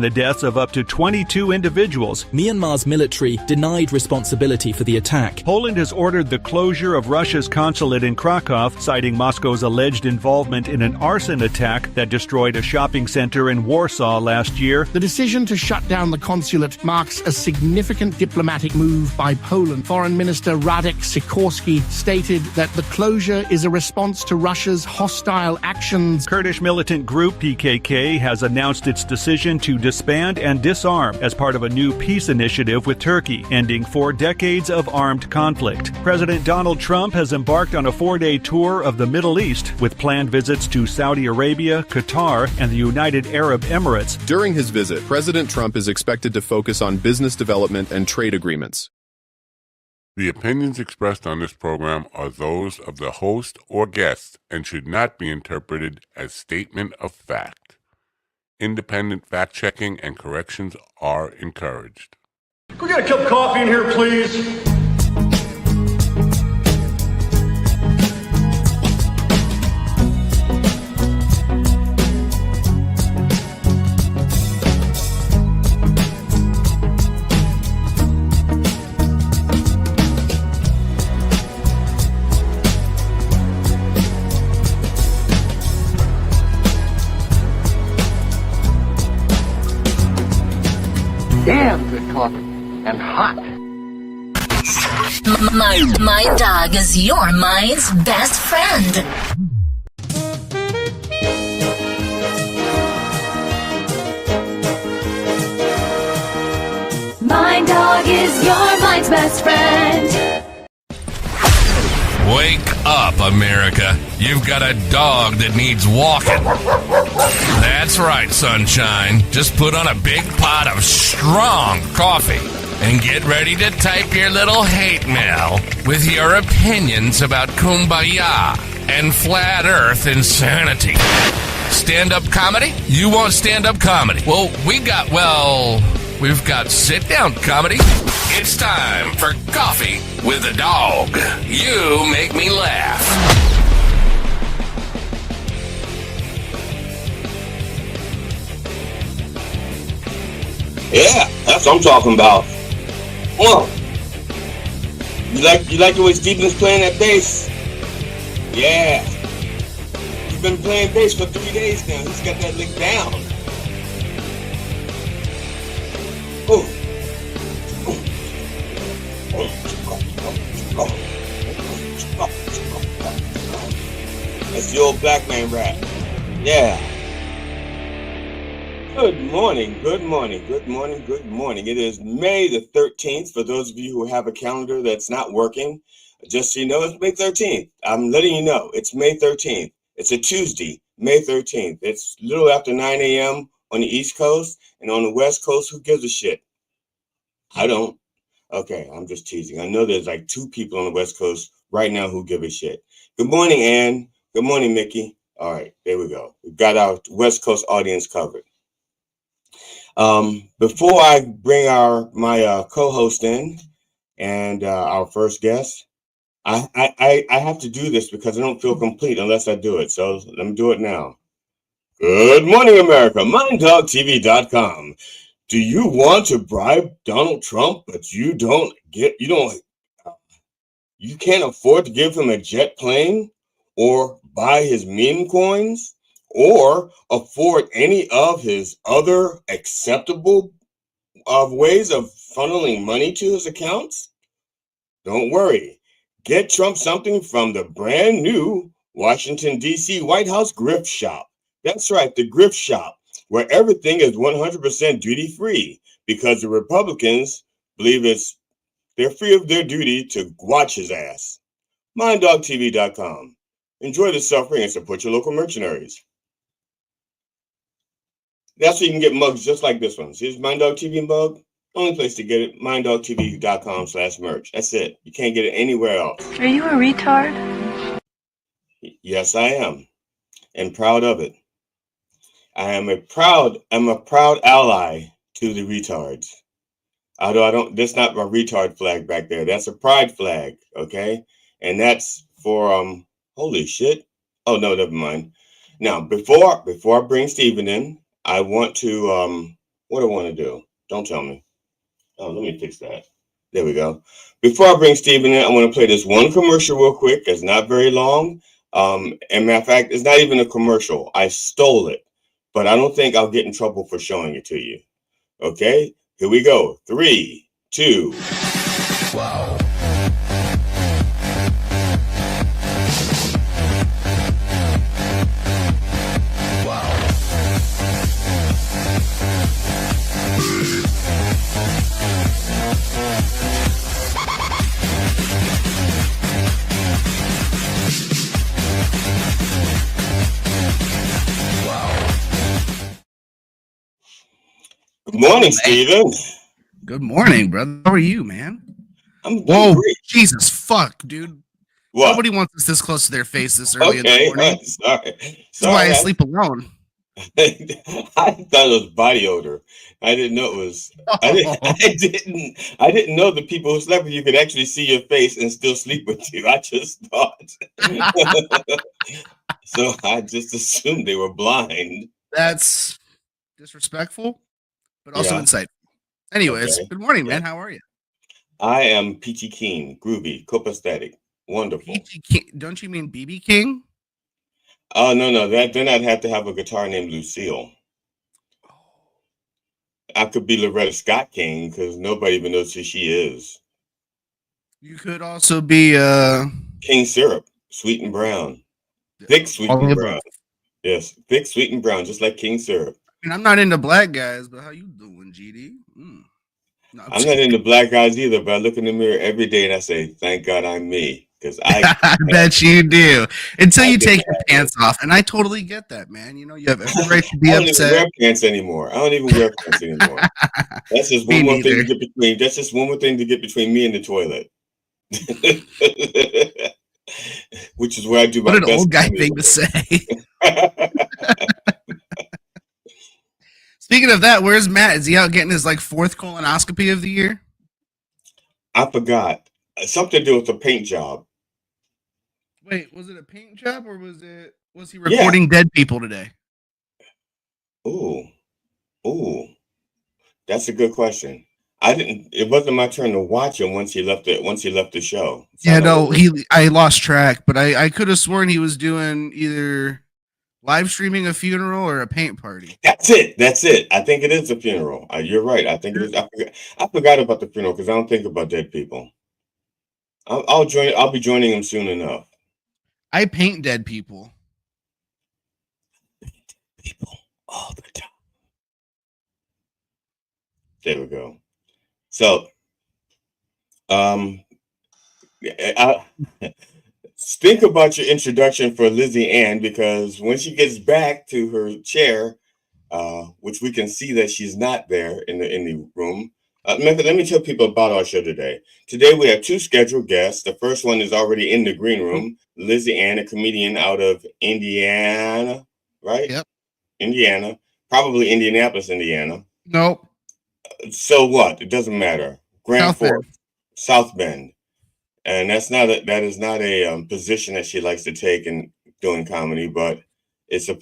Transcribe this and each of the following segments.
the deaths of up to 22 individuals. Myanmar's military denied responsibility for the attack. Poland has ordered the closure of Russia's consulate in Krakow, citing Moscow's alleged involvement in an arson attack that destroyed a shopping center in Warsaw last year. The decision to shut down the consulate marks a significant diplomatic move by Poland. Foreign Minister Radek Sikorski stated that the closure is a response to Russia's hostile actions. Kurdish militant group PKK has announced its decision to disband and disarm as part of a new peace initiative with Turkey, ending 4 decades of armed conflict. President Donald Trump has embarked on a 4-day tour of the Middle East with planned visits to Saudi Arabia, Qatar, and the United Arab Emirates. During his visit, President Trump is expected to focus on business development and trade agreements. The opinions expressed on this program are those of the host or guest and should not be interpreted as statement of fact. Independent fact-checking and corrections are encouraged. Can we get a cup of coffee in here, please? Damn good coffee and hot. My dog is your mind's best friend. My dog is your mind's best friend. Wake up, America. You've got a dog that needs walking. That's right, sunshine. Just put on a big pot of strong coffee and get ready to type your little hate mail with your opinions about kumbaya and flat earth insanity. Stand-up comedy? You want stand-up comedy? Well, we've got sit-down comedy. It's time for Coffee with a Dog. You make me laugh. Yeah, that's what I'm talking about. Well, you like the way Steven's playing that bass? Yeah. He's been playing bass for 3 days now. He's got that lick down. Oh. That's the old black man rap. Yeah. Good morning, good morning, good morning, good morning. It is May the 13th. For those of you who have a calendar that's not working, just so you know, it's May 13th. I'm letting you know, it's May 13th. It's a Tuesday, May 13th. It's a little after 9 a.m. on the East Coast, and on the West Coast, who gives a shit? I don't. Okay, I'm just teasing. I know there's like 2 people on the West Coast right now who give a shit. Good morning, Ann. Good morning, Mickey. All right, there we go. We've got our West Coast audience covered. Before I bring my co-host in and our first guest, I have to do this because I don't feel complete unless I do it. So let me do it now. Good morning, America. MindDogTV.com. Do you want to bribe Donald Trump, but you can't afford to give him a jet plane or buy his meme coins or afford any of his other acceptable ways of funneling money to his accounts? Don't worry. Get Trump something from the brand new Washington, D.C. White House Grift Shop. That's right, the Grift Shop, where everything is 100% duty-free because the Republicans believe they're free of their duty to watch his ass. MindDogTV.com. Enjoy the suffering and support your local mercenaries. That's where you can get mugs just like this one. See this Mind Dog TV mug? Only place to get it, minddogtv.com/merch. That's it. You can't get it anywhere else. Are you a retard? Yes, I am. And proud of it. I'm a proud ally to the retards. Although that's not my retard flag back there. That's a pride flag, okay? And that's for holy shit. Oh no, never mind. Now, before I bring Steven in, I want to What do I want to do? Don't tell me. Oh, let me fix that. There we go. Before I bring Steven in, I want to play this one commercial real quick. It's not very long. And matter of fact, it's not even a commercial. I stole it, but I don't think I'll get in trouble for showing it to you. Okay, here we go. 3, 2. Wow. Good morning, Steven. Good morning, brother. How are you, man? I'm great. Jesus fuck, dude. What? Nobody wants us this close to their face this early in the morning. Sorry. That's why I sleep alone. I thought it was body odor. I didn't know it was. I didn't know the people who slept with you could actually see your face and still sleep with you. I just thought. So I just assumed they were blind. That's disrespectful, but also insightful. Anyways, Good morning, man. How are you? I am peachy keen, groovy, copacetic, wonderful. Peachy King? Don't you mean BB King? Oh no, then I'd have to have a guitar named Lucille. I could be Loretta Scott King because nobody even knows who she is. You could also be King Syrup, sweet and brown, thick, sweet and brown. Yes, thick, sweet and brown, just like King Syrup. I mean, I'm not into black guys, but how you doing, GD? No, I'm not into black guys either, but I look in the mirror every day and I say, "Thank God I'm me," because I bet you do until you take your pants off, and I totally get that, man. You know, you have every right to be upset. I don't upset. even wear pants anymore. I don't even wear pants anymore. That's just one more thing to get between. That's just one more thing to get between me and the toilet. Which is where I do my best. What an old guy thing to say. Speaking of that, where's Matt? Is he out getting his fourth colonoscopy of the year? I forgot. Something to do with the paint job. Wait, was it a paint job or was he recording dead people today? Ooh. That's a good question. It wasn't my turn to watch him once he left the show. So I lost track, but I could have sworn he was doing either live streaming a funeral or a paint party. That's it. I think it is a funeral. You're right. I think it is. I forgot about the funeral because I don't think about dead people. I'll be joining him soon enough. I paint dead people. People all the time. There we go. So, think about your introduction for Lizzie Ann, because when she gets back to her chair, which we can see that she's not there in the room. Let me tell people about our show today. Today we have 2 scheduled guests. The first one is already in the green room. Lizzie Ann, a comedian out of Indiana, right? Yep. Indiana, probably Indianapolis, Indiana. Nope. So what? It doesn't matter. Grand Forks, South Bend, and that is not a position that she likes to take in doing comedy, but it's a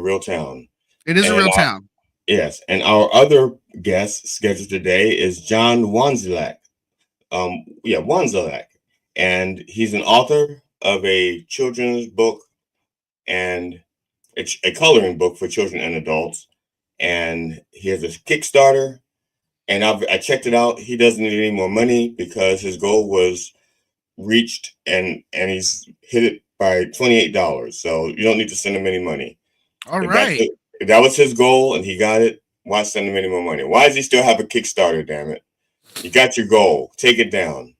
real town. It is a real town. Yes, and our other guest scheduled today is John Wanzilak. Wanzilak, and he's an author of a children's book and a coloring book for children and adults, and he has a Kickstarter. And I checked it out. He doesn't need any more money because his goal was reached, and he's hit it by $28. So you don't need to send him any money. All right. If that was his goal and he got it, why send him any more money? Why does he still have a Kickstarter, damn it? You got your goal. Take it down.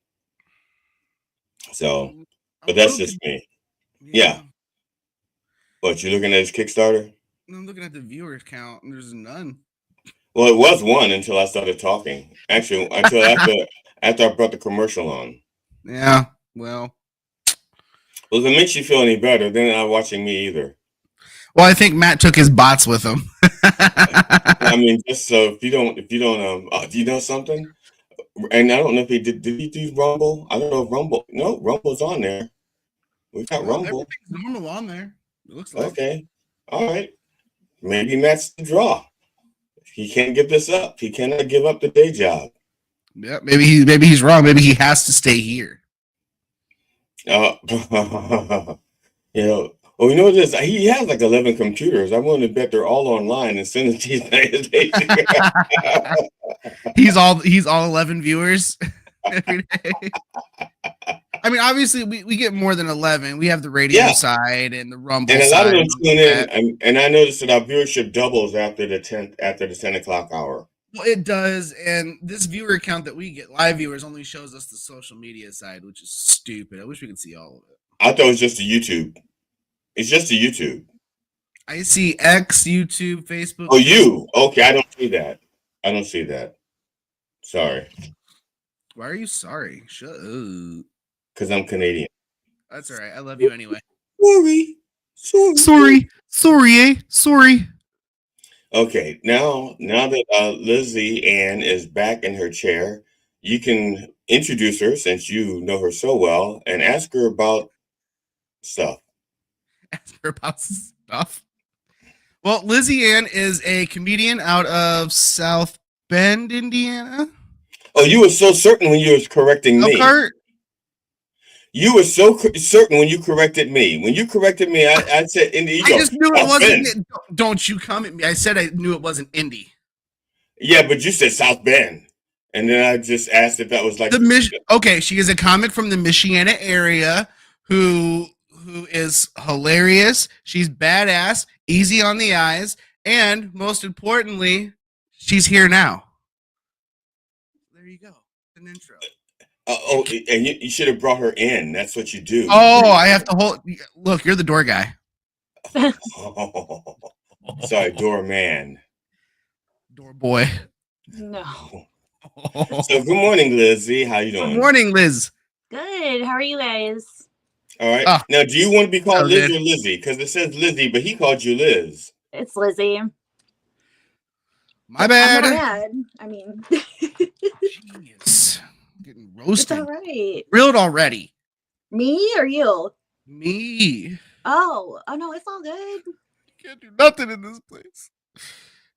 So, but that's just me. Yeah. What, you looking at his Kickstarter? I'm looking at the viewers count, and there's none. Well, it was 1 until I started talking. Actually, until after I brought the commercial on. Yeah, well, if it makes you feel any better, they're not watching me either. Well, I think Matt took his bots with him. I mean, just so if you don't, do you know something? And I don't know if he did he do Rumble? I don't know if Rumble's on there. We got Rumble. Everything's normal on there. It looks like. Okay. All right. Maybe Matt's the draw. He can't give this up. He cannot give up the day job. Yeah, maybe he's wrong. Maybe he has to stay here. Well, you know what it is? He has like 11 computers. I'm willing to bet they're all online and send it to He's all 11 viewers every day. I mean, obviously, we get more than 11. We have the radio side and the Rumble and a side. lot of them tune in, and I noticed that our viewership doubles after the 10 o'clock hour. Well, it does, and this viewer count that we get, live viewers, only shows us the social media side, which is stupid. I wish we could see all of it. I thought it was just a YouTube. It's just a YouTube. I see X, YouTube, Facebook. Oh, you? Okay, I don't see that. I don't see that. Sorry. Why are you sorry? Shut up. Because I'm Canadian. That's all right. I love you anyway. Sorry. Okay, now that Lizzie Ann is back in her chair, you can introduce her since you know her so well and ask her about stuff. Well, Lizzie Ann is a comedian out of South Bend, Indiana. Oh, you were so certain when you was correcting me. Elkhart? You were so certain when you corrected me. When you corrected me, I said Indy. I just knew it wasn't. Don't you come at me. I said I knew it wasn't Indy. Yeah, but you said South Bend. And then I just asked if that was like Okay, she is a comic from the Michiana area who is hilarious. She's badass, easy on the eyes, and most importantly, she's here now. There you go. An intro. And you should have brought her in. That's what you do. Oh, I have to hold. Look, you're the door guy. Sorry, door man. Door boy. No. So good morning, Lizzie. How you doing? Good morning, Liz. Good. How are you guys? All right. Now, do you want to be called Liz or Lizzie? Because it says Lizzie, but he called you Liz. It's Lizzie. My bad. I'm not mad. I mean, Jeez. Getting roasted. It's all right. Grilled already. Me or you? Me. Oh no, it's all good. Can't do nothing in this place.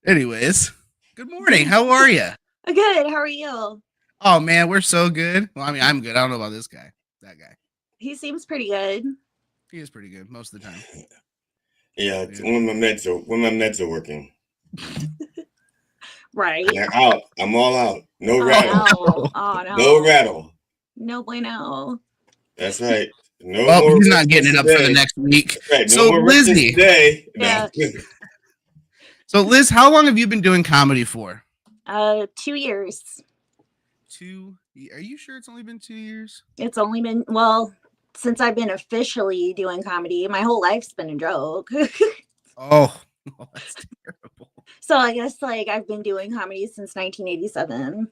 Anyways, good morning. How are you? Good. How are you? Oh man, we're so good. Well, I mean, I'm good. I don't know about this guy. That guy. He seems pretty good. He is pretty good most of the time. Yeah, when my meds are working. Right. They're out. I'm all out. No rattle. Oh no. No rattle. No bueno. That's right. No. Well, he's not getting it up for the next week. Right. So Lizzie. Today. Yeah. So Liz, how long have you been doing comedy for? 2 years. Are you sure it's only been 2 years? It's only been since I've been officially doing comedy. My whole life's been a joke. Oh, that's terrible. So I guess I've been doing comedy since 1987.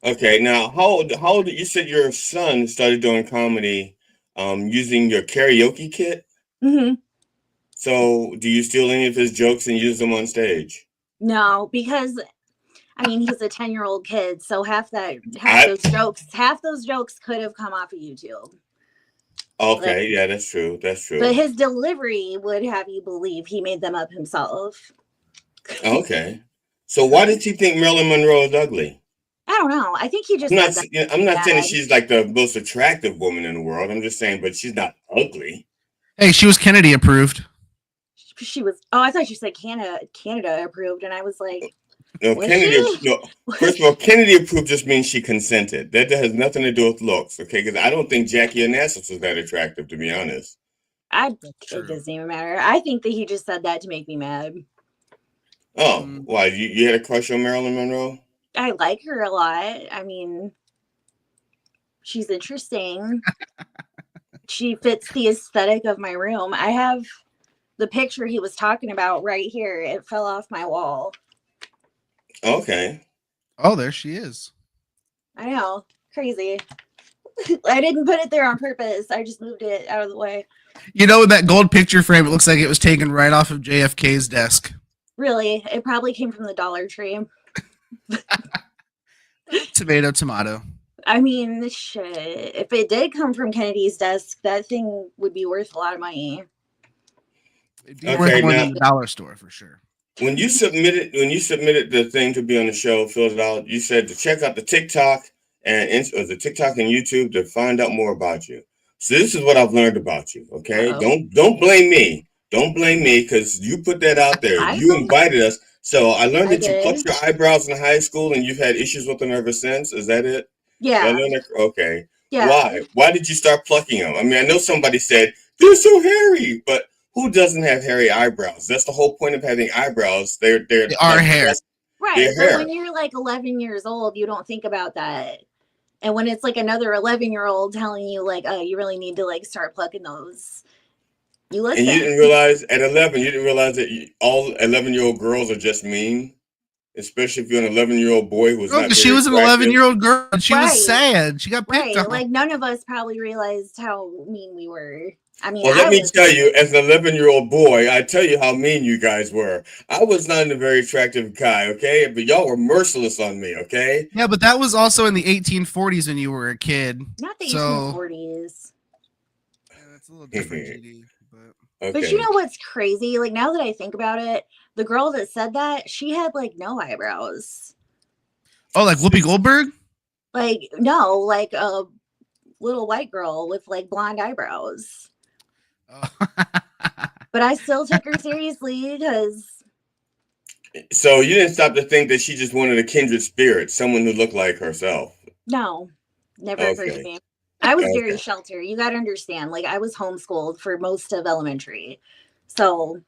Okay, now how old you said your son started doing comedy using your karaoke kit? Mm-hmm. So do you steal any of his jokes and use them on stage? No, because I mean he's a 10-year-old kid, so half those jokes could have come off of YouTube. Okay, yeah, that's true. That's true. But his delivery would have you believe he made them up himself. Okay. So why did you think Marilyn Monroe is ugly? I don't know. I think he just I'm not saying that she's like the most attractive woman in the world. I'm just saying, but she's not ugly. Hey, she was Kennedy approved. She was. Oh, I thought you said Canada approved, and I was like, no, first of all, Kennedy approved just means she consented. That has nothing to do with looks, okay? Because I don't think Jackie Onassis was that attractive, to be honest. It doesn't even matter. I think that he just said that to make me mad. Oh, why? You had a crush on Marilyn Monroe? I like her a lot. I mean, she's interesting. She fits the aesthetic of my room. I have the picture he was talking about right here. It fell off my wall. Okay. Oh, there she is. I know. Crazy. I didn't put it there on purpose. I just moved it out of the way. You know, that gold picture frame, it looks like it was taken right off of JFK's desk. Really? It probably came from the Dollar Tree. Tomato. I mean, shit. If it did come from Kennedy's desk, that thing would be worth a lot of money. It'd be worth more than the dollar store for sure. when you submitted the thing to be on the show, filled it out, you said to check out the TikTok the TikTok and YouTube to find out more about you. So this is what I've learned about you. Okay, don't blame me. Don't blame me because you put that out there. You invited us. So I learned that you plucked your eyebrows in high school and you've had issues with them ever since. Is that it? Yeah. Okay. Yeah. Why? Why did you start plucking them? I mean, I know somebody said they're so hairy, but who doesn't have hairy eyebrows? That's the whole point of having eyebrows. They are like hair. Right. But when you're like 11 years old, you don't think about that. And when it's like another 11-year-old telling you like, oh, you really need to like start plucking those, you listen. And you didn't realize at 11, you didn't realize that all 11-year-old girls are just mean, especially if you're an 11-year-old boy who was not. She was an 11-year-old girl and she was sad. She got picked on. Like none of us probably realized how mean we were. I mean, well, let me tell you, as an 11-year-old boy, I tell you how mean you guys were. I was not a very attractive guy, okay? But y'all were merciless on me, okay? Yeah, but that was also in the 1840s when you were a kid. Not the 1840s. Yeah, that's a little different, GD. But you know what's crazy? Like now that I think about it, the girl that said that, she had like no eyebrows. Oh, like Whoopi Goldberg? Like no, like a little white girl with like blonde eyebrows. But I still took her seriously because. So you didn't stop to think that she just wanted a kindred spirit, someone who looked like herself. No, never occurred to me. I was very sheltered. You got to understand, like I was homeschooled for most of elementary, so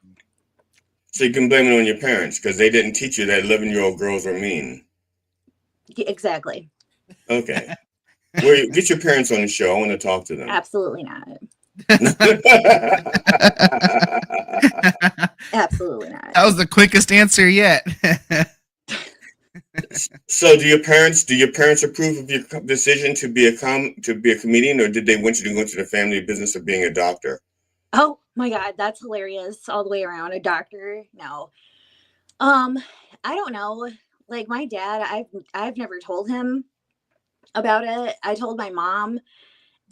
you can blame it on your parents because they didn't teach you that 11-year-old girls are mean. Exactly. Okay. Well, get your parents on the show. I want to talk to them. Absolutely not. Absolutely not. That was the quickest answer yet. So do your parents approve of your decision to be a comedian, or did they want you to go into the family business of being a doctor? Oh my God, that's hilarious all the way around. A doctor? No. I don't know. Like my dad, I've never told him about it. I told my mom,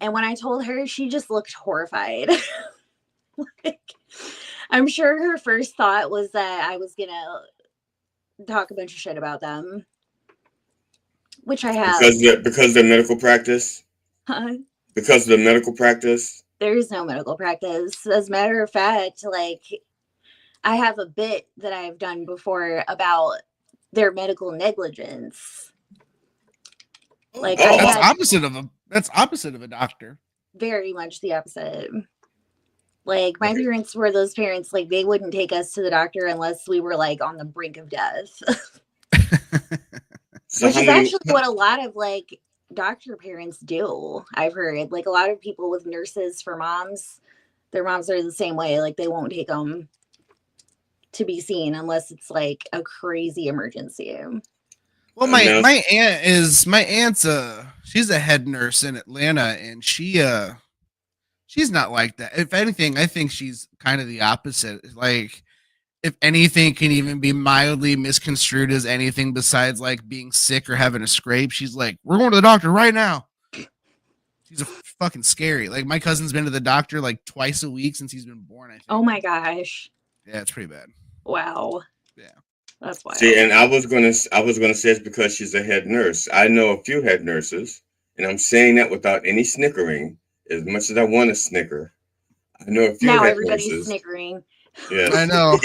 and when I told her, she just looked horrified. Like, I'm sure her first thought was that I was gonna talk a bunch of shit about them, which I have. Because of medical practice? Huh? Because of the medical practice? There is no medical practice. As a matter of fact, like I have a bit that I've done before about their medical negligence. Like that's opposite of a doctor. Very much the opposite. Like my parents were those parents, like they wouldn't take us to the doctor unless we were like on the brink of death. Which is actually what a lot of like doctor parents do. I've heard like a lot of people with nurses for moms, their moms are the same way. Like they won't take them to be seen unless it's like a crazy emergency. Well, my aunt's she's a head nurse in Atlanta, and she's not like that. If anything, I think she's kind of the opposite. Like, if anything can even be mildly misconstrued as anything besides like being sick or having a scrape, she's like, we're going to the doctor right now. She's a fucking scary. Like my cousin's been to the doctor like twice a week since he's been born, I think. Oh my gosh. Yeah, it's pretty bad. Wow. Yeah. That's wild. See, and I was gonna say it's because she's a head nurse. I know a few head nurses, and I'm saying that without any snickering. As much as I want to snicker, I know a few. Now head everybody's nurses. Snickering. Yes. I know.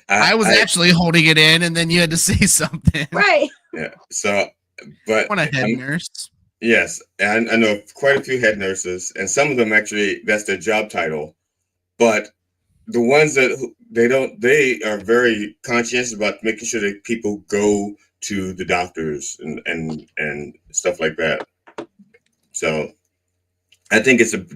I was actually holding it in, and then you had to say something. Right. Yeah. So, but I'm a head nurse. Yes, and I know quite a few head nurses, and some of them actually that's their job title. But the ones that they are very conscientious about making sure that people go to the doctors and stuff like that. So I think it's the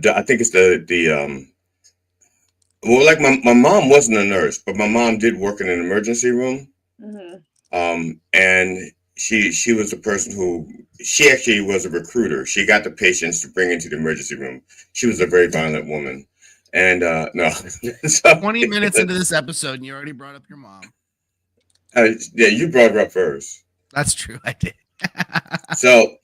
well, like my mom wasn't a nurse, but my mom did work in an emergency room. Mm-hmm. And she was a person who she actually was a recruiter. She got the patients to bring into the emergency room. She was a very violent woman. And no, so, 20 minutes into this episode, and you already brought up your mom. Yeah, you brought her up first. That's true, I did. So,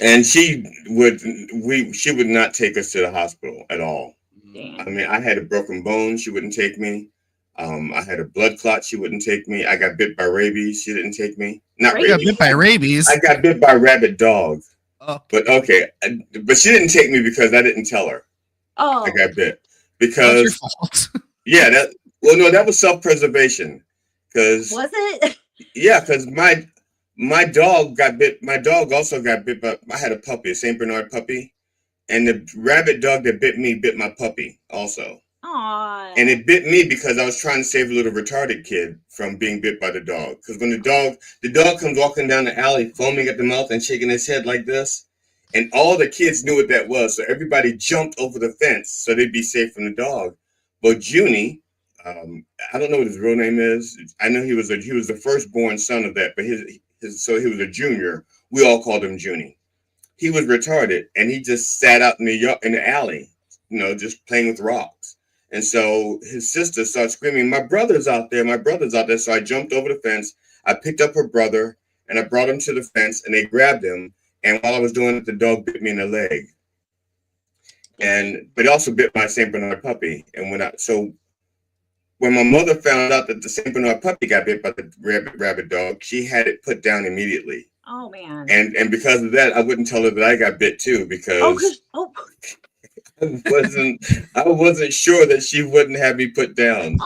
and she would not take us to the hospital at all. Damn. I mean, I had a broken bone. She wouldn't take me. I had a blood clot. She wouldn't take me. I got bit by rabies. She didn't take me. Not You got rabies. bit by rabies. I got bit by a rabid dog. Oh. But okay. But she didn't take me because I didn't tell her. Oh. I got bit. That's Because your fault. yeah, that was self-preservation. Because was it? Yeah, because my dog got bit. My dog also got bit, but I had a puppy, a Saint Bernard puppy, and the rabid dog that bit me bit my puppy also. Aww. And it bit me because I was trying to save a little retarded kid from being bit by the dog. Because when the dog comes walking down the alley, foaming at the mouth and shaking his head like this, and all the kids knew what that was, so everybody jumped over the fence so they'd be safe from the dog. But Junie, I don't know what his real name is. I know he was the firstborn son of that, but so he was a junior. We all called him Junie. He was retarded, and he just sat out in the alley, just playing with rocks. And so his sister started screaming, my brother's out there, my brother's out there. So I jumped over the fence. I picked up her brother, and I brought him to the fence, and they grabbed him. And while I was doing it, the dog bit me in the leg. But it also bit my Saint Bernard puppy. And when my mother found out that the Saint Bernard puppy got bit by the rabid dog, she had it put down immediately. Oh man! And because of that, I wouldn't tell her that I got bit too, because I wasn't sure that she wouldn't have me put down.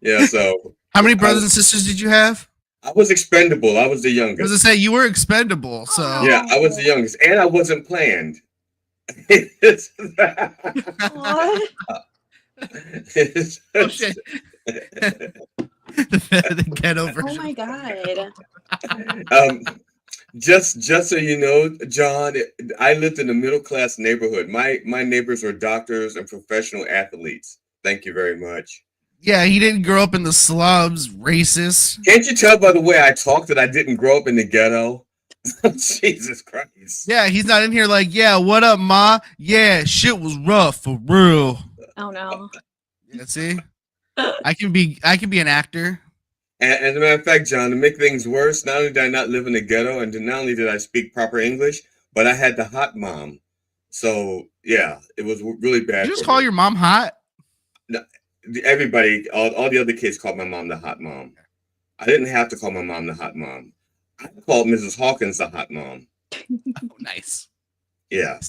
Yeah. So how many brothers and sisters did you have? I was expendable. I was the youngest. I was gonna say you were expendable. So yeah, I was the youngest, and I wasn't planned. Oh shit! the ghetto version. Oh my god! Just so you know, John, I lived in a middle class neighborhood. My neighbors were doctors and professional athletes. Thank you very much. Yeah, he didn't grow up in the slums. Racist. Can't you tell by the way I talk that I didn't grow up in the ghetto? Jesus Christ. Yeah, he's not in here like, yeah, what up, ma? Yeah, shit was rough for real. Oh no. Yeah, see? I can be an actor. And as a matter of fact, John, to make things worse, not only did I not live in the ghetto, and not only did I speak proper English, but I had the hot mom. So yeah, it was really bad. Did you just call your mom hot? No, everybody, all the other kids called my mom the hot mom. I didn't have to call my mom the hot mom. I called Mrs. Hawkins the hot mom. Oh, nice. Yeah.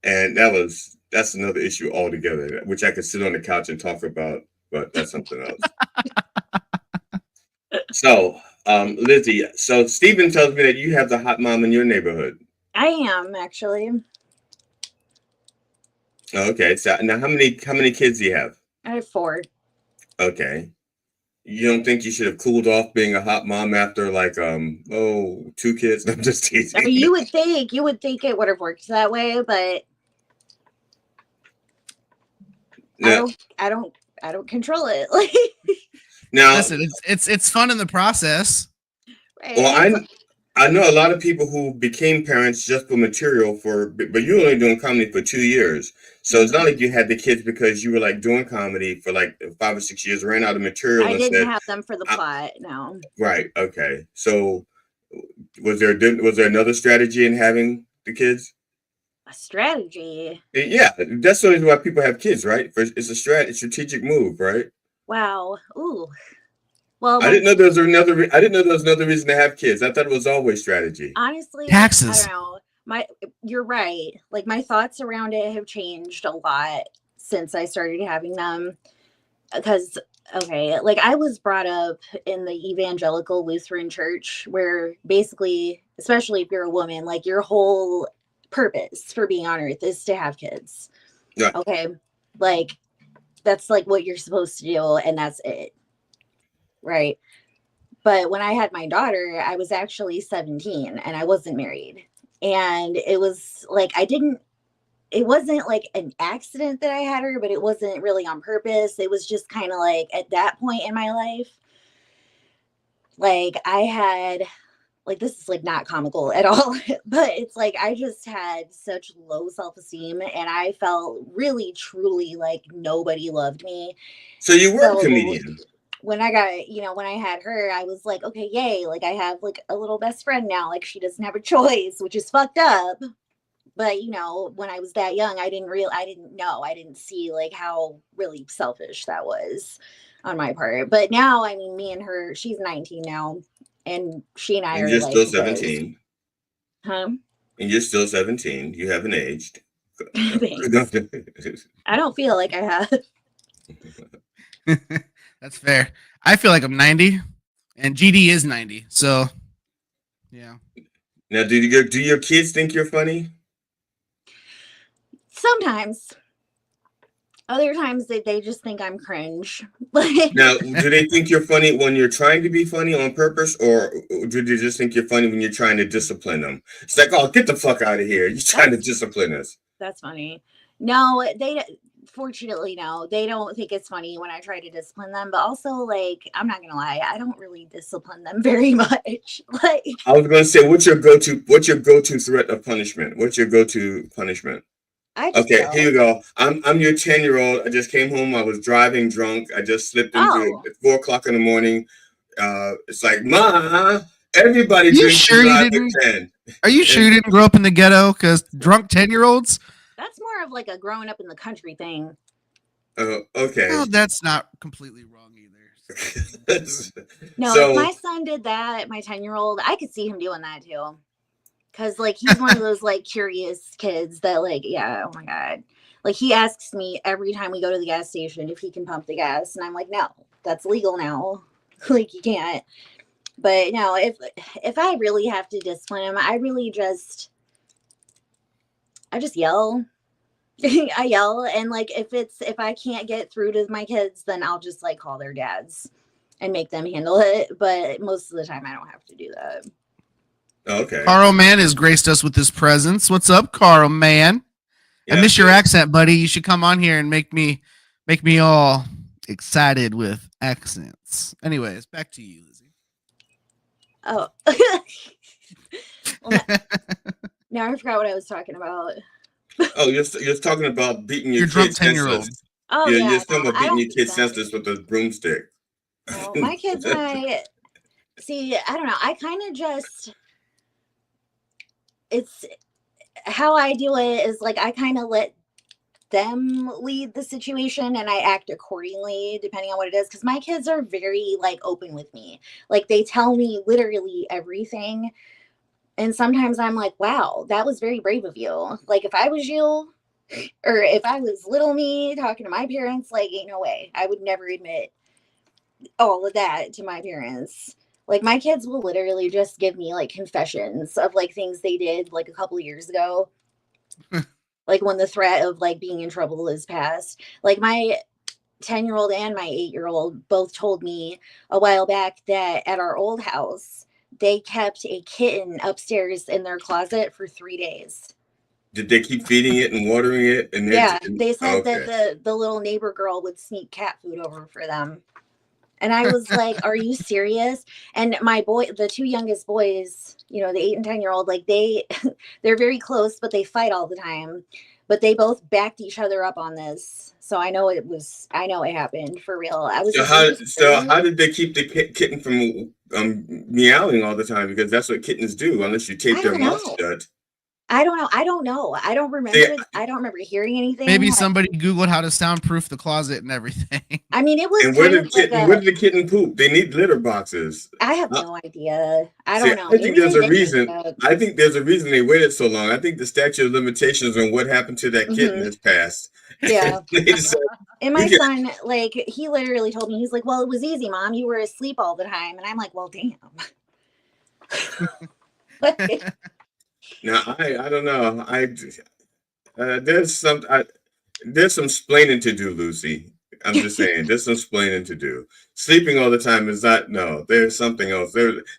And that's another issue altogether, which I could sit on the couch and talk about, but that's something else. So, Lizzie, so Stephen tells me that you have the hot mom in your neighborhood. I am actually. Okay, so now how many kids do you have? I have 4. Okay. You don't think you should have cooled off being a hot mom after 2 kids? I'm just teasing. I mean, you would think it would have worked that way, but no. I don't control it. Now, listen, it's fun in the process. Right? Well, I know a lot of people who became parents just for material but you were only doing comedy for 2 years. So it's not like you had the kids because you were doing comedy for 5 or 6 years, ran out of material. I didn't have them for the plot. No. Right. Okay. So was there another strategy in having the kids? A strategy? Yeah, that's the reason why people have kids, right? It's a strategic move, right? Wow. Ooh. Well, I didn't know there was another reason to have kids. I thought it was always strategy. Honestly, taxes. I don't know. You're right. My thoughts around it have changed a lot since I started having them. Because, okay, I was brought up in the evangelical Lutheran church where basically, especially if you're a woman, your whole purpose for being on earth is to have kids. Yeah. Okay. That's what you're supposed to do, and that's it. Right. But when I had my daughter, I was actually 17 and I wasn't married. And it was it wasn't an accident that I had her, but it wasn't really on purpose. It was just kind of at that point in my life, I had, this is not comical at all, but it's I just had such low self-esteem and I felt really, truly nobody loved me. So you were a comedian. When I got, when I had her, I was okay, yay. I have a little best friend now. She doesn't have a choice, which is fucked up. But when I was that young, I didn't know. I didn't see like how really selfish that was on my part. But now, I mean, me and her, she's 19 now, and she and I And are you're like still this. 17. Huh? And you're still 17. You haven't aged. Thanks. I don't feel like I have. That's fair. I feel like I'm 90, and GD is 90. So, yeah. Now, do your kids think you're funny? Sometimes. Other times they just think I'm cringe. Now, do they think you're funny when you're trying to be funny on purpose, or do they just think you're funny when you're trying to discipline them? It's like, oh, get the fuck out of here! You're trying to discipline us. That's funny. No, fortunately, no, they don't think it's funny when I try to discipline them. But also, like, I'm not gonna lie, I don't really discipline them very much. Like, I was going to say, what's your go-to threat of punishment? What's your go-to punishment? Okay, here you go. I'm your 10-year-old. I just came home. I was driving drunk. I just slipped into it at 4:00 in the morning. It's like, Ma, everybody drinks and drives at 10. Are you sure you didn't grow up in the ghetto? Because drunk 10-year-olds? That's more of like a growing up in the country thing. Okay. Well, that's not completely wrong either. No, if my son did that, my 10-year-old, I could see him doing that too. Because, like, he's one of those, like, curious kids that, like, yeah, oh my God. Like, he asks me every time we go to the gas station if he can pump the gas. And I'm like, no, that's legal now. Like, you can't. But, no, if I really have to discipline him, I just yell. I yell. And, like, if I can't get through to my kids, then I'll just, like, call their dads and make them handle it. But most of the time, I don't have to do that. Okay. Carl Mann has graced us with his presence. What's up, Carl Mann? I miss your accent, buddy. You should come on here and make me all excited with accents. Anyways, back to you, Lizzie. Oh. Well, now I forgot what I was talking about. Oh, you're talking about beating your drunk kids 10-year-old. Oh, yeah, yeah, you're talking about beating your do kids that. senseless with a broomstick. No, my kids and I, see, I don't know. I kind of just, it's how I do it is like I kind of let them lead the situation and I act accordingly depending on what it is. Because my kids are very like open with me. Like they tell me literally everything. And sometimes I'm like, wow, that was very brave of you. Like if I was you or if I was little me talking to my parents, like ain't no way. I would never admit all of that to my parents. Like my kids will literally just give me like confessions of like things they did like a couple of years ago. Like when the threat of like being in trouble is past. Like my 10-year-old and my 8-year-old both told me a while back that at our old house, they kept a kitten upstairs in their closet for 3 days. Did they keep feeding it and watering it? And yeah, they said that the little neighbor girl would sneak cat food over for them. And I was like, are you serious? And my boy, the two youngest boys, you know, the 8 and 10-year-old, like they're very close, but they fight all the time. But they both backed each other up on this. So I know it happened for real. I was how did they keep the kitten from meowing all the time? Because that's what kittens do, unless you tape their mouth shut. I don't know. I don't remember. I don't remember hearing anything. Maybe somebody Googled how to soundproof the closet and everything. I mean, it was. And where did the kitten poop? They need litter boxes. I have no idea. I don't know. I think there's a reason. I think there's a reason they waited so long. I think the statute of limitations on what happened to that kitten has passed. Yeah. And my son, like, he literally told me, he's like, well, it was easy, Mom. You were asleep all the time. And I'm like, well, damn. Now, I don't know. There's some splaining to do, Lucy. I'm just saying, there's some splaining to do. Sleeping all the time is not, no, there's something else.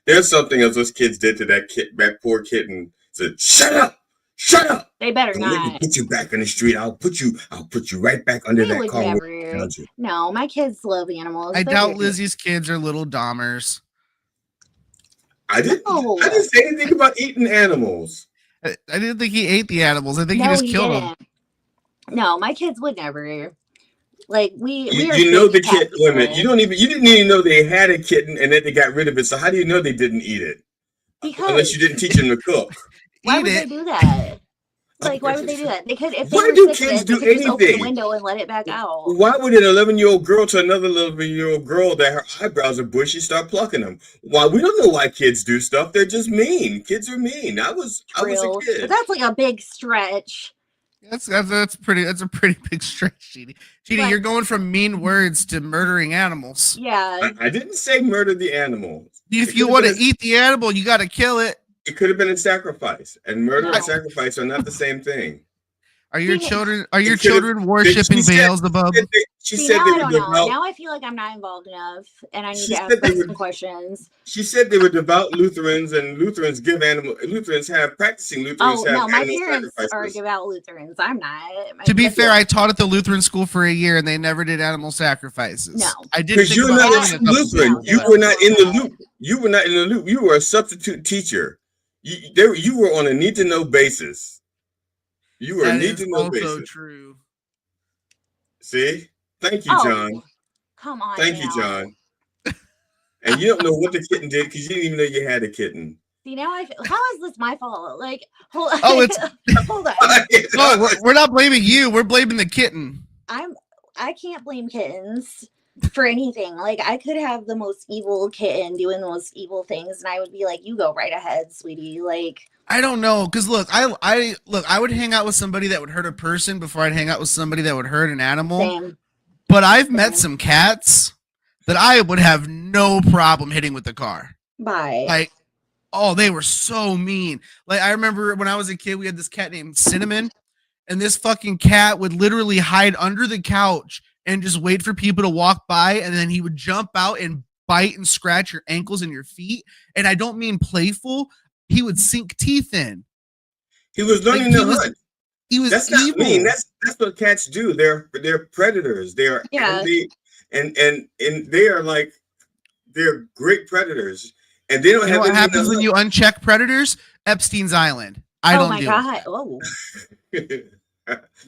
There's something else those kids did to that poor kitten. Said, shut up! Shut up! They better not. Let me put you back in the street. I'll put you right back under that car. Never. No, my kids love animals. I doubt Lizzie's kids are little Dahmers. I didn't say anything about eating animals. I didn't think he ate the animals. I think he just killed them. No, my kids would never. Like you know the kid women. You didn't even know they had a kitten and then they got rid of it. So how do you know they didn't eat it? Because unless you didn't teach them to cook. Why would they do that? Like, why would they do that? They could, if they Why were do sick of kids it, they do could just open the anything? window and let it back out. Why would an 11-year-old girl to another 11-year-old girl that her eyebrows are bushy start plucking them? Why? We don't know why kids do stuff. They're just mean. Kids are mean. I was a True. But kid. that's like a big stretch. That's a pretty big stretch, Cheaty. Cheaty, But- you're going from mean words to murdering animals. Yeah. I didn't say murder the animal. If you want to eat the animal, you got to kill it. It could have been a sacrifice, and murder and sacrifice are not the same thing. Are your children worshiping Beelzebub? She See, said now they I were don't know. devout. Now I feel like I'm not involved enough, and I need She to ask said they them were- some questions. She said they were devout Lutherans, and Lutherans have practicing Lutherans Oh have no, my animal parents are sacrifices. devout Lutherans. I'm not. To be fair, I taught at the Lutheran school for a year, and they never did animal sacrifices. No, I did Because think you're about not doing a a couple Lutheran. times. You were not in the loop. You were not in the loop. You were a substitute teacher. You were on a need to know basis. You were a That need is to know also basis. true. See? Thank you, Oh, John. come on. Thank you, John. And you don't know what the kitten did because you didn't even know you had a kitten. See, now how is this my fault? Like, hold on. Oh, it's hold on. No, we're not blaming you. We're blaming the kitten. I can't blame kittens for anything. Like, I could have the most evil kitten doing the most evil things, and I would be like, "You go right ahead, sweetie." Like, I don't know, because look, I would hang out with somebody that would hurt a person before I'd hang out with somebody that would hurt an animal. Same. But I've met some cats that I would have no problem hitting with the car. Bye. Like, oh, they were so mean. Like, I remember when I was a kid, we had this cat named Cinnamon, and this fucking cat would literally hide under the couch and just wait for people to walk by, and then he would jump out and bite and scratch your ankles and your feet. And I don't mean playful. He would sink teeth in. He was learning to hunt. He was That's evil. not mean. That's what cats do. They're predators. They are and they are like they're great predators. And they don't You know have what happens when you uncheck predators? Epstein's Island. I don't do God. Oh.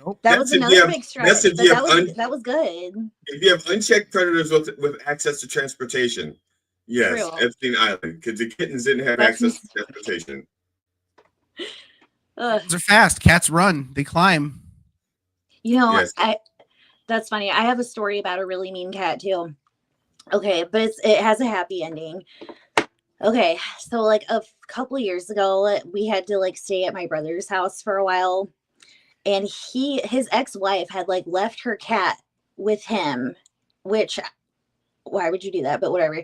Nope. That was another big stretch. That was good. If you have unchecked predators with access to transportation, yes, True. Epstein Island, because the kittens didn't have access to transportation. They're fast. Cats run. They climb. You know, Yes. That's funny. I have a story about a really mean cat too. Okay, but it has a happy ending. Okay, so like a couple years ago, we had to like stay at my brother's house for a while, and his ex-wife had like left her cat with him, which why would you do that? But whatever.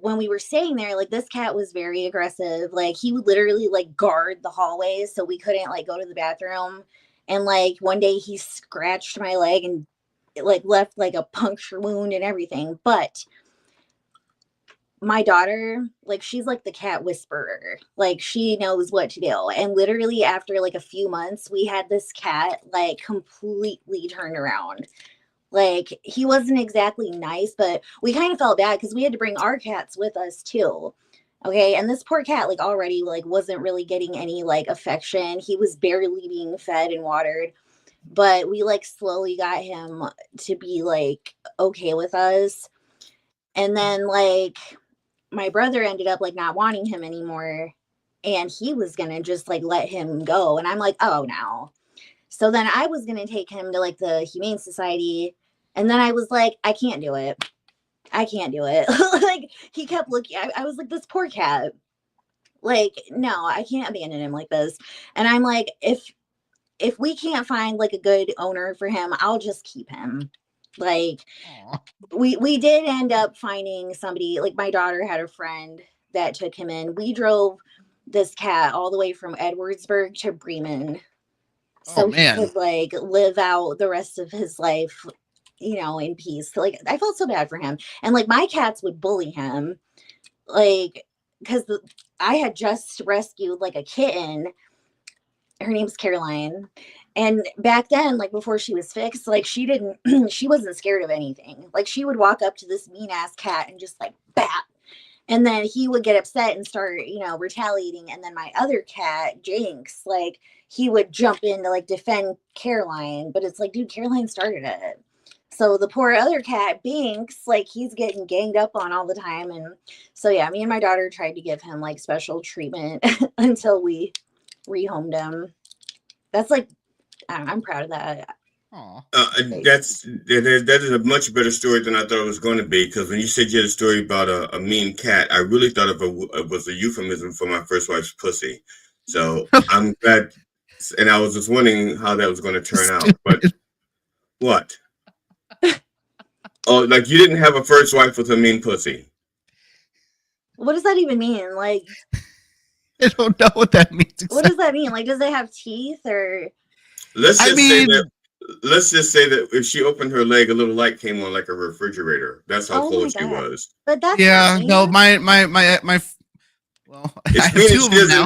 When we were staying there, like this cat was very aggressive. Like he would literally like guard the hallways so we couldn't like go to the bathroom. And like one day he scratched my leg and it like left like a puncture wound and everything. But my daughter, like she's like the cat whisperer. Like she knows what to do. And literally after like a few months, we had this cat like completely turned around. Like he wasn't exactly nice, but we kind of felt bad because we had to bring our cats with us too. Okay. And this poor cat, like already like wasn't really getting any like affection. He was barely being fed and watered, but we like slowly got him to be like okay with us. And then like my brother ended up like not wanting him anymore, and he was gonna just like let him go. And I'm like, oh no. So then I was gonna take him to like the Humane Society. And then I was like, I can't do it. I can't do it. Like he kept looking. I was like, this poor cat. Like, no, I can't abandon him like this. And I'm like, if we can't find like a good owner for him, I'll just keep him. Like we did end up finding somebody. Like my daughter had a friend that took him in. We drove this cat all the way from Edwardsburg to Bremen. So he could like live out the rest of his life, you know, in peace. Like I felt so bad for him. And like my cats would bully him, like because I had just rescued like a kitten. Her name's Caroline. And back then, like before she was fixed, like she wasn't scared of anything. Like she would walk up to this mean ass cat and just like bat. And then he would get upset and start, you know, retaliating. And then my other cat, Jinx, like he would jump in to like defend Caroline. But it's like, dude, Caroline started it. So the poor other cat, Binks, like he's getting ganged up on all the time. And so, yeah, me and my daughter tried to give him like special treatment until we rehomed him. That's like, I'm proud of that. That is a much better story than I thought it was going to be. Because when you said you had a story about a mean cat, I really thought it was a euphemism for my first wife's pussy. So I'm glad, and I was just wondering how that was going to turn out. But what? Oh, like you didn't have a first wife with a mean pussy? What does that even mean? Like, I don't know what that means. Exactly. What does that mean? Like, does it have teeth or? Let's just say that if she opened her leg, a little light came on like a refrigerator. That's how close she was. But that's no, my well, I have two of them now.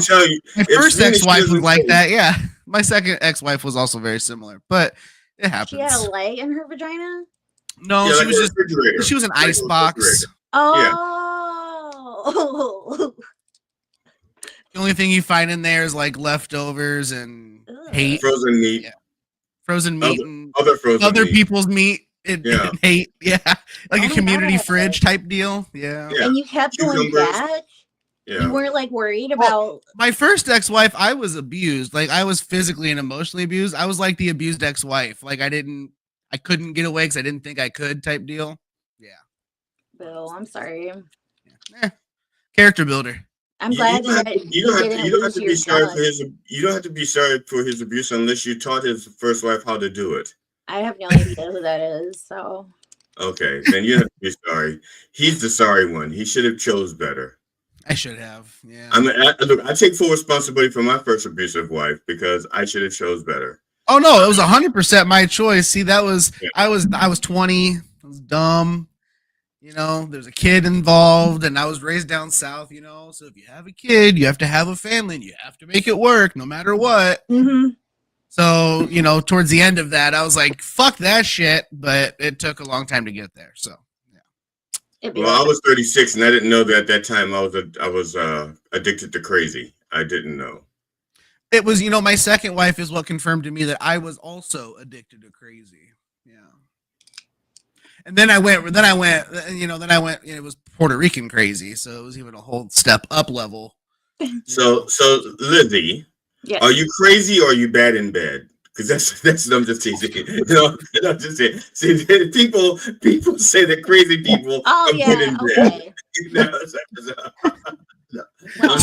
My first ex-wife was like that. Yeah, my second ex-wife was also very similar, but it happens. She had a light in her vagina. No, she was she was an ice box. Oh. The only thing you find in there is like leftovers and hate, frozen meat. Yeah. Frozen meat and other people's meat and hate. Yeah. Like a community fridge type deal. Yeah. And you kept going back? Yeah. You weren't like worried about my first ex-wife. I was abused. Like I was physically and emotionally abused. I was like the abused ex-wife. Like I couldn't get away because I didn't think I could type deal. Yeah. Bill, I'm sorry. Yeah. Character builder. I'm glad you don't have to be sorry for his abuse unless you taught his first wife how to do it. I have no idea who that is, so. Okay, then you have to be sorry. He's the sorry one. He should have chose better. I should have. Yeah. Look, I take full responsibility for my first abusive wife because I should have chose better. Oh no, it was 100% my choice. See, that was I was 20. I was dumb. You know, there's a kid involved, and I was raised down south, you know. So if you have a kid, you have to have a family, and you have to make it work no matter what. Mm-hmm. So, you know, towards the end of that, I was like, fuck that shit. But it took a long time to get there. So, yeah. Well, I was 36, and I didn't know that at that time I was addicted to crazy. I didn't know. It was, you know, my second wife is what confirmed to me that I was also addicted to crazy. Yeah. And then I went, it was Puerto Rican crazy. So it was even a whole step up level. So Lizzie, yes. Are you crazy or are you bad in bed? Because that's what I'm just teasing. You know, I'm just saying. See, people say that crazy people are bad in bed. Well,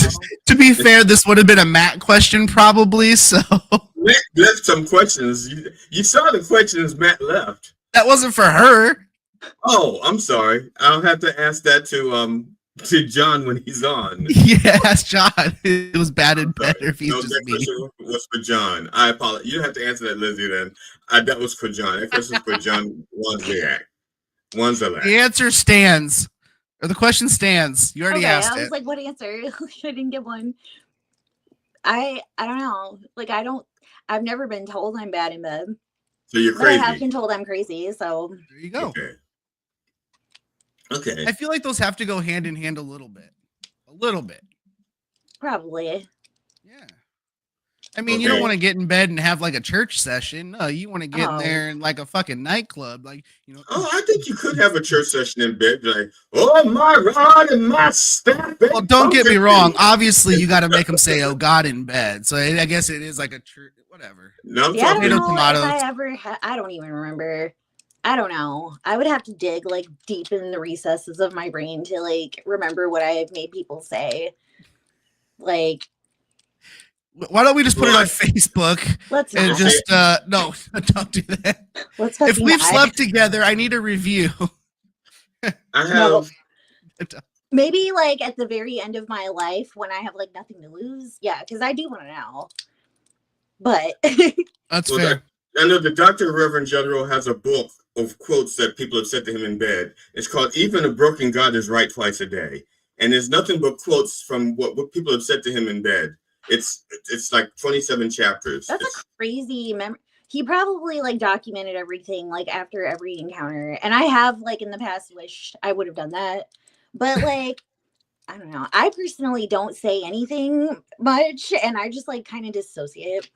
to be fair, this would have been a Matt question probably. So left some questions. You saw the questions Matt left. That wasn't for her. Oh, I'm sorry. I'll have to ask that to John when he's on. Yeah, ask John. It was bad and better if he's just that me. Question was for John. I apologize. You don't have to answer that, Lizzie. Then that was for John. That question was for John Wanzalak. The answer stands, or the question stands. You already asked it. I was like, what answer? I didn't get one. I don't know. Like I've never been told I'm bad in bed. So you're crazy. But I have been told I'm crazy. So there you go. Okay. I feel like those have to go hand in hand a little bit. Probably. Yeah. I mean, you don't want to get in bed and have like a church session. No, you want to get in there in like a fucking nightclub. Like, you know. Oh, I think you could have a church session in bed. Like, oh my God, and my staff. Well, don't get me wrong. Obviously, you got to make them say, oh God, in bed. So I guess it is like a church, whatever. No, I'm I don't know if I don't even remember. I don't know. I would have to dig like deep in the recesses of my brain to like remember what I have made people say. Like, why don't we just put it on Facebook? Let's and not. Just no, don't do that. If we've slept together, I need a review. I have. Maybe like at the very end of my life when I have like nothing to lose. Yeah, because I do want to know. But that's fair. I know the Dr. Reverend General has a book of quotes that people have said to him in bed. It's called "Even a Broken God is Right Twice a Day," and there's nothing but quotes from what people have said to him in bed. It's like 27 chapters. That's a crazy memory. He probably like documented everything like after every encounter, and I have like in the past wished I would have done that, but like I don't know. I personally don't say anything much, and I just like kind of dissociate.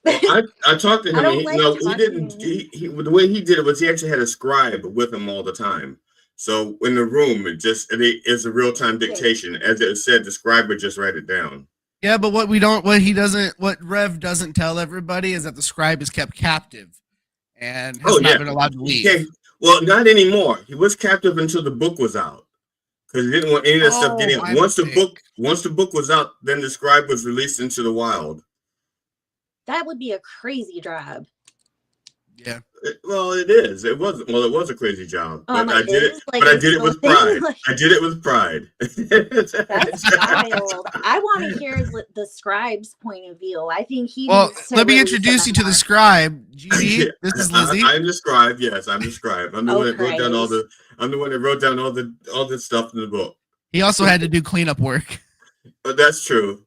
Well, I talked to him. He didn't. The way he did it was he actually had a scribe with him all the time. So in the room, it's a real time dictation. As it said, the scribe would just write it down. Yeah, but what Rev doesn't tell everybody is that the scribe is kept captive and has not been allowed to leave. Well, not anymore. He was captive until the book was out because he didn't want any of that stuff getting out. Once the book was out, then the scribe was released into the wild. That would be a crazy job. Yeah. Well, it is. It was. Well, it was a crazy job, but I did it. Like, but I did it with pride. I did it with pride. That's wild. I want to hear the scribe's point of view. I think he. Well, let me introduce you to the scribe. Gigi, this is Lizzie. I'm the scribe. Yes, I'm the scribe. I'm the one that wrote down all the. I'm the one that wrote down all the stuff in the book. He also had to do cleanup work. But that's true.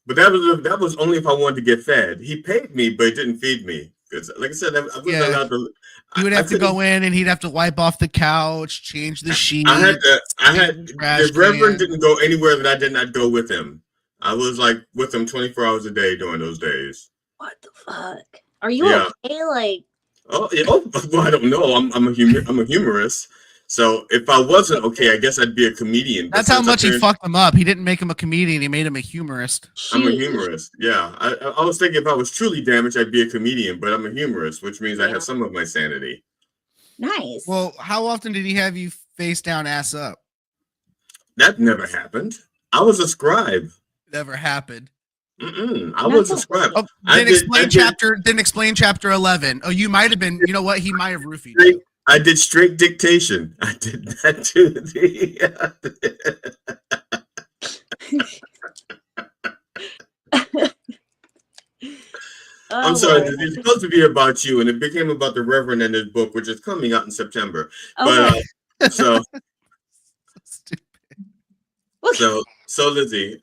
But that was only if I wanted to get fed. He paid me, but he didn't feed me. Because, like I said, I wasn't allowed to. He would have to go in and he'd have to wipe off the couch, change the sheet. The Reverend didn't go anywhere that I did not go with him. I was like with him 24 hours a day during those days. What the fuck? Are you okay? Like, well, I don't know. I'm a humorist. So if I wasn't okay, I guess I'd be a comedian. That's how much he fucked him up. He didn't make him a comedian. He made him a humorist. I'm a humorist. Yeah. I was thinking if I was truly damaged, I'd be a comedian, but I'm a humorist, which means I have some of my sanity. Nice. Well, how often did he have you face down, ass up? That never happened. I was a scribe. Never happened. I was a scribe. Oh, then explain chapter 11. Oh, you might have been. You know what? He might have roofied you. I did straight dictation. I did that to I'm sorry, it's supposed to be about you, and it became about the Reverend and his book, which is coming out in September. Okay. But so Lizzie,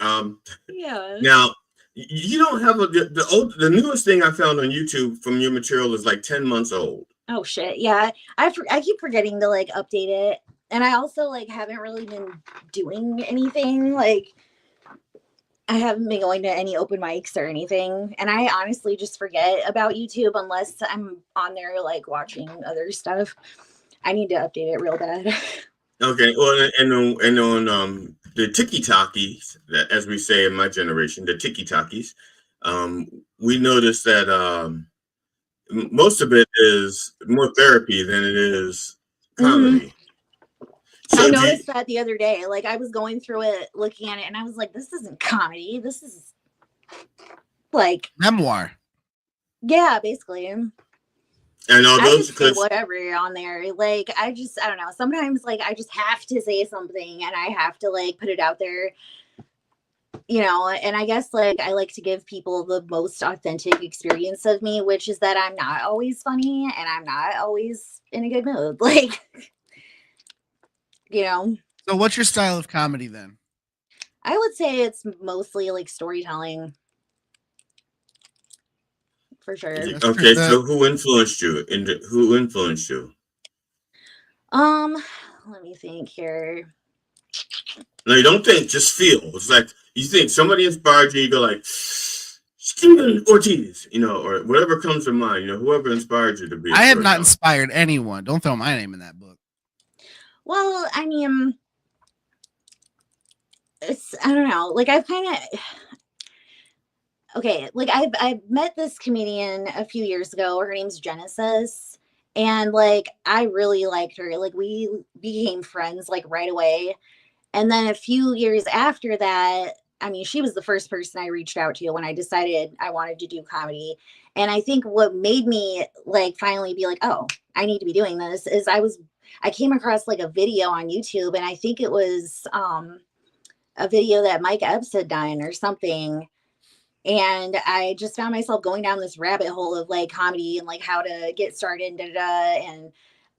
yeah. Now you don't have the newest thing I found on YouTube from your material is like 10 months old. Oh shit. Yeah. I keep forgetting to like update it. And I also like haven't really been doing anything. Like I haven't been going to any open mics or anything. And I honestly just forget about YouTube unless I'm on there like watching other stuff. I need to update it real bad. Okay. Well, and on the tiki-takis, as we say in my generation, the tiki-takis, we noticed that most of it is more therapy than it is comedy. So I noticed that the other day. Like I was going through it, looking at it, and I was like, "This isn't comedy. This is like memoir." Yeah, basically. And all those whatever on there. Like I don't know. Sometimes like I just have to say something, and I have to like put it out there. You know, and I guess like I like to give people the most authentic experience of me, which is that I'm not always funny and I'm not always in a good mood. Like, you know. So what's your style of comedy then? I would say it's mostly like storytelling. For sure. Okay, so who influenced you? Let me think here. No, you don't think, just feel. It's like you think somebody inspired you, you go like Stephen Ortiz, you know, or whatever comes to mind, you know, whoever inspired you to be. I have not inspired anyone. Don't throw my name in that book. Well, I mean, I don't know. Like I've kind of like I've met this comedian a few years ago. Her name's Genesis. And like I really liked her. Like we became friends like right away. And then a few years after that, I mean, she was the first person I reached out to when I decided I wanted to do comedy. And I think what made me like finally be like, oh, I need to be doing this is I came across like a video on YouTube, and I think it was a video that Mike Epps had done or something. And I just found myself going down this rabbit hole of like comedy and like how to get started and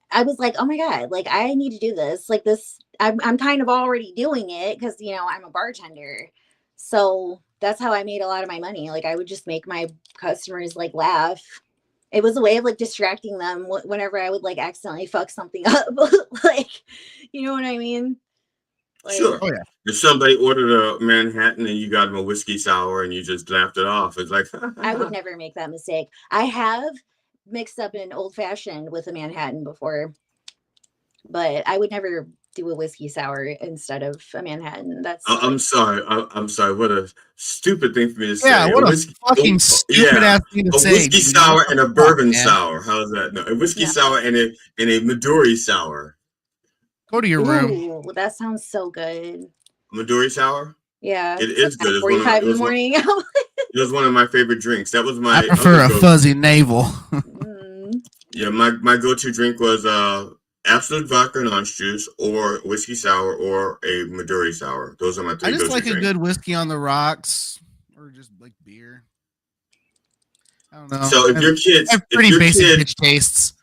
I was like, oh my God, like I need to do this. Like this, I'm kind of already doing it because, you know, I'm a bartender. So that's how I made a lot of my money. Like I would just make my customers like laugh. It was a way of like distracting them whenever I would like accidentally fuck something up. Like, you know what I mean? Like, sure. Oh, yeah. If somebody ordered a Manhattan and you got them a whiskey sour and you just laughed it off, it's like I would never make that mistake. I have mixed up an old fashioned with a Manhattan before, but I would never do a whiskey sour instead of a Manhattan. That's I'm sorry. I'm sorry. What a stupid thing for me to Yeah, say. A what a whiskey, fucking stupid yeah, ass thing to a say, whiskey dude. What sour the and a fuck, bourbon man? sour. How's that? No, a whiskey no. sour and a Midori sour. Go to your room. Ooh, that sounds so good. Midori sour. Yeah, It it's like is good. 9:45 in the morning. It was one of my favorite drinks. That was I my prefer other a go. fuzzy navel. Yeah, my go-to drink was Absolute vodka and orange juice, or whiskey sour, or a Midori sour. Those are my I three just go-to like a drinks. good whiskey on the rocks, or just like beer. I don't know. So if I have pretty basic bitch tastes.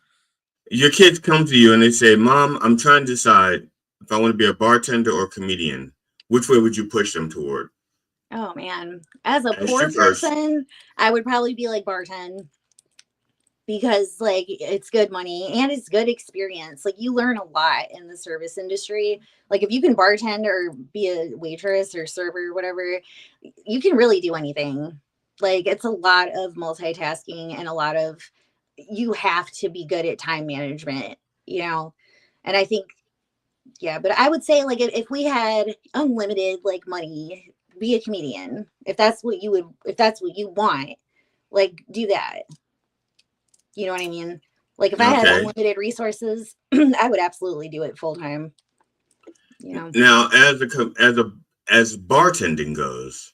your kids come to you and they say, "Mom, I'm trying to decide if I want to be a bartender or comedian," which way would you push them toward? Oh man, as a Ask poor you first. person, I would probably be like bartend because like it's good money and it's good experience. Like you learn a lot in the service industry. Like if you can bartend or be a waitress or server or whatever, you can really do anything. Like it's a lot of multitasking and a lot of you have to be good at time management, you know. And I think yeah, but I would say like if we had unlimited like money, be a comedian. If that's what you would, if that's what you want, like do that. You know what I mean? Like if I had Okay. unlimited resources, I would absolutely do it full time. You know. Now, as bartending goes,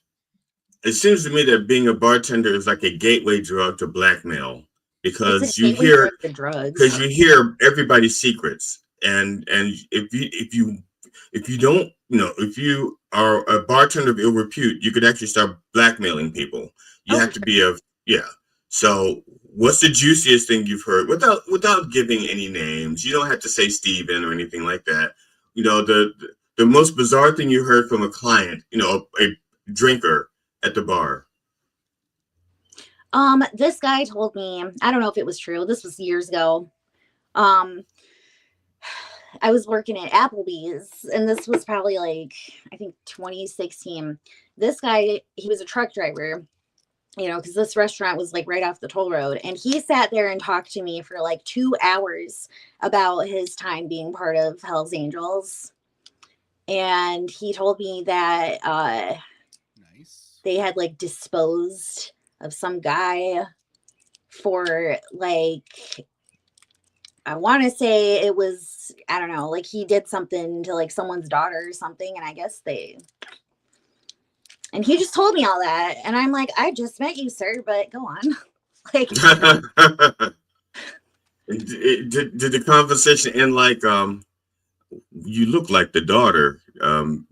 it seems to me that being a bartender is like a gateway drug to blackmail It's a because gateway drug to drugs. you hear everybody's secrets, and if you don't, if you are a bartender of ill repute, you could actually start blackmailing people. You have to be yeah. So what's the juiciest thing you've heard without giving any names? You don't have to say Steven or anything like that. The most bizarre thing you heard from a client, a drinker at the bar. This guy told me, I don't know if it was true. This was years ago. I was working at Applebee's, and this was probably like, I think 2016. This guy, he was a truck driver, because this restaurant was like right off the toll road. And he sat there and talked to me for like 2 hours about his time being part of Hell's Angels. And he told me that they had like disposed of some guy for like, I want to say it was, I don't know, like he did something to like someone's daughter or something. And I guess and he just told me all that. And I'm like, I just met you, sir, but go on. Like, did the conversation end like, you look like the daughter?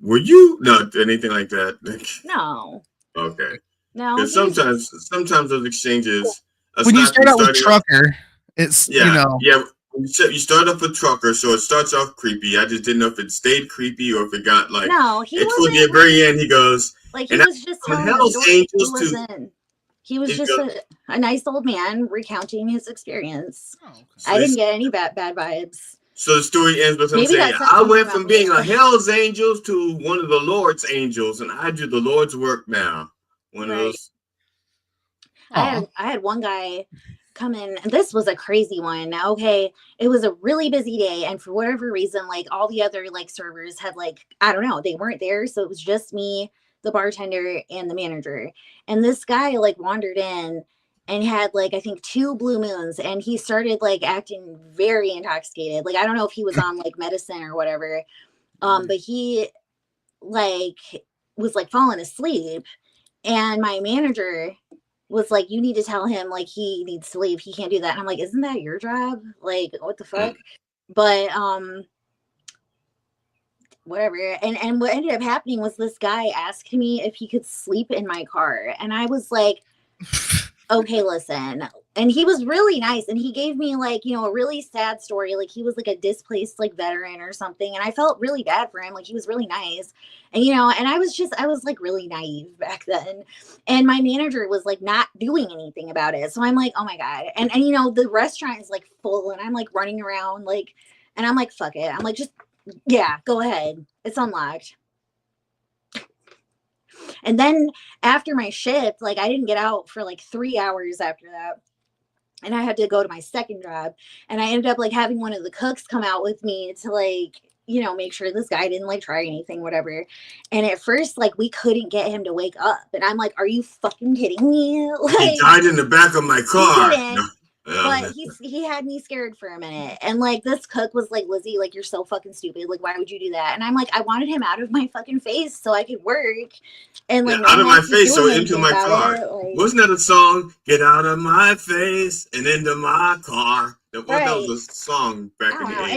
Were you not anything like that? no. Okay. No. Because sometimes those exchanges, when you start out with trucker, it's yeah. You start off with trucker, so it starts off creepy. I just didn't know if it stayed creepy or if it got like. No, he wasn't. Toward the very end, he goes. Like he was just telling the story. He was just a nice old man recounting his experience. Oh, okay. I didn't get any bad vibes. So the story ends with him saying, I went from being a Hell's Angels to one of the Lord's angels, and I do the Lord's work now. One of those. I had one guy come in, and this was a crazy one. Okay, it was a really busy day, and for whatever reason, like all the other like servers had like, I don't know, they weren't there, so it was just me, the bartender, and the manager. And this guy like wandered in and had like, I think 2 blue moons, and he started like acting very intoxicated. Like I don't know if he was on like medicine or whatever, but he like was like falling asleep, and my manager was like, you need to tell him like he needs to leave, he can't do that. And I'm like, isn't that your job? Like what the fuck? But whatever. And what ended up happening was this guy asked me if he could sleep in my car, and I was like, okay, listen. And he was really nice, and he gave me like, a really sad story. Like he was like a displaced like veteran or something, and I felt really bad for him. Like he was really nice, and and I was like really naive back then, and my manager was like not doing anything about it. So I'm like, oh my god. And the restaurant is like full, and I'm like running around like, and I'm like, fuck it, I'm like, just go ahead, it's unlocked. And then after my shift, like I didn't get out for like 3 hours after that. And I had to go to my second job, and I ended up like having one of the cooks come out with me to like, you know, make sure this guy didn't like try anything, whatever. And at first, like, we couldn't get him to wake up. And I'm like, are you fucking kidding me? Like, he died in the back of my car. He didn't. But he had me scared for a minute. And like this cook was like, Lizzie, like you're so fucking stupid. Like, why would you do that? And I'm like, I wanted him out of my fucking face so I could work. And like out of my face, so into my car. Like, wasn't that a song? Get out of my face and into my car. That was a song back in the 80s.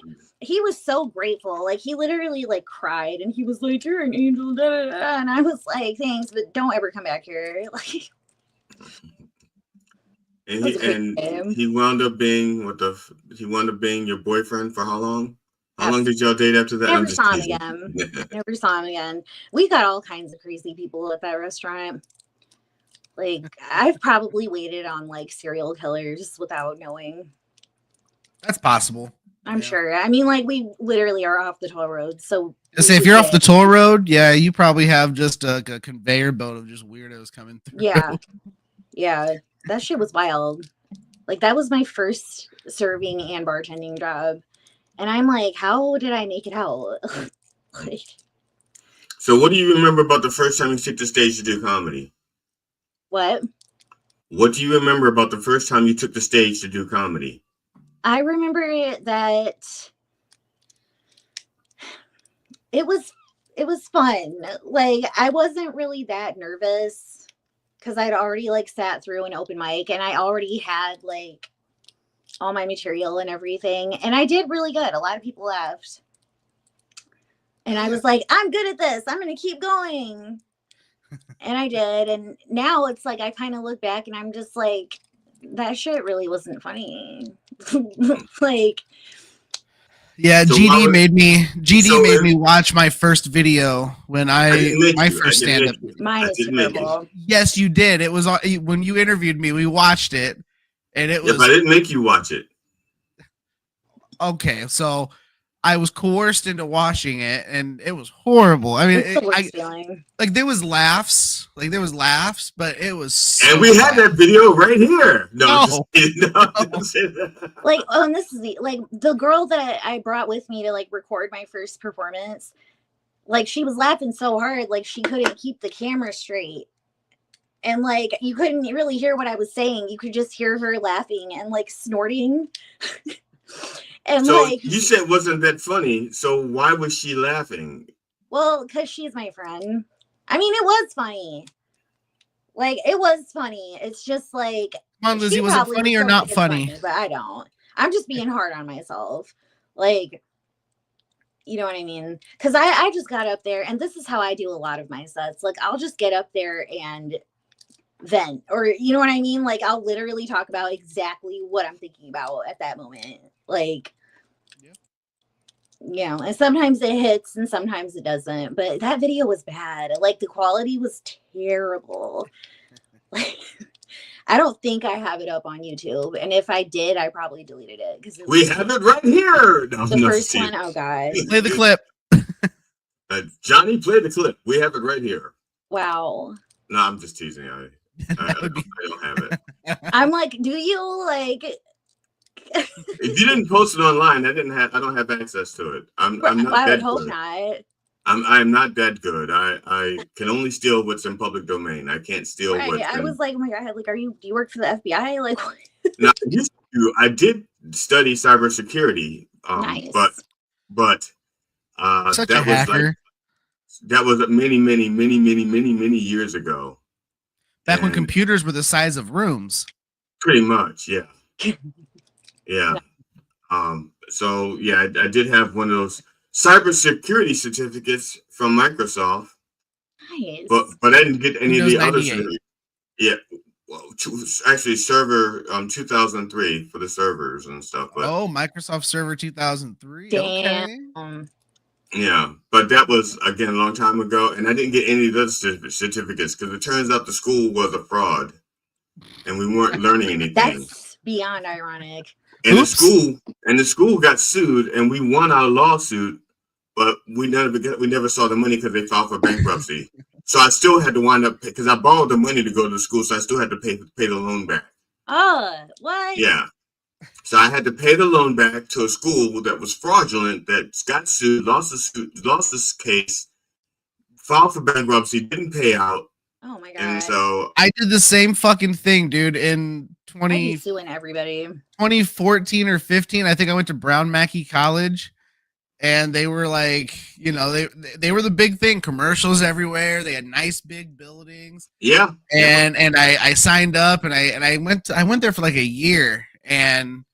And he was so grateful. Like he literally like cried and he was like, you're an angel. Da, da, da. And I was like, thanks, but don't ever come back here. Like And he wound up being your boyfriend for how long? How long did y'all date after that? Never saw him again. Never saw him again. We got all kinds of crazy people at that restaurant. Like I've probably waited on like serial killers without knowing. That's possible. I'm sure. I mean, like we literally are off the toll road. So say if you're off the toll road, yeah, you probably have just a conveyor belt of just weirdos coming through. Yeah. Yeah. That shit was wild. Like that was my first serving and bartending job. And I'm like, how did I make it out? Like, so what do you remember about the first time you took the stage to do comedy? What? What do you remember about the first time you took the stage to do comedy? I remember that it was fun. Like I wasn't really that nervous. Because I'd already like sat through an open mic and I already had like all my material and everything. And I did really good. A lot of people laughed. And I was like, I'm good at this. I'm going to keep going. And I did. And now it's like, I kind of look back and I'm just like, that shit really wasn't funny. Like, yeah, so GD made me watch my first video when my first stand up. Mine is terrible. Yes, you did. It was when you interviewed me. We watched it, and it was. But I didn't make you watch it. Okay, so I was coerced into watching it, and it was horrible. I mean, like there was laughs, but it was. So and we had that video right here. No. Like, oh, and this is the girl that I brought with me to like record my first performance. Like, she was laughing so hard, like she couldn't keep the camera straight, and like you couldn't really hear what I was saying. You could just hear her laughing and like snorting. And so like you said wasn't that funny, so why was she laughing? Well, because she's my friend. I mean, it was funny. Like, it was funny. It's just like, come on, Lizzie, was it funny or not funny? But I don't. I'm just being hard on myself. Like, you know what I mean? Because I just got up there, and this is how I do a lot of my sets. Like, I'll just get up there and vent, or you know what I mean? Like, I'll literally talk about exactly what I'm thinking about at that moment. Like, you know, and sometimes it hits and sometimes it doesn't. But that video was bad. Like, the quality was terrible. Like, I don't think I have it up on YouTube. And if I did, I probably deleted it. Because we have it right here. No, the first one, oh God. Play the clip. Johnny, play the clip. We have it right here. Wow. No, I'm just teasing. I don't have it. I'm like, do you like... If you didn't post it online, I don't have access to it. I'm not I that would hope good. not. I'm not that good. I can only steal what's in public domain. I can't steal what's I was like, oh my God, like, do you work for the FBI? Like, what? Now, I did study cybersecurity. Nice. But Such that a hacker. That was many years ago. Back when computers were the size of rooms. Pretty much, yeah. Yeah. So yeah, I did have one of those cybersecurity certificates from Microsoft. Nice. But I didn't get any of the other certificates. Yeah. Well, actually, server 2003 for the servers and stuff. But, Microsoft Server 2003. Damn. Okay. Yeah, but that was again a long time ago, and I didn't get any of those certificates because it turns out the school was a fraud, and we weren't learning anything. That's beyond ironic. And the school got sued, and we won our lawsuit, but we never saw the money because they filed for bankruptcy. So I still had to wind up because I borrowed the money to go to the school, so I still had to pay the loan back. Oh, what? Yeah. So I had to pay the loan back to a school that was fraudulent, that got sued, lost this case, filed for bankruptcy, didn't pay out. Oh my god. And so I did the same fucking thing, dude, in I'd be suing everybody. 2014 or 15. I think I went to Brown Mackie College, and they were like, you know, they were the big thing, commercials everywhere. They had nice big buildings. Yeah. And I signed up, and I went there for like a year, and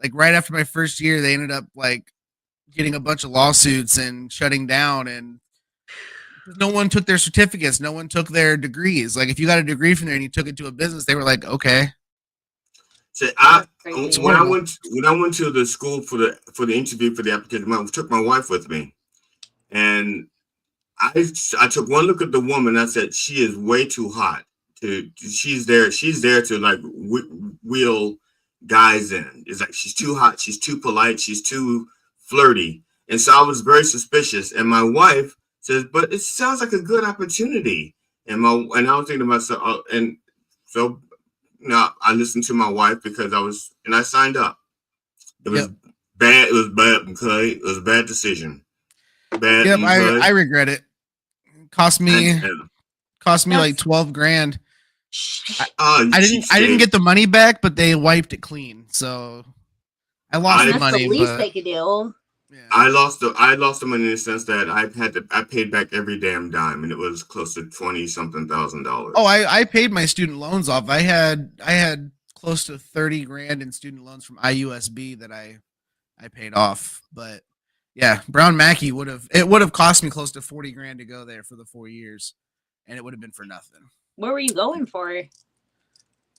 like right after my first year, they ended up like getting a bunch of lawsuits and shutting down, and no one took their certificates, no one took their degrees. Like if you got a degree from there and you took it to a business, they were like, okay. So when I went to the school for the interview for the application, I took my wife with me, and I took one look at the woman. I said, she is way too hot. She's there to like wheel guys in. It's like she's too hot, she's too polite, she's too flirty. And so I was very suspicious. And my wife says, but it sounds like a good opportunity. And I was thinking to myself, and so I listened to my wife because I signed up. It was bad. It was bad. Okay, it was a bad decision. Bad. Yep, I regret it. Cost me like $12,000. I didn't get the money back, but they wiped it clean. So I lost the money. That's the least they could do. Yeah. I lost the money in the sense that I paid back every damn dime, and it was close to $20-something thousand. Oh, I paid my student loans off. I had close to $30,000 in student loans from IUSB that I paid off. But yeah, Brown Mackie would have cost me close to $40,000 to go there for the 4 years, and it would have been for nothing. What were you going for?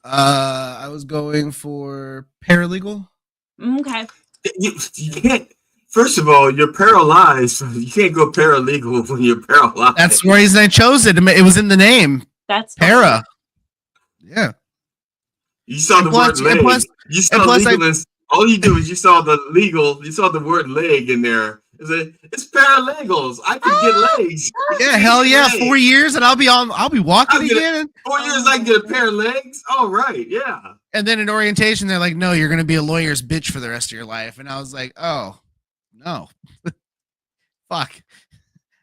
I was going for paralegal. Okay. You can't. First of all, you're paralyzed. You can't go paralegal when you're paralyzed. That's the reason I chose it. It was in the name. That's para. Yeah. You saw the word leg. You saw legal. All you do is you saw the word leg in there. It's paralegals. I can get legs. Yeah, hell yeah. 4 years and I'll be walking again. 4 years I can get a pair of legs. All right, yeah. And then in orientation, they're like, no, you're gonna be a lawyer's bitch for the rest of your life. And I was like, oh no. Fuck. I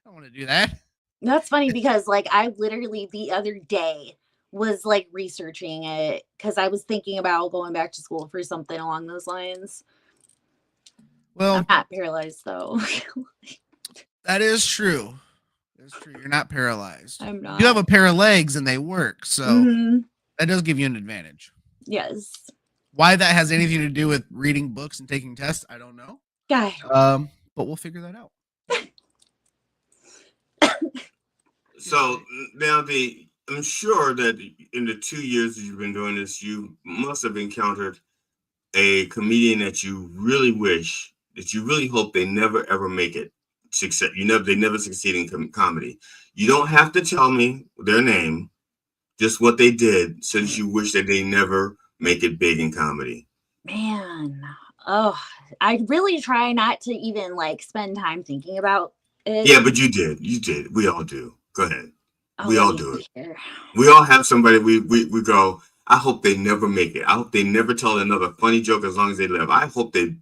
don't want to do that. That's funny because like I literally the other day was like researching it because I was thinking about going back to school for something along those lines. Well, I'm not paralyzed though. That is true. That's true. You're not paralyzed. I'm not. You have a pair of legs and they work, so that does give you an advantage. Yes. Why that has anything to do with reading books and taking tests, I don't know. Guy. But we'll figure that out. So now I'm sure that in the 2 years that you've been doing this, you must have encountered a comedian that you really wish, that you really hope they never ever make it success. They never succeed in comedy. You don't have to tell me their name, just what they did, since you wish that they never make it big in comedy. Man, I really try not to even like spend time thinking about it. Yeah, but you did. We all do. Go ahead. We all do it. Here. We all have somebody we go, I hope they never make it. I hope they never tell another funny joke as long as they live. I hope they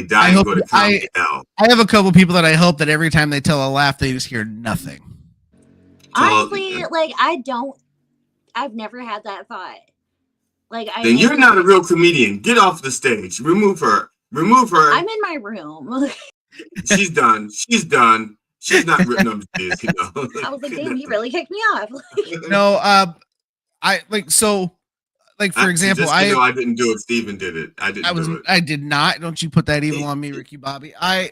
die and go to comedy hell. I have a couple people that I hope that every time they tell a laugh, they just hear nothing. Honestly, like I've never had that thought. Like then you're not a real comedian. Get off the stage. Remove her. I'm in my room. She's done. She's not written up this, you know. I was like, damn, he really kicked me off. No, for example, I didn't do it. Steven did it. I did not. Don't you put that evil on me, Ricky Bobby. I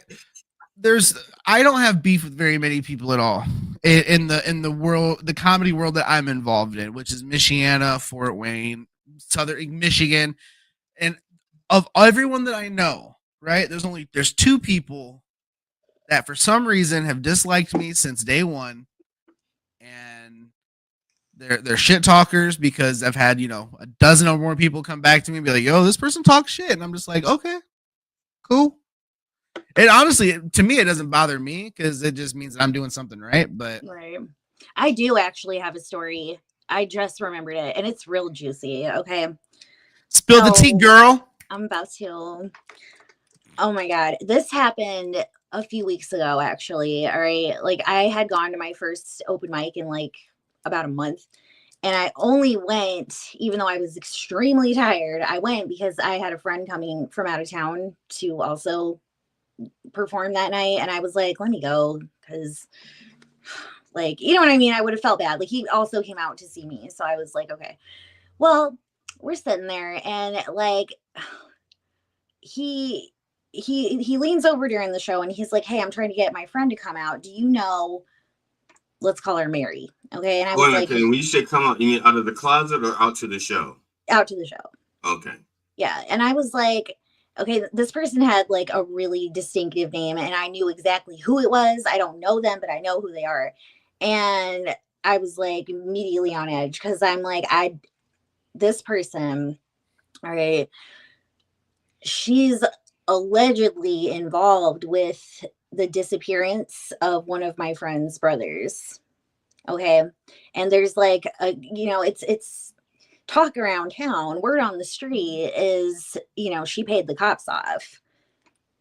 don't have beef with very many people at all in the world, the comedy world that I'm involved in, which is Michiana, Fort Wayne, Southern Michigan, and of everyone that I know, right? There's two people that for some reason have disliked me since day one, and they're shit talkers because I've had, a dozen or more people come back to me and be like, yo, this person talks shit. And I'm just like, okay, cool. And honestly, to me, it doesn't bother me because it just means that I'm doing something right. But right. I do actually have a story. I just remembered it and it's real juicy. Okay. Spill the tea, girl. I'm about to. Oh my God. This happened a few weeks ago, actually. All right. Like, I had gone to my first open mic in like about a month. And I only went, even though I was extremely tired, I went because I had a friend coming from out of town to also perform that night. And I was like, let me go. Because, like, you know what I mean? I would have felt bad. Like, he also came out to see me. So I was like, okay. Well, we're sitting there and like, he leans over during the show and he's like, hey, I'm trying to get my friend to come out. Do you know, let's call her Mary. Okay. And I was like, when you say come out, you mean out of the closet or out to the show? Out to the show. Okay. Yeah. And I was like, okay, this person had like a really distinctive name and I knew exactly who it was. I don't know them, but I know who they are. And I was like immediately on edge because I'm like, this person, all right, she's allegedly involved with the disappearance of one of my friend's brothers. Okay. And there's like it's talk around town, word on the street is, she paid the cops off.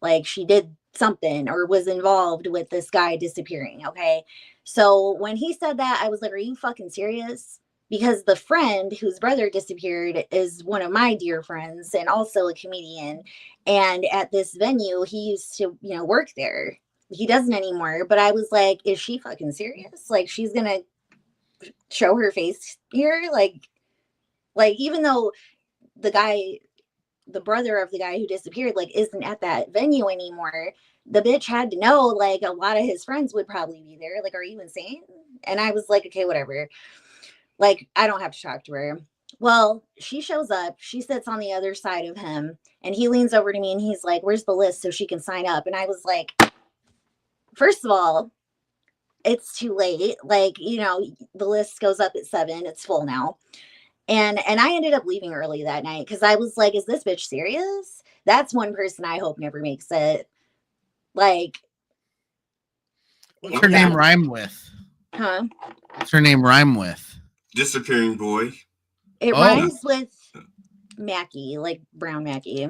Like she did something or was involved with this guy disappearing. Okay. So when he said that, I was like, are you fucking serious? Because the friend whose brother disappeared is one of my dear friends and also a comedian. And at this venue, he used to, work there. He doesn't anymore. But I was like, is she fucking serious? Like, she's going to show her face here? Like, even though the brother of the guy who disappeared, like, isn't at that venue anymore, the bitch had to know, like, a lot of his friends would probably be there. Like, are you insane? And I was like, okay, whatever. Like, I don't have to talk to her. Well, she shows up. She sits on the other side of him. And he leans over to me and he's like, where's the list so she can sign up? And I was like, first of all, it's too late. Like, the list goes up at 7. It's full now. And I ended up leaving early that night because I was like, is this bitch serious? That's one person I hope never makes it. Like, what's her name rhyme with? Huh? What's her name rhyme with? Disappearing Boy. It rhymes with Mackie, like Brown Mackie.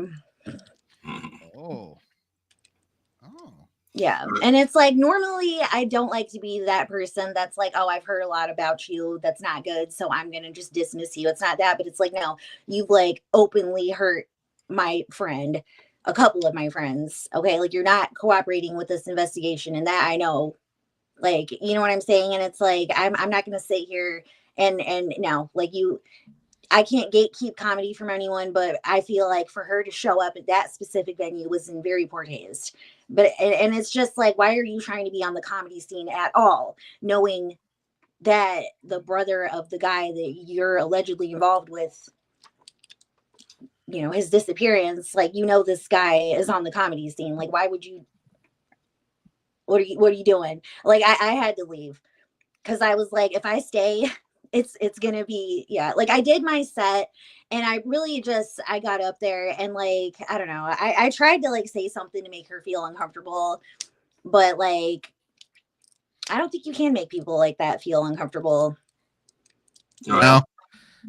Oh. Yeah. And it's like, normally I don't like to be that person that's like, oh, I've heard a lot about you. That's not good. So I'm going to just dismiss you. It's not that, but it's like, no, you've like openly hurt my friend, a couple of my friends. Okay. Like, you're not cooperating with this investigation. And that I know, like, you know what I'm saying? And it's like, I'm not going to sit here and no, like, I can't gatekeep comedy from anyone, but I feel like for her to show up at that specific venue was in very poor taste. But and it's just like, why are you trying to be on the comedy scene at all, knowing that the brother of the guy that you're allegedly involved with, his disappearance, like, this guy is on the comedy scene. Like, why would you? What are you doing? Like, I had to leave because I was like, if I stay, it's gonna be, yeah. Like, I did my set and I really I got up there and, like, I don't know, I tried to like say something to make her feel uncomfortable, but like, I don't think you can make people like that feel uncomfortable. No,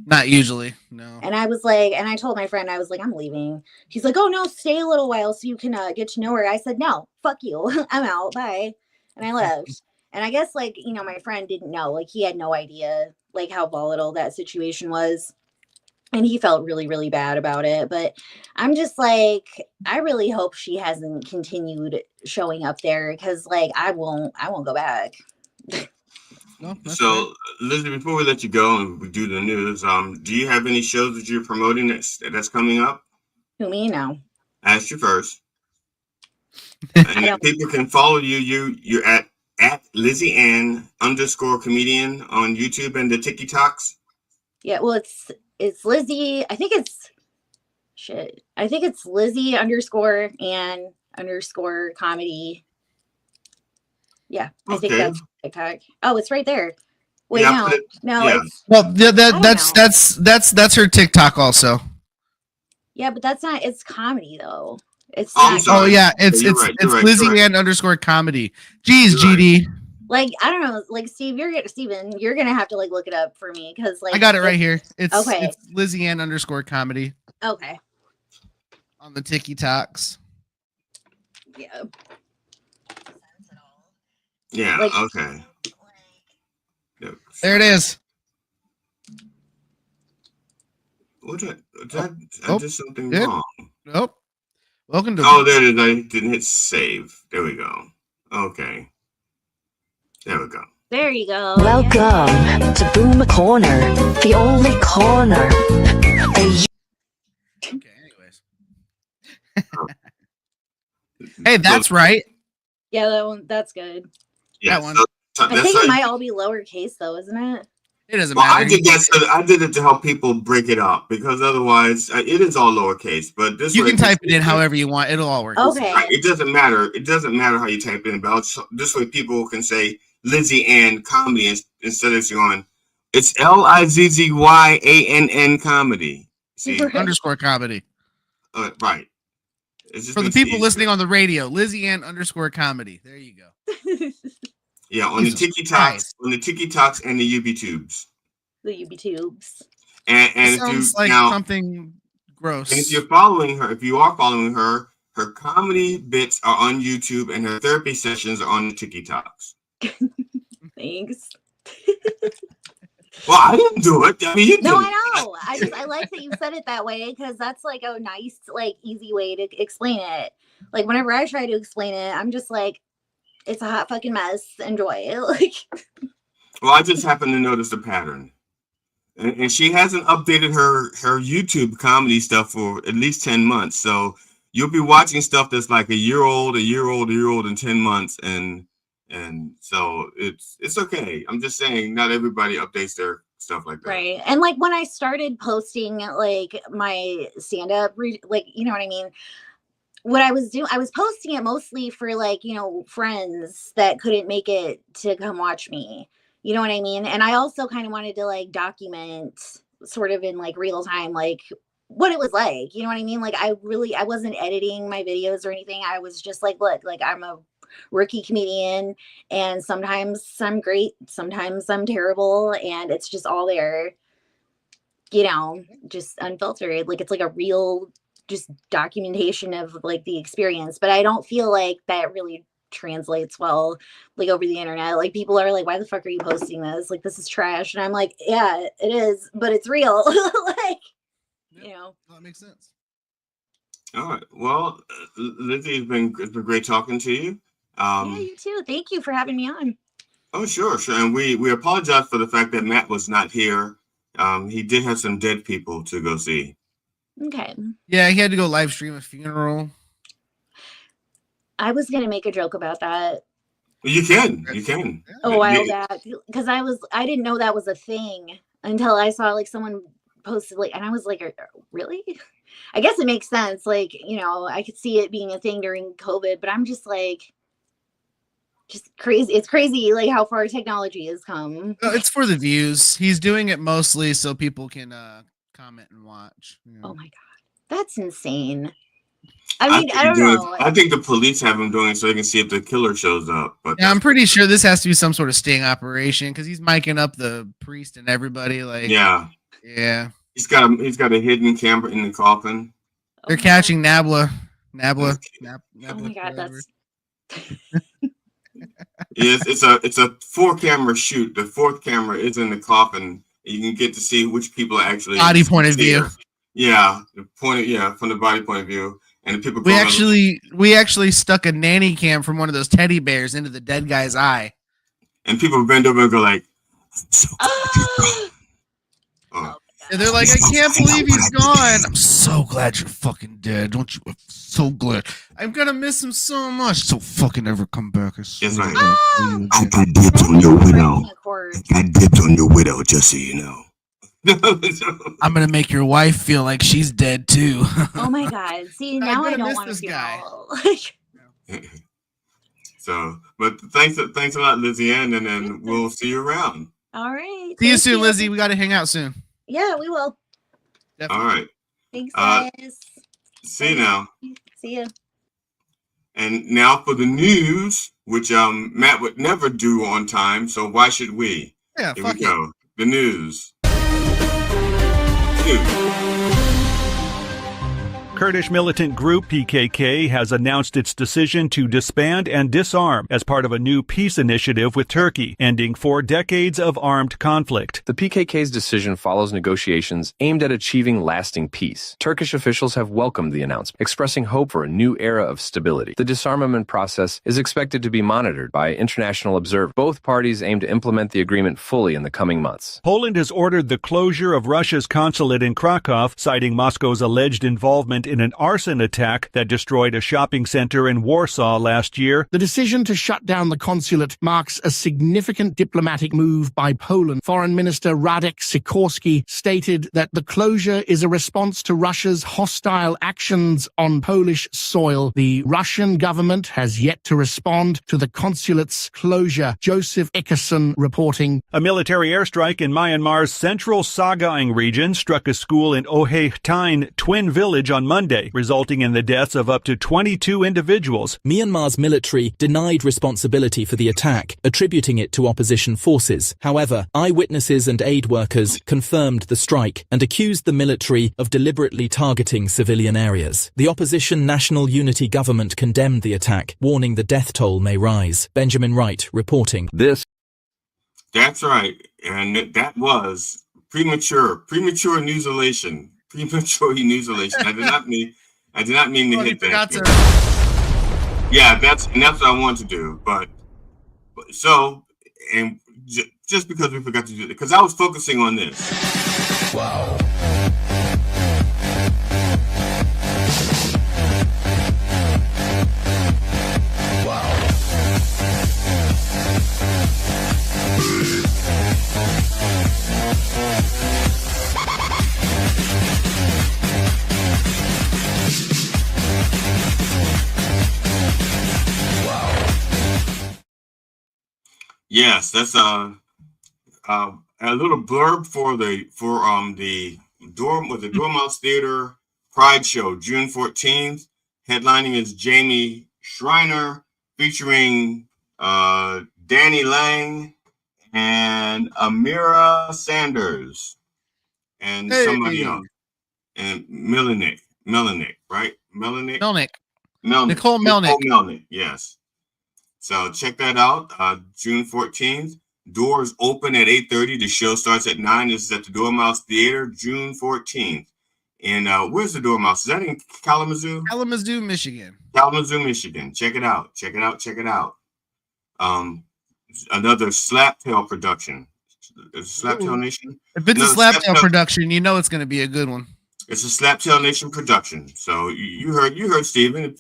not usually. No. And I was like, and I told my friend, I was like, I'm leaving. He's like, oh no, stay a little while so you can get to know her. I said, no, fuck you. I'm out. Bye. And I left. And I guess, like, my friend didn't know, like, he had no idea, like, how volatile that situation was. And he felt really, really bad about it. But I'm just like, I really hope she hasn't continued showing up there because, like, I won't go back. No, so, Lizzie, before we let you go and we do the news, do you have any shows that you're promoting that's coming up? Who, me? No. Ask you first. And people can follow you. You're at Lizzie Ann _comedian on YouTube and the TikToks. Yeah, well, it's Lizzie. I think it's Lizzie _Ann _comedy. Yeah, I think that's TikTok. Oh, it's right there. Wait, yeah, it's that's her TikTok also. Yeah, but that's not. It's comedy though. It's oh yeah, it's Lizzie Ann _comedy. Jeez, GD. Like, I don't know, like, Steven, you're gonna have to like look it up for me because, like, I got it right here. It's okay. It's Lizzie Ann _comedy. Okay. on the TikToks. Yeah. Yeah. Like- Okay. Yep. There it is. What did I did something Good. wrong? Nope. Welcome to. Oh, there it is. I didn't hit save. There we go. Okay. There we go. There you go. Welcome to Boom Corner, the only corner. Okay, anyways. Hey, that's right. Yeah, that one. That's good. Yeah, that one. I think it might all be lowercase though, isn't it? It doesn't Well, matter. I did that. So I did it to help people break it up because otherwise it is all lowercase. But this You way, can type it in however you want. It'll all work. Okay. Right, it doesn't matter. It doesn't matter how you type it in. But this way, people can say Lizzie Ann comedy instead of going. It's LIZZYANN comedy. See, Underscore comedy. Right. It's just For the makes it people easier. listening on the radio, Lizzie Ann underscore comedy. There you go. Yeah, on the Jesus TikToks, Christ. on the TikToks and the UB tubes. The UB tubes. And It if you sounds like now, something gross. and if you're following her, if you are following her, her comedy bits are on YouTube and her therapy sessions are on the TikToks. Thanks. Well, I didn't do it. I mean, you No, did. I know. I like that you said it that way because that's like a nice, like easy way to explain it. Like whenever I try to explain it, I'm just like, it's a hot fucking mess. Enjoy it. Like, Well, I just happened to notice a pattern. And she hasn't updated her YouTube comedy stuff for at least 10 months. So you'll be watching stuff that's like a year old in 10 months. And so it's okay. I'm just saying not everybody updates their stuff like that. right. And like when I started posting like my stand-up, like, you know what I mean? What I was doing, I was posting it mostly for like, you know, friends that couldn't make it to come watch me. You know what I mean? And I also kind of wanted to like document sort of in like real time, like what it was like, you know what I mean? Like I wasn't editing my videos or anything. I was just like, look, like I'm a rookie comedian and sometimes I'm great, sometimes I'm terrible. And it's just all there, you know, just unfiltered. Like it's like a real just documentation of like the experience. But I don't feel like that really translates well like over the internet. Like people are like, why the fuck are you posting this? Like this is trash. And I'm like, yeah, it is, but it's real. Like, you know, that makes sense. All right. Well, Lizzie, it's been great talking to you. Yeah, you too. Thank you for having me on. Oh, sure. And we apologize for the fact that Matt was not here. He did have some dead people to go see. Okay. Yeah, he had to go live stream a funeral. I was gonna make a joke about that You can. a while back because I didn't know that was a thing until I saw like someone posted like, and I was like, really? I guess it makes sense. Like, you know, I could see it being a thing during COVID, but I'm just like, just crazy. It's crazy like how far technology has come. It's for the views. He's doing it mostly so people can comment and watch. You know? Oh my god, that's insane. I mean, I don't know. I think the police have him doing it so they can see if the killer shows up. But yeah, I'm pretty sure this has to be some sort of sting operation because he's miking up the priest and everybody. Like, yeah. He's got a hidden camera in the coffin. They're catching Nabla. Oh my god, that's. Yes, it's a 4-camera shoot. The 4th camera is in the coffin. You can get to see which people are actually body point of view. Yeah, from the body point of view. And the people we actually stuck a nanny cam from one of those teddy bears into the dead guy's eye. And people bend over and go like, and they're like, I can't believe he's gone. I'm so glad you're fucking dead. Don't you? I'm so glad. I'm gonna miss him so much. So fucking never come back. Yes, right. I got dibs on your widow. I got dibs on your widow, just so you know. I'm gonna make your wife feel like she's dead too. Oh my god! See, now I don't want to feel. So, but thanks a lot, Lizzie Ann, and then we'll see you around. All right. See you soon, Lizzie. We got to hang out soon. Yeah, we will. Definitely. All right. Thanks, guys. See you now. See you. And now for the news, which Matt would never do on time, so why should we? Yeah, Here fuck we go. The news. Kurdish militant group PKK has announced its decision to disband and disarm as part of a new peace initiative with Turkey, ending 4 decades of armed conflict. The PKK's decision follows negotiations aimed at achieving lasting peace. Turkish officials have welcomed the announcement, expressing hope for a new era of stability. The disarmament process is expected to be monitored by international observers. Both parties aim to implement the agreement fully in the coming months. Poland has ordered the closure of Russia's consulate in Krakow, citing Moscow's alleged involvement in an arson attack that destroyed a shopping center in Warsaw last year. The decision to shut down the consulate marks a significant diplomatic move by Poland. Foreign Minister Radek Sikorski stated that the closure is a response to Russia's hostile actions on Polish soil. The Russian government has yet to respond to the consulate's closure. Joseph Ickerson reporting. A military airstrike in Myanmar's central Sagaing region struck a school in Ohe Tain Twin Village on Monday, resulting in the deaths of up to 22 individuals. Myanmar's military denied responsibility for the attack, attributing it to opposition forces. However, eyewitnesses and aid workers confirmed the strike and accused the military of deliberately targeting civilian areas. The opposition National Unity Government condemned the attack, warning the death toll may rise. Benjamin Wright reporting. That's right. And that was premature newsolation. Premature newsolation. I did not mean to hit that. Yeah, that's what I wanted to do. But so, and just because we forgot to do it, because I was focusing on this. Wow. Yes, that's a little blurb for the Dormouse Theater Pride Show, June 14th. Headlining is Jamie Schreiner, featuring Danny Lang and Amira Sanders and somebody else, and Melanick, right? Melnick. Nicole Melnick, yes. So check that out. June 14th. Doors open at 8:30. The show starts at 9. This is at the Dormouse Theater, June 14th. And where's the Dormouse? Is that in Kalamazoo? Kalamazoo, Michigan. Kalamazoo, Michigan. Check it out. Check it out. Check it out. Another Slaptail production. Slaptail Nation. If it's a Slaptail production, you know it's going to be a good one. It's a Slaptail Nation production. So you heard Steven.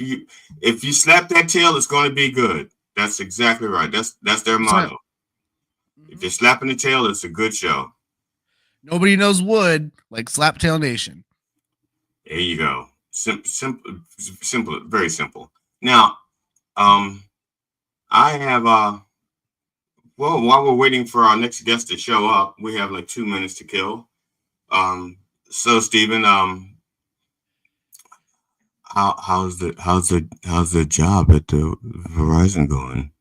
If you slap that tail, it's going to be good. That's exactly right. That's their motto. If you're slapping the tail, it's a good show. Nobody knows wood like Slaptail Nation. There you go. Simple, very simple. Now, I have well, while we're waiting for our next guest to show up, we have like 2 minutes to kill. So Steven, how's the job at the Verizon going?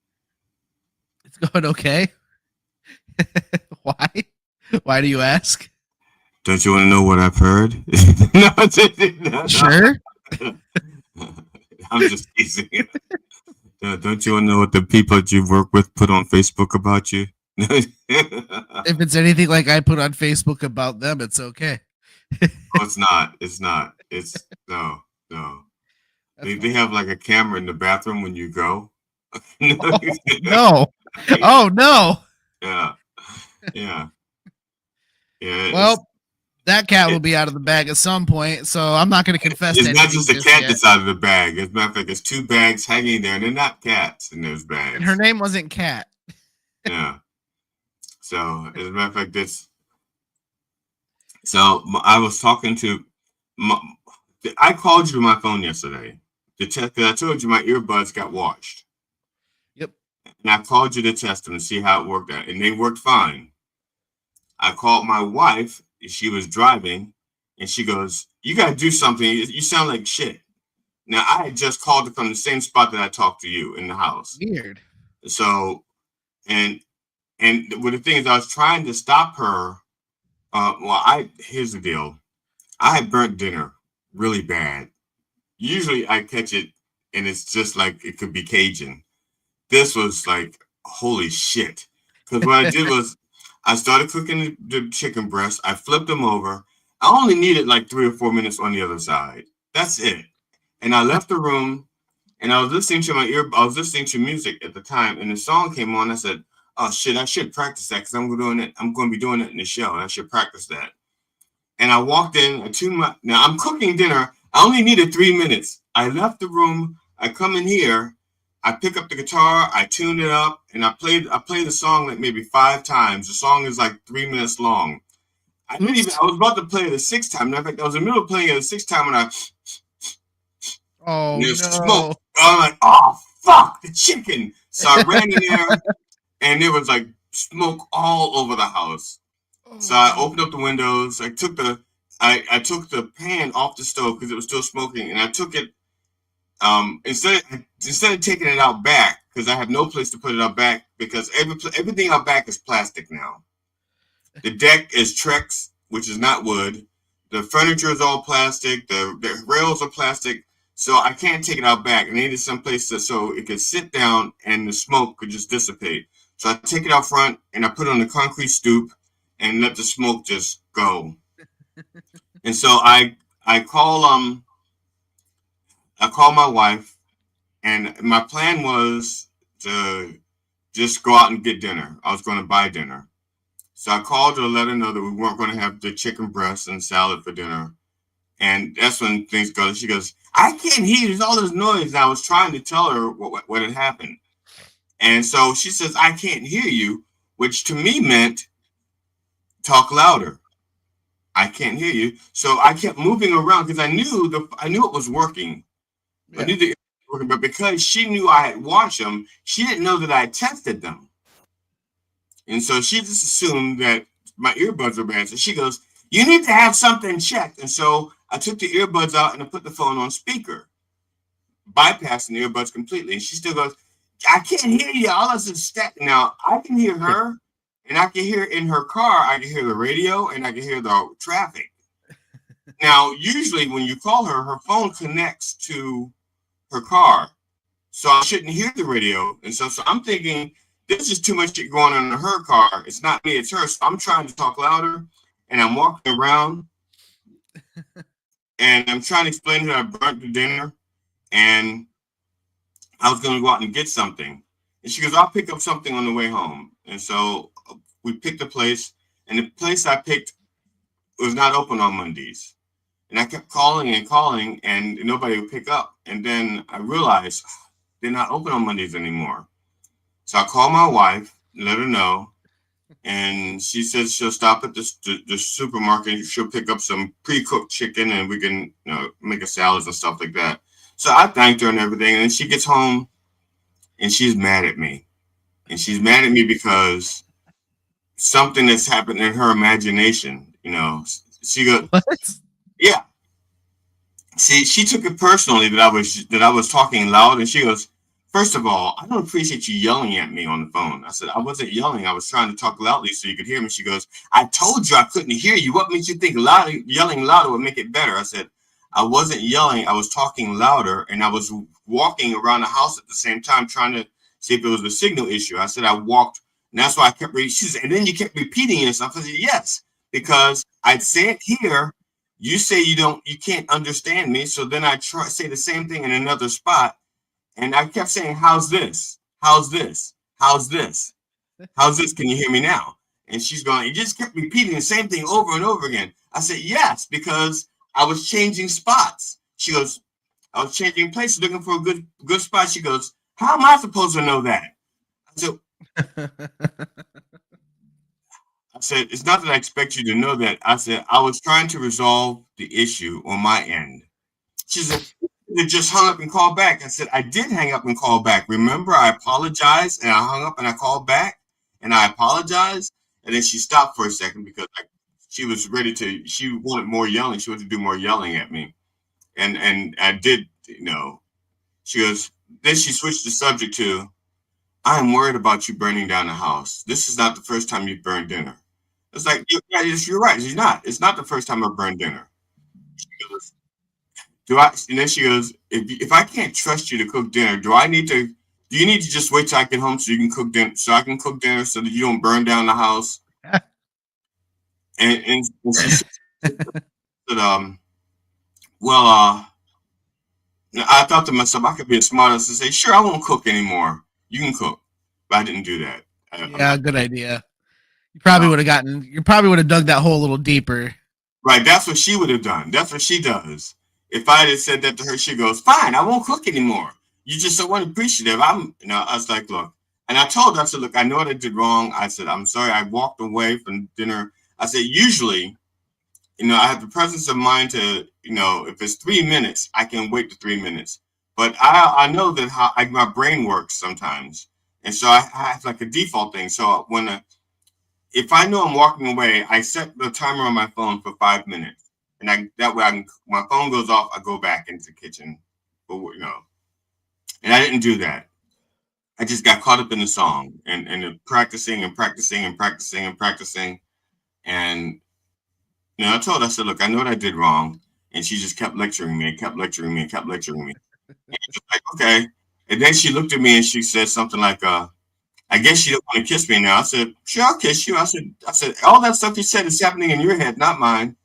It's going okay. Why? Why do you ask? Don't you want to know what I've heard? No. Sure. I'm just teasing. Don't you want to know what the people that you work with put on Facebook about you? If it's anything like I put on Facebook about them, it's okay. Oh, it's not. It's no. They have like a camera in the bathroom when you go. No. Oh no. Yeah. Well, that cat will be out of the bag at some point, so I'm not going to confess. It's not just a cat that's out of the bag. As a matter of fact, there's 2 bags hanging there, and they're not cats in those bags. And her name wasn't Cat. Yeah. So, as a matter of fact, I was talking to. I called you to my phone yesterday to test, because I told you my earbuds got washed. Yep. And I called you to test them and see how it worked out, and they worked fine. I called my wife. She was driving, and she goes, "You got to do something. You sound like shit." Now, I had just called her from the same spot that I talked to you in the house. Weird. So, and the thing is, I was trying to stop her. Here's the deal. I had burnt dinner really bad, Usually I catch it and it's just like it could be Cajun. This was like, holy shit. Because what I did was I started cooking the chicken breasts. I flipped them over. I only needed like 3 or 4 minutes on the other side. That's it. And I left the room and I was listening to music at the time, and the song came on. I said, oh shit, I should practice that because I'm going to be doing it in the show. I should practice that. And I walked in, now I'm cooking dinner. I only needed 3 minutes. I left the room. I come in here. I pick up the guitar. I tune it up, and I play the song like maybe 5 times. The song is like 3 minutes long. I was about to play it a 6th time. In fact, I was in the middle of playing it a 6th time, and there's smoke. I'm like, oh fuck, the chicken. So I ran in there, and there was like smoke all over the house. So I opened up the windows. I took the pan off the stove because it was still smoking, and I took it. Instead of taking it out back, because I have no place to put it out back, because everything out back is plastic now. The deck is Trex, which is not wood. The furniture is all plastic. The rails are plastic. So I can't take it out back. I needed some place so it could sit down and the smoke could just dissipate. So I take it out front and I put it on the concrete stoop and let the smoke just go. And so I call my wife, and my plan was to just go out and get dinner. I was going to buy dinner. So I called her to let her know that we weren't going to have the chicken breast and salad for dinner. And that's when things go. She goes, I can't hear. There's all this noise. And I was trying to tell her what had happened. And so she says, I can't hear you, which to me meant talk louder. I can't hear you. So I kept moving around because I knew it was working. Yeah. I knew it was working, but because she knew I had watched them, she didn't know that I had tested them. And so she just assumed that my earbuds were bad. So she goes, you need to have something checked. And so I took the earbuds out and I put the phone on speaker, bypassing the earbuds completely. And she still goes, I can't hear you. All this is static. Now I can hear her, and I can hear in her car. I can hear the radio and I can hear the traffic. Now, usually when you call her, her phone connects to her car. So I shouldn't hear the radio. And so I'm thinking, this is too much shit going on in her car. It's not me, it's her. So I'm trying to talk louder, and I'm walking around, and I'm trying to explain to her I burnt the dinner, and I was going to go out and get something. And she goes, I'll pick up something on the way home. And so we picked a place, and the place I picked was not open on Mondays. And I kept calling and calling, and nobody would pick up. And then I realized they're not open on Mondays anymore. So I called my wife, let her know, and she says she'll stop at the supermarket. She'll pick up some pre-cooked chicken, and we can make a salad and stuff like that. So I thanked her and everything, and then she gets home, and she's mad at me. And she's mad at me because something that's happened in her imagination. She goes, what? Yeah. She took it personally that I was talking loud, and she goes, first of all, I don't appreciate you yelling at me on the phone. I said, I wasn't yelling. I was trying to talk loudly so you could hear me. She goes, I told you I couldn't hear you. What makes you think yelling louder would make it better? I said, I wasn't yelling. I was talking louder, and I was walking around the house at the same time trying to see if it was a signal issue. I said, I walked, and that's why I kept reading. She said, and then you kept repeating yourself. I said, yes, because I'd say it here. You say you can't understand me. So then I say the same thing in another spot. And I kept saying, how's this? How's this? How's this? How's this? Can you hear me now? And she's going, you just kept repeating the same thing over and over again. I said, yes, because I was changing spots. She goes, I was changing places, looking for a good spot. She goes, how am I supposed to know that? I said, it's not that I expect you to know that. I said, I was trying to resolve the issue on my end. She said, you just hung up and called back. I said, I did hang up and call back. Remember, I apologized, and I hung up and I called back, and I apologized. And then she stopped for a second because she was ready to, she wanted more yelling. She wanted to do more yelling at me. And I did, she goes, then she switched the subject to, I am worried about you burning down the house. This is not the first time you've burned dinner. It's like, you're right. It's not the first time I've burned dinner. She goes, do I? And then she goes, if I can't trust you to cook dinner, do you need to just wait till I get home so you can cook dinner, so I can cook dinner so that you don't burn down the house? and she said, well, I thought to myself, I could be as smart as to say, sure, I won't cook anymore. You can cook. But I didn't do that. Yeah, good idea. You probably would have dug that hole a little deeper. Right, that's what she would have done. That's what she does. If I had said that to her, she goes, fine, I won't cook anymore. You just so unappreciative. I was like, look, and I told her, I said, look, I know what I did wrong. I said, I'm sorry, I walked away from dinner. I said, usually, I have the presence of mind to, if it's 3 minutes, I can wait the 3 minutes. But I know that how my brain works sometimes. And so I have like a default thing. So if I know I'm walking away, I set the timer on my phone for 5 minutes. And that way my phone goes off, I go back into the kitchen. And I didn't do that. I just got caught up in the song and practicing and practicing and practicing and practicing. And I told her, I said, look, I know what I did wrong. And she just kept lecturing me and kept lecturing me and kept lecturing me. And just like, okay. And then she looked at me and she said something like, I guess you don't want to kiss me now. I said, sure, I'll kiss you. I said, all that stuff you said is happening in your head, not mine.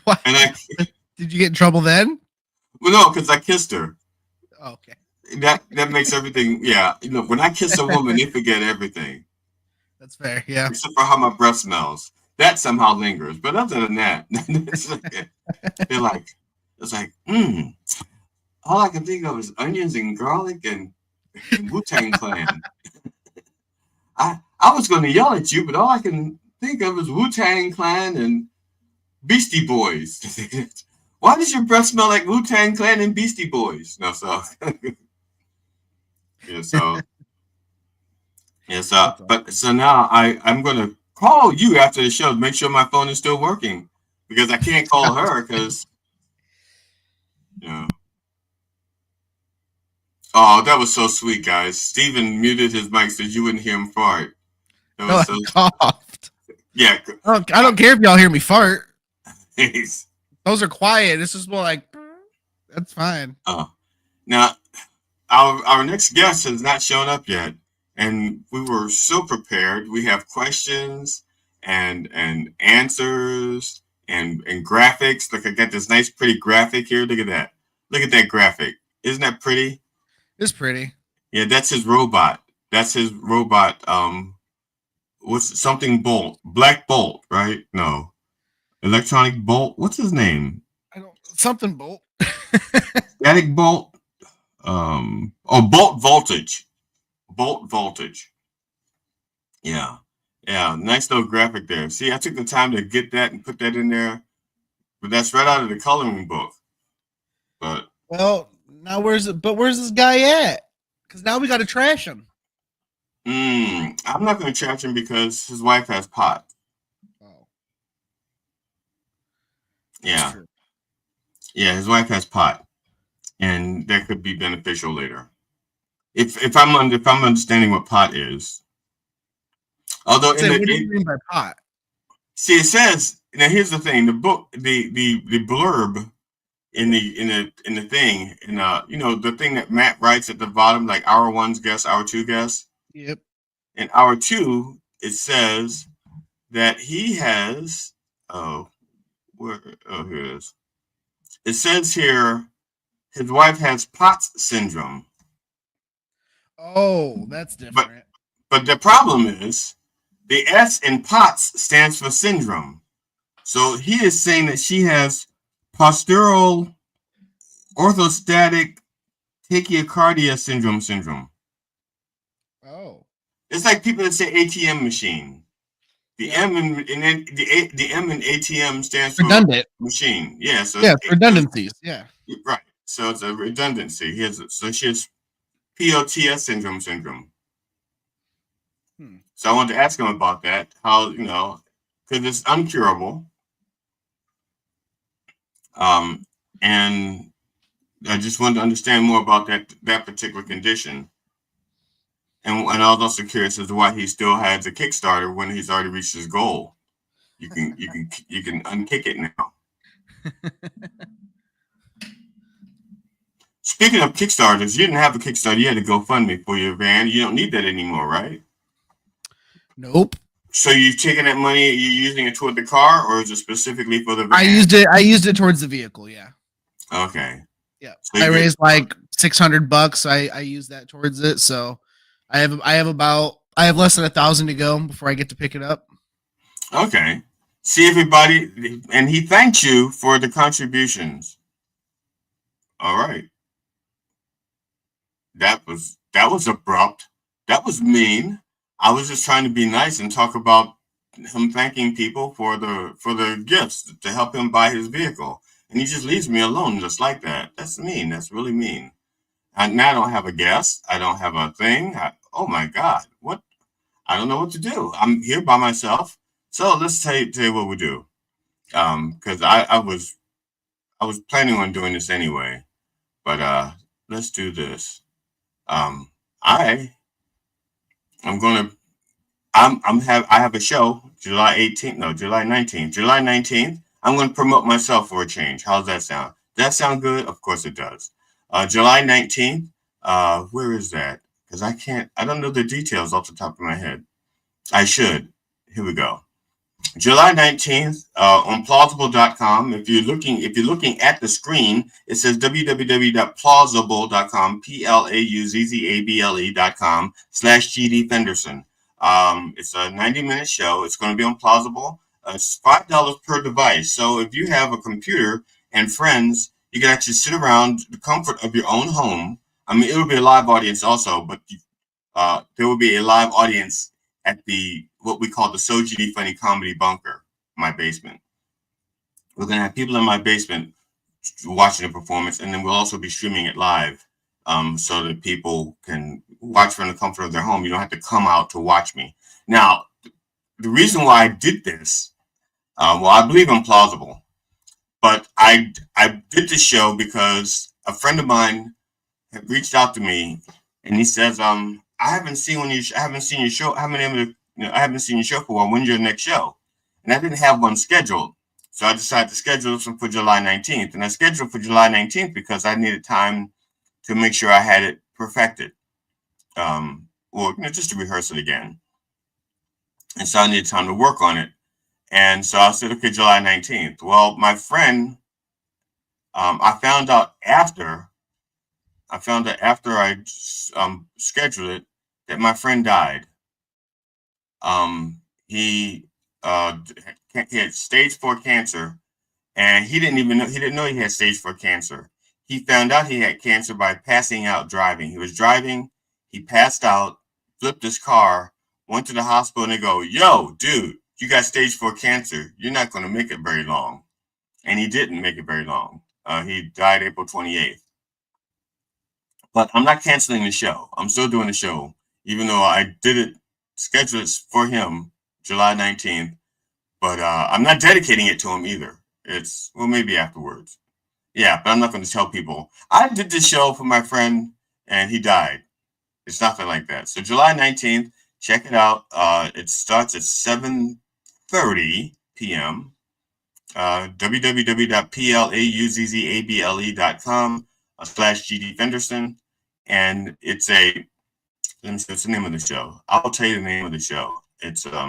What? And did you get in trouble then? Well, no, because I kissed her. Oh, okay. That makes everything. Yeah, when I kiss a woman, they forget everything. That's fair. Yeah. Except for how my breath smells. That somehow lingers. But other than that, it's like, all I can think of is onions and garlic and Wu-Tang Clan. I was going to yell at you, but all I can think of is Wu-Tang Clan and Beastie Boys. Why does your breath smell like Wu-Tang Clan and Beastie Boys? No, so but so now I'm going to call you after the show to make sure my phone is still working, because I can't call her because Oh, that was so sweet, guys. Steven muted his mic so you wouldn't hear him fart. That was coughed. Yeah. I don't care if y'all hear me fart. Those are quiet. It's just more like, that's fine. Now, our next guest has not shown up yet, and we were so prepared. We have questions and answers and graphics. Look, I got this nice, pretty graphic here. Look at that. Look at that graphic. Isn't that pretty? It's pretty. Yeah, that's his robot. That's his robot. What's something Bolt? Black Bolt, right? No. Electronic Bolt. What's his name? Something Bolt. Static Bolt. Bolt Voltage. Bolt Voltage. Yeah. Yeah. Nice little graphic there. See, I took the time to get that and put that in there. But that's right out of the coloring book. But now where's this guy at? Because now we got to trash him. I'm not going to trash him because his wife has pot. Oh. Yeah. Yeah, his wife has pot. And that could be beneficial later. If I'm understanding what pot is. Although what do you mean by pot? See, it says, now here's the thing, the book, the blurb in the thing, and the thing that Matt writes at the bottom, like hour one's guess, hour two guess. Yep. In hour two, it says that he has here it is. It says here his wife has POTS syndrome. Oh, that's different. But the problem is the S in POTS stands for syndrome. So he is saying that she has postural orthostatic tachycardia syndrome. Oh. It's like people that say ATM machine. The M in ATM stands for redundant machine. Yeah. So redundancies. Yeah. Right. So it's a redundancy. She has POTS syndrome. So I wanted to ask him about that. How, because it's uncurable. And I just wanted to understand more about that particular condition. And I was also curious as to why he still has a Kickstarter when he's already reached his goal. You can unkick it now. Speaking of Kickstarters, you didn't have a Kickstarter. You had a GoFundMe for your van. You don't need that anymore, right? Nope. So you've taken that money, you're using it toward the car, or is it specifically for the van? I used it towards the vehicle, yeah. Okay. Yeah. So I raised like $600. I used that towards it. So I have less than 1,000 to go before I get to pick it up. Okay. See everybody, and he thanked you for the contributions. All right. That was abrupt. That was mean. I was just trying to be nice and talk about him thanking people for the gifts to help him buy his vehicle. And he just leaves me alone just like that. That's mean. That's really mean. And now I don't have a guest. I don't have a thing. Oh my God. What? I don't know what to do. I'm here by myself. So let's tell you what we do. Because I was planning on doing this anyway. But let's do this. I have a show July 18th, no, July 19th. July 19th, I'm going to promote myself for a change. How's that sound? Does that sound good? Of course it does. July 19th, where is that? Because I don't know the details off the top of my head. I should. Here we go. July 19th on plausible.com. If you're looking at the screen, it says www.plausible.com, PLAUZZABLE.com/GD Fenderson. It's a 90-minute show. It's going to be on Plausible. It's $5 per device. So if you have a computer and friends, you can actually sit around the comfort of your own home. I mean, it will be a live audience also, but there will be a live audience at what we call the So GD Funny Comedy Bunker, my basement. We're going to have people in my basement watching the performance, and then we'll also be streaming it live so that people can watch from the comfort of their home. You don't have to come out to watch me. Now, the reason why I did this, I believe I'm plausible, but I did this show because a friend of mine had reached out to me, and he says, I haven't seen your show. I haven't seen your show for a while. When's your next show? And I didn't have one scheduled. So I decided to schedule some for July 19th. And I scheduled for July 19th because I needed time to make sure I had it perfected. Just to rehearse it again. And so I needed time to work on it. And so I said, okay, July 19th. Well, my friend, I found out after I scheduled it that my friend died. He had stage 4 cancer, and he didn't know he had stage 4 cancer. He found out he had cancer by passing out driving. He was driving, he passed out, flipped his car, went to the hospital, and they go, "Yo, dude, you got stage 4 cancer. You're not going to make it very long." And he didn't make it very long. He died April 28th. But I'm not canceling the show. I'm still doing the show, even though I did schedule it for him July 19th. But I'm not dedicating it to him either. Maybe afterwards. Yeah, but I'm not going to tell people. I did this show for my friend, and he died. It's nothing like that. So July 19th, check it out. It starts at 7:30 p.m. www.plauzzable.com/GD Fenderson. And it's let me see, what's the name of the show? I'll tell you the name of the show. It's, let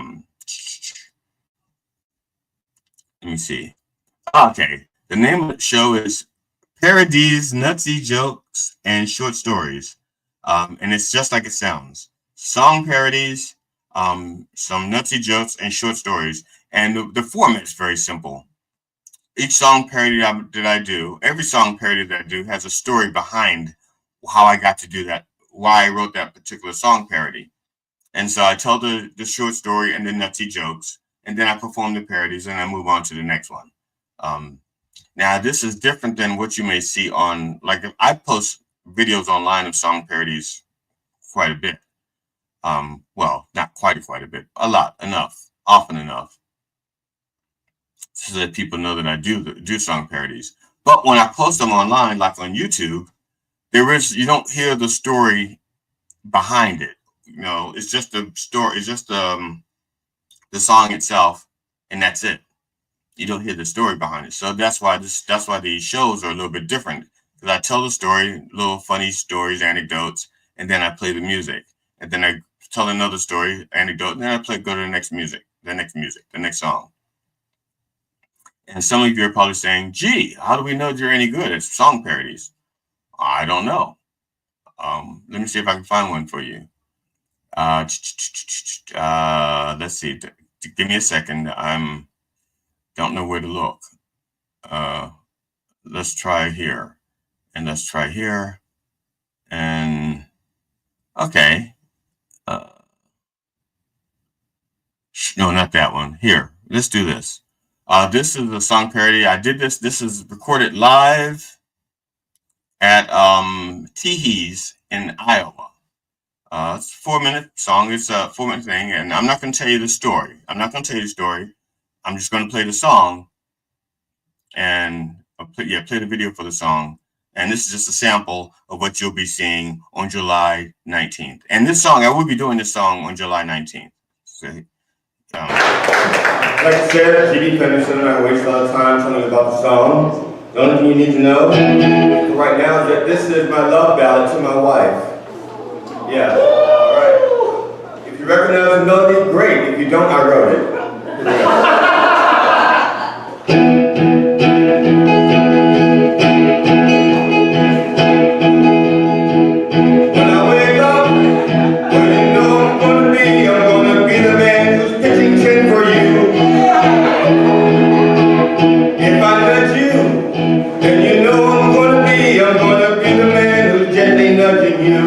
me see. Okay. The name of the show is Parodies, Nutsy Jokes, and Short Stories. And it's just like it sounds. Song parodies, some nutsy jokes, and short stories. And the format is very simple. Each song parody that I do, every song parody that I do has a story behind how I got to do that, why I wrote that particular song parody. And so I tell the short story and the nutsy jokes, and then I perform the parodies, and I move on to the next one. Now, this is different than what you may see on, like, if I post videos online of song parodies quite a bit. Well, not quite a bit, a lot, enough, often enough, so that people know that I do song parodies. But when I post them online, like on YouTube, you don't hear the story behind it. It's just the story. It's just the song itself, and that's it. You don't hear the story behind it. So that's why these shows are a little bit different. Because I tell the story, little funny stories, anecdotes, and then I play the music. And then I tell another story, anecdote, and then I go to the next the next song. And some of you are probably saying, gee, how do we know you're any good at song parodies? I don't know. Let me see if I can find one for you. Let's see. Give me a second. Don't know where to look. Let's try here. And let's try here. And okay. No, not that one. Here, let's do this. This is a song parody. I did this. This is recorded live at Teehee's in Iowa. It's a 4-minute song. It's a 4-minute thing, and I'm not going to tell you the story. I'm just going to play the song and play the video for the song. And this is just a sample of what you'll be seeing on July 19th. And this song, I will be doing this song on July 19th. So, like I said, G.D. Henderson and I waste a lot of time telling you about the song. The only thing you need to know right now is that this is my love ballad to my wife. Yeah, all right. If you recognize the melody, great. If you don't, I wrote it. When I wake up, when you know I'm gonna be the man who's pitching 10 for you. If I nudge you, then you know I'm gonna be the man who's gently nudging you.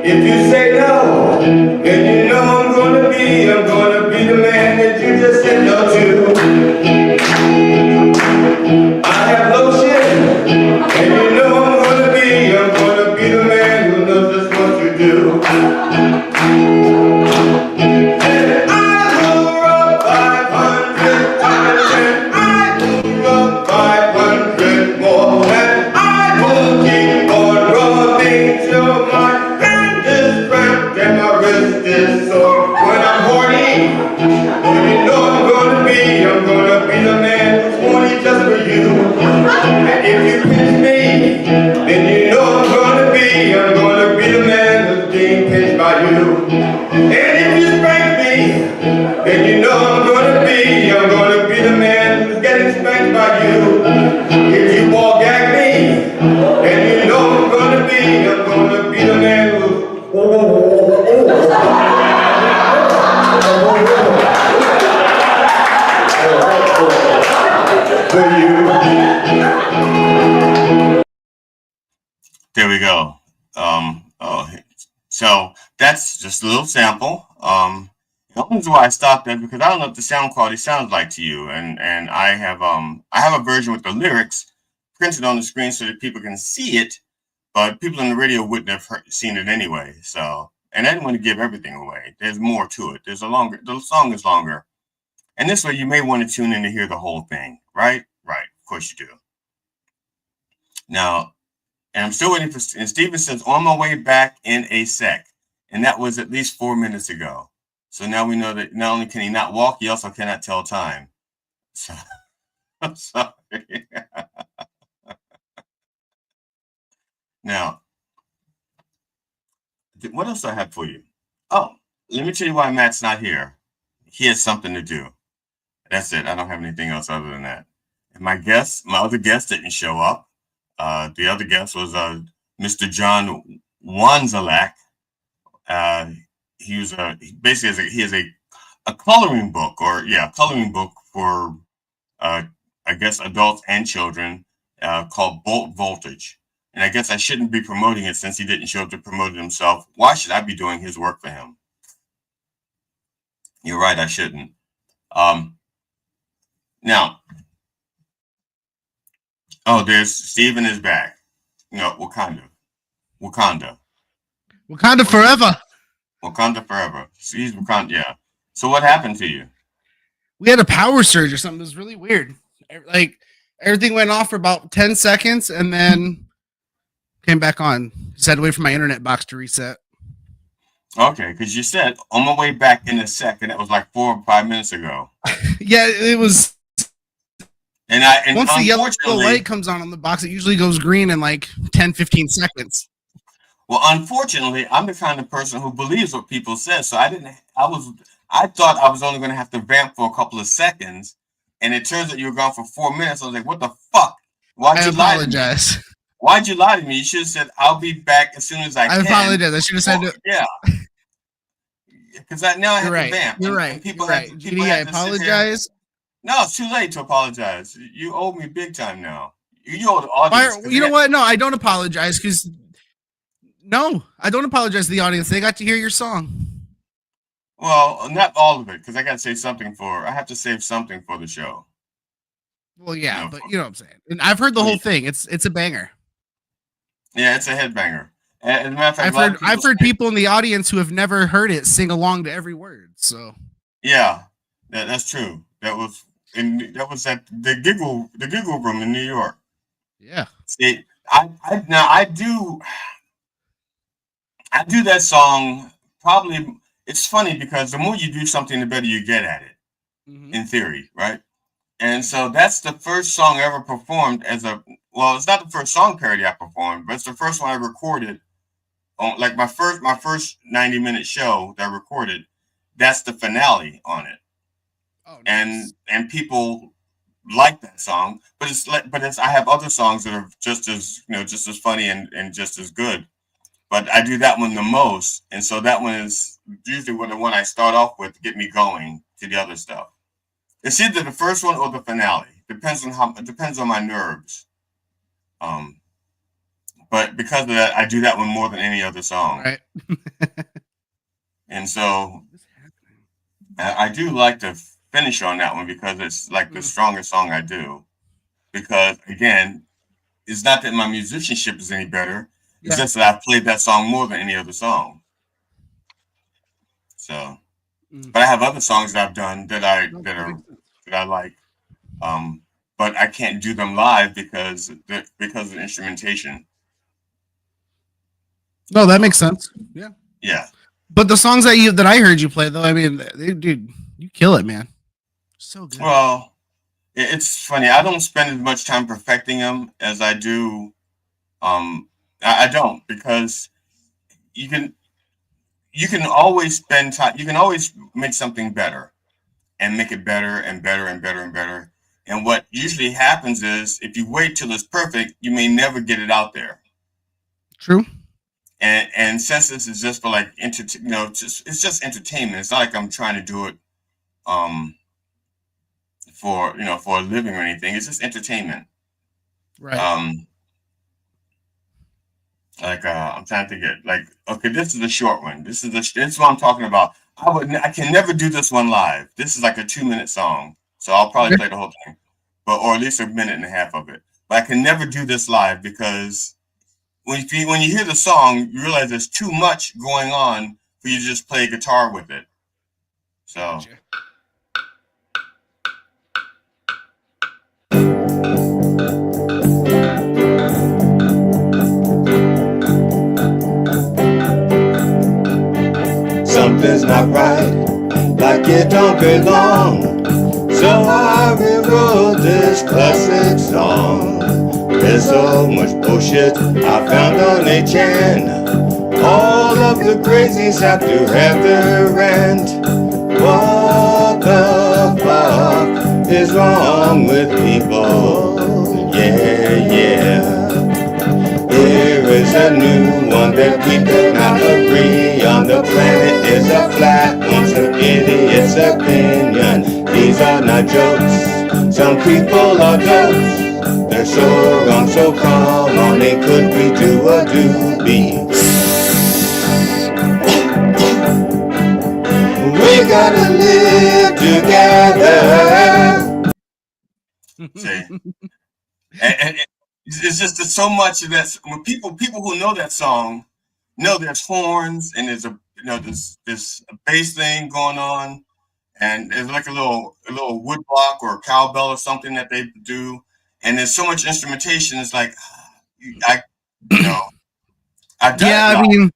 If you say no, then you know I'm gonna be the man that you just said no to. I have lotion, and you know I'm gonna be the man who knows just what to do. And I will rub 500 times, and I will rub 500 more, and I will keep on rubbing till my and my wrist is sore. When I'm horny, then you know I'm gonna be the man who's horny just for you. And if you pinch me, then you know I'm gonna be the man who's being pinched by you. And if you spank me, then you know I'm gonna be the man who's getting spanked by you. If you ball gag me, then you know I'm gonna be the man who's There we go. So that's just a little sample. The only reason why I stopped that because I don't know what the sound quality sounds like to you, and I have a version with the lyrics printed on the screen so that people can see it, but people on the radio wouldn't have seen it anyway. So, and I didn't want to give everything away. There's more to it. The song is longer, and this way you may want to tune in to hear the whole thing. Right, of course you do. Now. And I'm still waiting for, and Steven says, on my way back in a sec. And that was at least 4 minutes ago. So now we know that not only can he not walk, he also cannot tell time. So, I'm sorry. Now, what else do I have for you? Oh, let me tell you why Matt's not here. He has something to do. That's it. I don't have anything else other than that. And my other guest didn't show up. The other guest was Mr. John Wanzalak. He has a coloring book, coloring book for I guess adults and children called Bolt Voltage. And I guess I shouldn't be promoting it since he didn't show up to promote it himself. Why should I be doing his work for him? You're right, I shouldn't. Now. Oh, there's Steven is back. No, Wakanda forever. Wakanda forever. He's Wakanda, yeah. So what happened to you? We had a power surge or something. It was really weird. Like everything went off for about 10 seconds and then came back on. Just had to wait for my internet box to reset. Okay, because you said on my way back in a second. That was like 4 or 5 minutes ago. Yeah, it was. And Once the yellow unfortunately, light comes on the box, it usually goes green in like 10, 15 seconds. well, unfortunately, I'm the kind of person who believes what people say. So I thought I was only going to have to vamp for a couple of seconds, and it turns out you were gone for 4 minutes. I was like, what the fuck? Why'd you lie to me? Why'd you lie to me? You should have said, I'll be back as soon as I can. I apologize. I should have said, yeah. Because now I have to vamp. You're right. People You're have, right. people GD, I have to sit here. apologize. No, it's too late to apologize. You owe me big time now. You owe the audience. You know what? No, I don't apologize because I don't apologize to the audience. They got to hear your song. Well, not all of it, because I got to say something I have to save something for the show. Well, yeah, but you know what I'm saying. And I've heard the whole thing. It's a banger. Yeah, it's a headbanger. As a matter of fact, I've heard people in the audience who have never heard it sing along to every word. So yeah, that's true. That was at the giggle room in New York. Yeah. See, I do that song probably. It's funny because the more you do something, the better you get at it. Mm-hmm. In theory, right? And so that's the first song I ever performed it's not the first song parody I performed, but it's the first one I recorded on like my first 90-minute show that I recorded. That's the finale on it. Oh, nice. And people like that song, but I have other songs that are just as funny and just as good. But I do that one the most, and so that one is usually the one I start off with to get me going to the other stuff. It's either the first one or the finale. Depends on my nerves. But because of that, I do that one more than any other song. Right. And so I do like to finish on that one because it's like the strongest song I do. Because again, it's not that my musicianship is any better. It's just that I've played that song more than any other song. So, but I have other songs that I've done that I like, but I can't do them live because of the instrumentation. No, that makes sense. Yeah. Yeah. But the songs that I heard you play, though, I mean, dude, you kill it, man. So good. Well, it's funny. I don't spend as much time perfecting them as I do. I don't, because you can always spend time. You can always make something better and make it better and better and better and better. And what usually happens is if you wait till it's perfect, you may never get it out there. True. And since this is just for like it's just entertainment. It's not like I'm trying to do it for a living or anything. It's just entertainment. Right. I'm trying to get okay, this is a short one. This is what I'm talking about. I can never do this one live. This is like a 2-minute song, so I'll probably play the whole thing, or at least a minute and a half of it. But I can never do this live because when you hear the song, you realize there's too much going on for you to just play guitar with it. So. Gotcha. Something's not right, like it don't belong. So I rewrote this classic song. There's so much bullshit I found on 8chan. All of the crazies have to have their rant. What the fuck is wrong with people? Yeah. Here is a new one that we could not agree on. The planet is a flat one, some idiot's opinion. These are not jokes, some people are jokes. They're so wrong, so come on, they could we do a doobie? We gotta live together. See, and it's just so much of that. When people who know that song know there's horns and there's this bass thing going on, and there's like a little wood block or a cowbell or something that they do, and there's so much instrumentation. It's like I mean,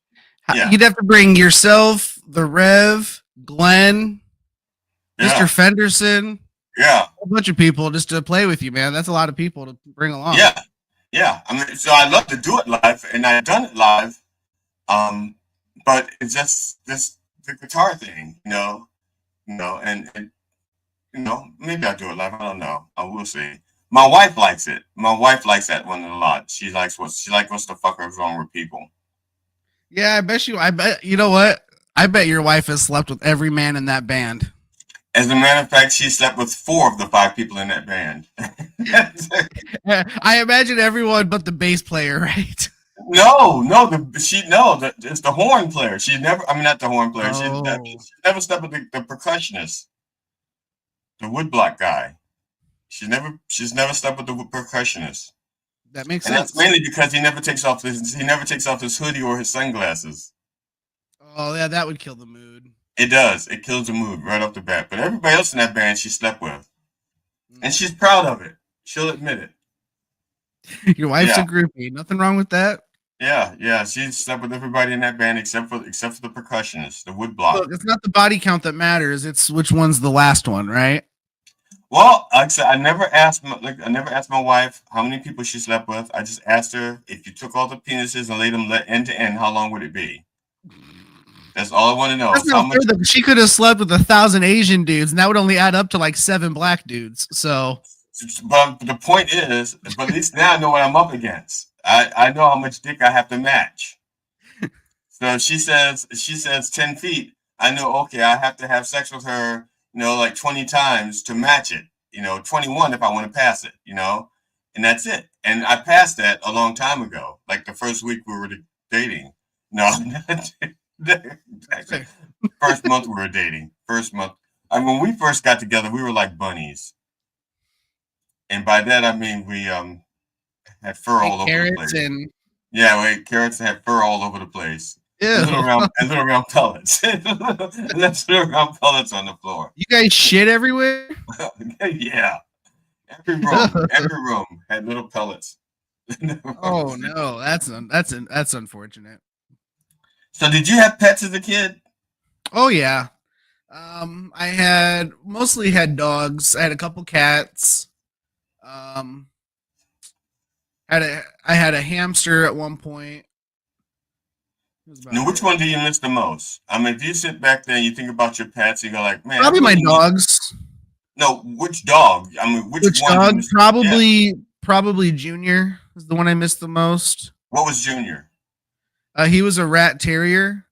Yeah. You'd have to bring yourself, the Rev, Glenn, Mr. Fenderson. Yeah. A bunch of people just to play with you, man. That's a lot of people to bring along. Yeah. Yeah. I mean, so I love to do it live, and I've done it live. But it's just the guitar thing, and maybe I'll do it live. I don't know. I will see. My wife likes it. My wife likes that one a lot. She likes what's the fuck is wrong with people. Yeah, I bet you know what? I bet your wife has slept with every man in that band. As a matter of fact, she slept with 4 of the 5 people in that band. I imagine everyone but the bass player, right? No, it's the horn player. Not the horn player. She never slept with the percussionist, the woodblock guy. She's never slept with the percussionist. That makes sense. That's mainly because he never takes off his hoodie or his sunglasses. Oh yeah, that would kill the mood. It does. It kills the mood right off the bat. But everybody else in that band she slept with, and she's proud of it. She'll admit it. Your wife's a groupie. Nothing wrong with that. Yeah. She slept with everybody in that band except for the percussionist, the woodblock. Look, it's not the body count that matters. It's which one's the last one, right? Well, like I said, I never asked my wife how many people she slept with. I just asked her, if you took all the penises and laid them end to end, how long would it be? That's all I want to know. That's not fair, though. She could have slept with 1,000 Asian dudes, and that would only add up to like 7 black dudes. So, but the point is, but at least now I know what I'm up against. I know how much dick I have to match. So she says 10 feet. I know, okay, I have to have sex with her, like 20 times to match it. 21 if I want to pass it, and that's it. And I passed that a long time ago, like the first week we were dating. No, first month we were dating. First month. When we first got together, we were like bunnies. And by that, I mean, we had fur all over the place. Carrots had fur all over the place. And little round pellets. little round pellets on the floor. You guys shit everywhere? Yeah. Every room had little pellets. Oh no, that's unfortunate. So did you have pets as a kid? Oh yeah. I mostly had dogs. I had a couple cats. I had a hamster at one point. Now, which one do you miss the most? I mean, if you sit back there and you think about your pets, you go like, man. Probably my dogs. No, which dog? I mean, which one? Dog? Probably Junior is the one I missed the most. What was Junior? He was a rat terrier.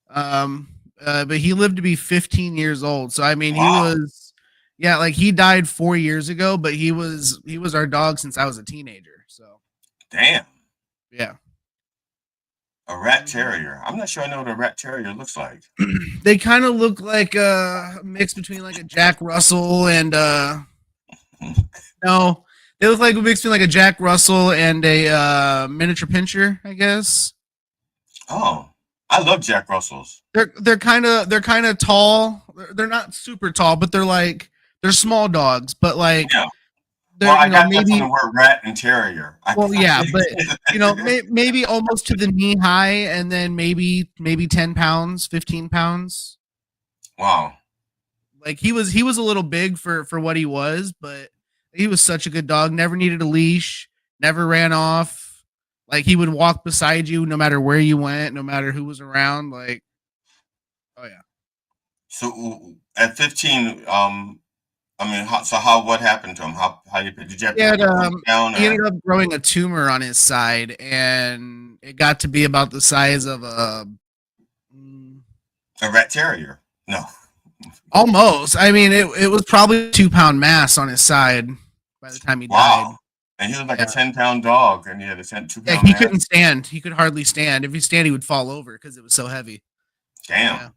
But he lived to be 15 years old. So I mean, he died 4 years ago, but he was our dog since I was a teenager. So damn. Yeah. A rat terrier. I'm not sure I know what a rat terrier looks like. They kind of look like a mix between like a Jack Russell and no, they look like a mix between like a Jack Russell and a miniature pinscher, I guess. Oh, I love Jack Russells. They're kind of tall. They're not super tall, but they're small dogs. But like, well, I got maybe the word rat and terrier. Well, yeah, but maybe almost to the knee high, and then maybe 10 pounds, 15 pounds. Wow. Like he was a little big for what he was, but he was such a good dog. Never needed a leash. Never ran off. Like he would walk beside you no matter where you went, no matter who was around. Like, oh yeah. So at 15, what happened to him? How did you have to put him down? He ended up growing a tumor on his side, and it got to be about the size of a rat terrier. No, almost. I mean, it was probably a 2-pound mass on his side by the time he died. And he was like a 10-pound dog, and he had a 2-pound. Yeah, he couldn't stand. He could hardly stand. If he stand, he would fall over because it was so heavy. Damn.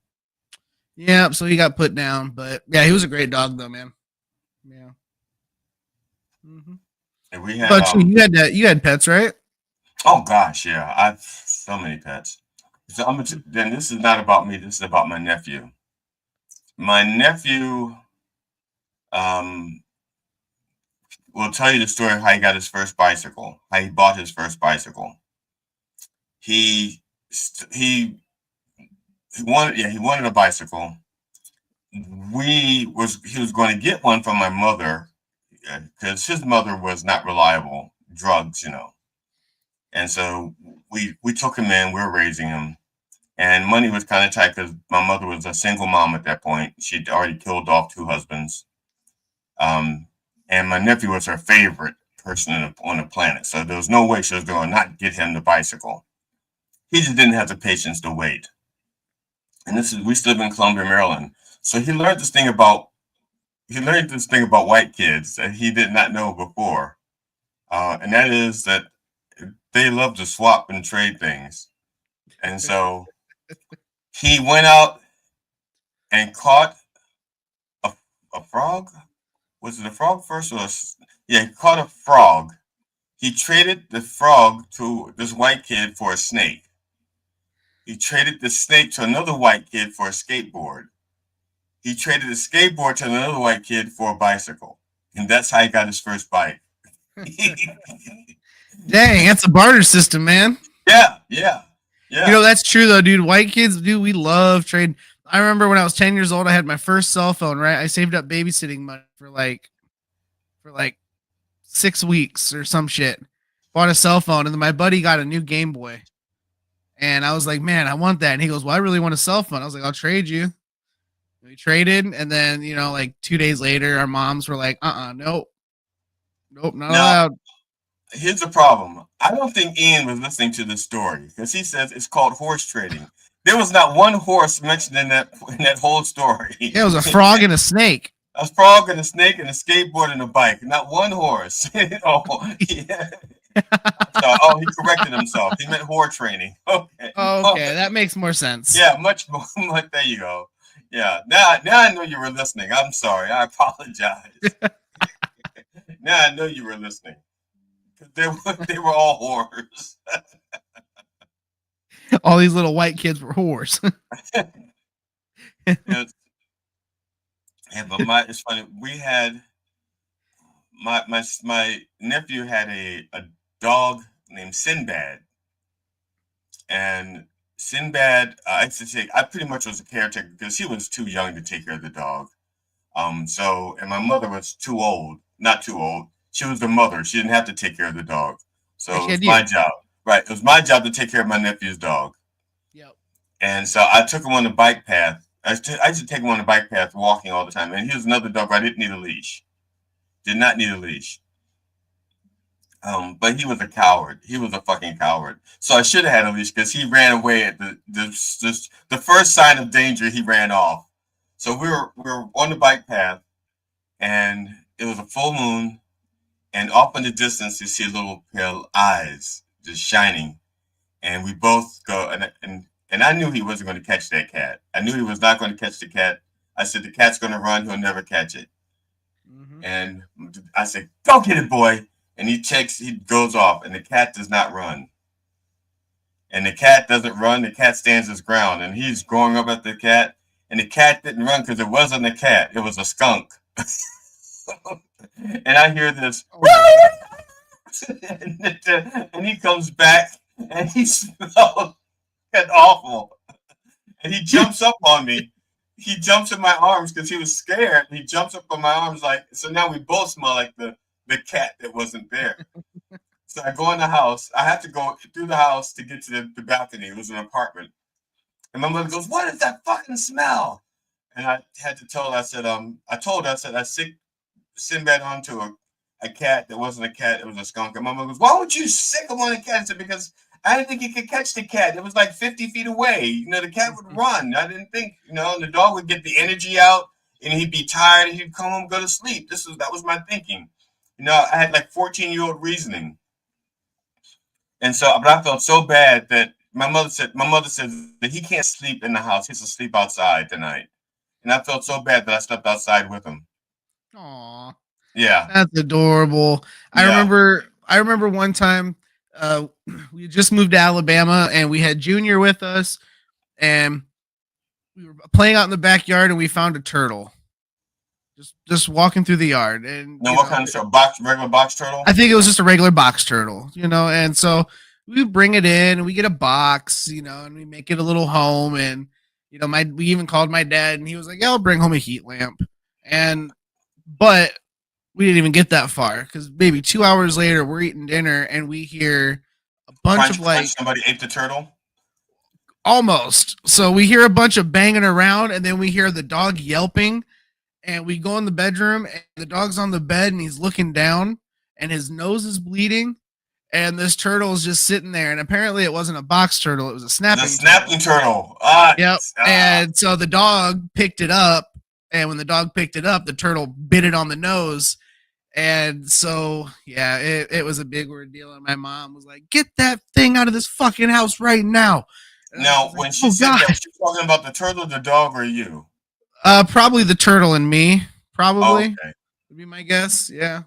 Yeah. So he got put down, but yeah, he was a great dog though, man. Yeah. Mm-hmm. And we had. But you had pets, right? Oh gosh, yeah. I've so many pets. So then this is not about me. This is about my nephew. My nephew, will tell you the story of how he got his first bicycle. How he bought his first bicycle. He he wanted a bicycle. He was going to get one from my mother because his mother was not reliable, drugs, and so we took him in. We were raising him, and money was kind of tight because my mother was a single mom at that point. She'd already killed off 2 husbands, and my nephew was her favorite person on the planet. So there was no way she was going to not get him the bicycle. He just didn't have the patience to wait. And we still live in Columbia, Maryland. So he learned this thing about white kids that he did not know before, and that is that they love to swap and trade things. And so he went out and caught a frog. Was it a frog first or he caught a frog. He traded the frog to this white kid for a snake. He traded the snake to another white kid for a skateboard. He traded the skateboard to another white kid for a bicycle. And that's how he got his first bike. Dang, that's a barter system, man. Yeah. That's true though, dude. White kids, dude, we love trade. I remember when I was 10 years old, I had my first cell phone, right? I saved up babysitting money for like 6 weeks or some shit. Bought a cell phone, and then my buddy got a new Game Boy. And I was like, man, I want that. And he goes, well, I really want a cell phone. I was like, I'll trade you. We traded, and then, like 2 days later, our moms were like, nope, not allowed. Here's the problem. I don't think Ian was listening to this story because he says it's called horse trading. There was not one horse mentioned in that whole story. Yeah, it was a frog and a snake. A frog and a snake and a skateboard and a bike. Not one horse. Yeah. So, he corrected himself. He meant horse training. Okay. Okay, that makes more sense. Yeah, much more. There you go. Yeah. Now I know you were listening. I'm sorry. I apologize. Now I know you were listening. They were all whores. All these little white kids were whores. Yeah, but it's funny. We had my nephew had a dog named Sinbad, and Sinbad, I pretty much was a caretaker because he was too young to take care of the dog. And my mother was not too old. She was the mother. She didn't have to take care of the dog. So it was my job. Right. It was my job to take care of my nephew's dog. Yep. And so I took him on the bike path. I used to take him on the bike path walking all the time. And he was another dog. I didn't need a leash. Did not need a leash. But he was a coward. He was a fucking coward. So I should have had a leash because he ran away at the first sign of danger. He ran off. So we were on the bike path, and it was a full moon. And off in the distance, you see little pale eyes just shining. And we both go, and I knew he wasn't going to catch that cat. I knew he was not going to catch the cat. I said, the cat's going to run. He'll never catch it. Mm-hmm. And I said, go get it, boy. And he goes off, and the cat does not run. And the cat doesn't run. The cat stands his ground, and he's going up at the cat. And the cat didn't run because it wasn't a cat. It was a skunk. And I hear this, and he comes back, and he smells awful. And he jumps up on me. He jumps in my arms because he was scared. He jumps up on my arms so now we both smell like the cat that wasn't there. So I go in the house. I have to go through the house to get to the balcony. It was an apartment. And my mother goes, what is that fucking smell? And I had to tell her, I sick Sinbad onto a cat that wasn't a cat, it was a skunk. And my mother goes, why would you sick him on a cat? I said, because I didn't think he could catch the cat. It was like 50 feet away. The cat would run. I didn't think, and the dog would get the energy out and he'd be tired and he'd come home and go to sleep. That was my thinking. I had like 14-year-old reasoning. And so, but I felt so bad that my mother said that he can't sleep in the house. He has to sleep outside tonight. And I felt so bad that I slept outside with him. Aw. Yeah. That's adorable. Yeah. I remember one time we just moved to Alabama and we had Junior with us and we were playing out in the backyard and we found a turtle. Just walking through the yard. And what kind of turtle? Regular box turtle? I think it was just a regular box turtle, and so we bring it in and we get a box, and we make it a little home and You know, we even called my dad, and he was like, "Yeah, I'll bring home a heat lamp." But we didn't even get that far because maybe 2 hours later, we're eating dinner, and we hear a bunch of like somebody ate the turtle. Almost. So we hear a bunch of banging around, and then we hear the dog yelping, and we go in the bedroom, and the dog's on the bed, and he's looking down, and his nose is bleeding, and this turtle is just sitting there. And apparently, it wasn't a box turtle; it was a snapping turtle. Yep. And so the dog picked it up, and when the dog picked it up, the turtle bit it on the nose. And so, yeah, it was a big ordeal. And my mom was like, "Get that thing out of this fucking house right now." Now, when she said that, was she talking about the turtle, the dog, or you? Probably the turtle and me. Probably. Okay. Would be my guess. Yeah.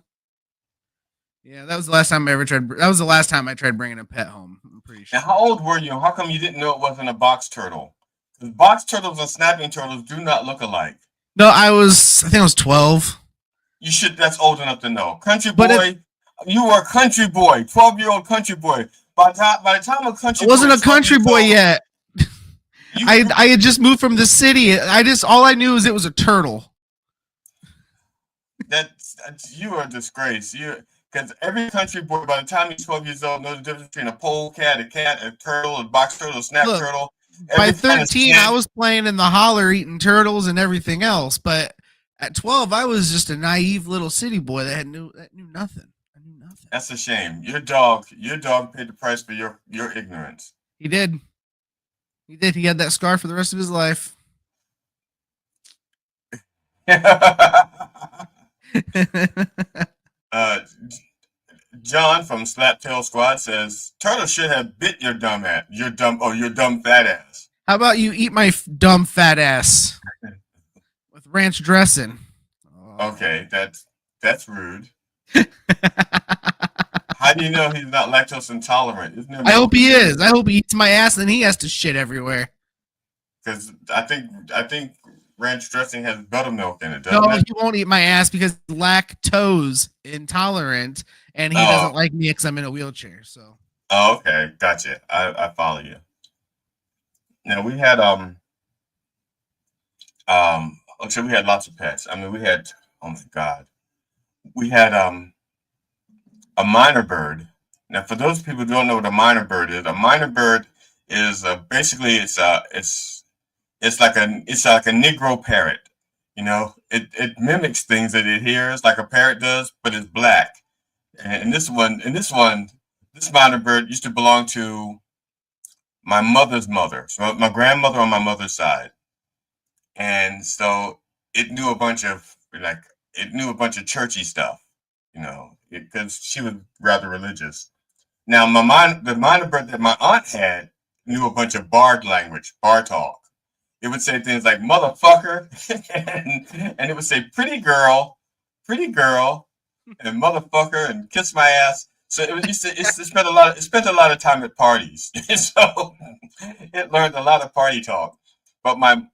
Yeah, that was the last time I ever tried. That was the last time I tried bringing a pet home. I'm pretty sure. Now, how old were you? How come you didn't know it wasn't a box turtle? Because box turtles and snapping turtles do not look alike. No, I think I was 12. You should. That's old enough to know. Country boy, you were a country boy, 12-year-old country boy. By the time a country I wasn't boy a country boy yet. I had just moved from the city. All I knew was it was a turtle. That's you are a disgrace. Because every country boy, by the time he's 12 years old, knows the difference between a polecat, a turtle, a box turtle, a snap turtle. By 13, I was playing in the holler, eating turtles and everything else. But at 12, I was just a naive little city boy that knew nothing. That's a shame. Your dog paid the price for your ignorance. He did. He had that scar for the rest of his life. John from Slaptail Squad says turtle should have bit your dumb fat ass. How about you eat my dumb fat ass with ranch dressing? Okay, that's rude. How do you know he's not lactose intolerant? I hope he is. I hope he eats my ass and he has to shit everywhere. Because I think ranch dressing has buttermilk in it, doesn't No, it? he won't eat my ass because he's lactose intolerant and he doesn't like me because I'm in a wheelchair. So. Oh, okay, gotcha. I follow you. Now we had so we had lots of pets. I mean, we had a minor bird. Now, for those people who don't know what a minor bird is basically it's like a Negro parrot. You know, it mimics things that it hears like a parrot does, but it's black. And this minor bird used to belong to my mother's mother, so my grandmother on my mother's side, and so it knew a bunch of churchy stuff, you know, because she was rather religious. Now, the minor bird that my aunt had knew a bunch of bard talk. It would say things like motherfucker, and it would say pretty girl, and motherfucker, and kiss my ass. So it spent a lot of time at parties. So it learned a lot of party talk. But my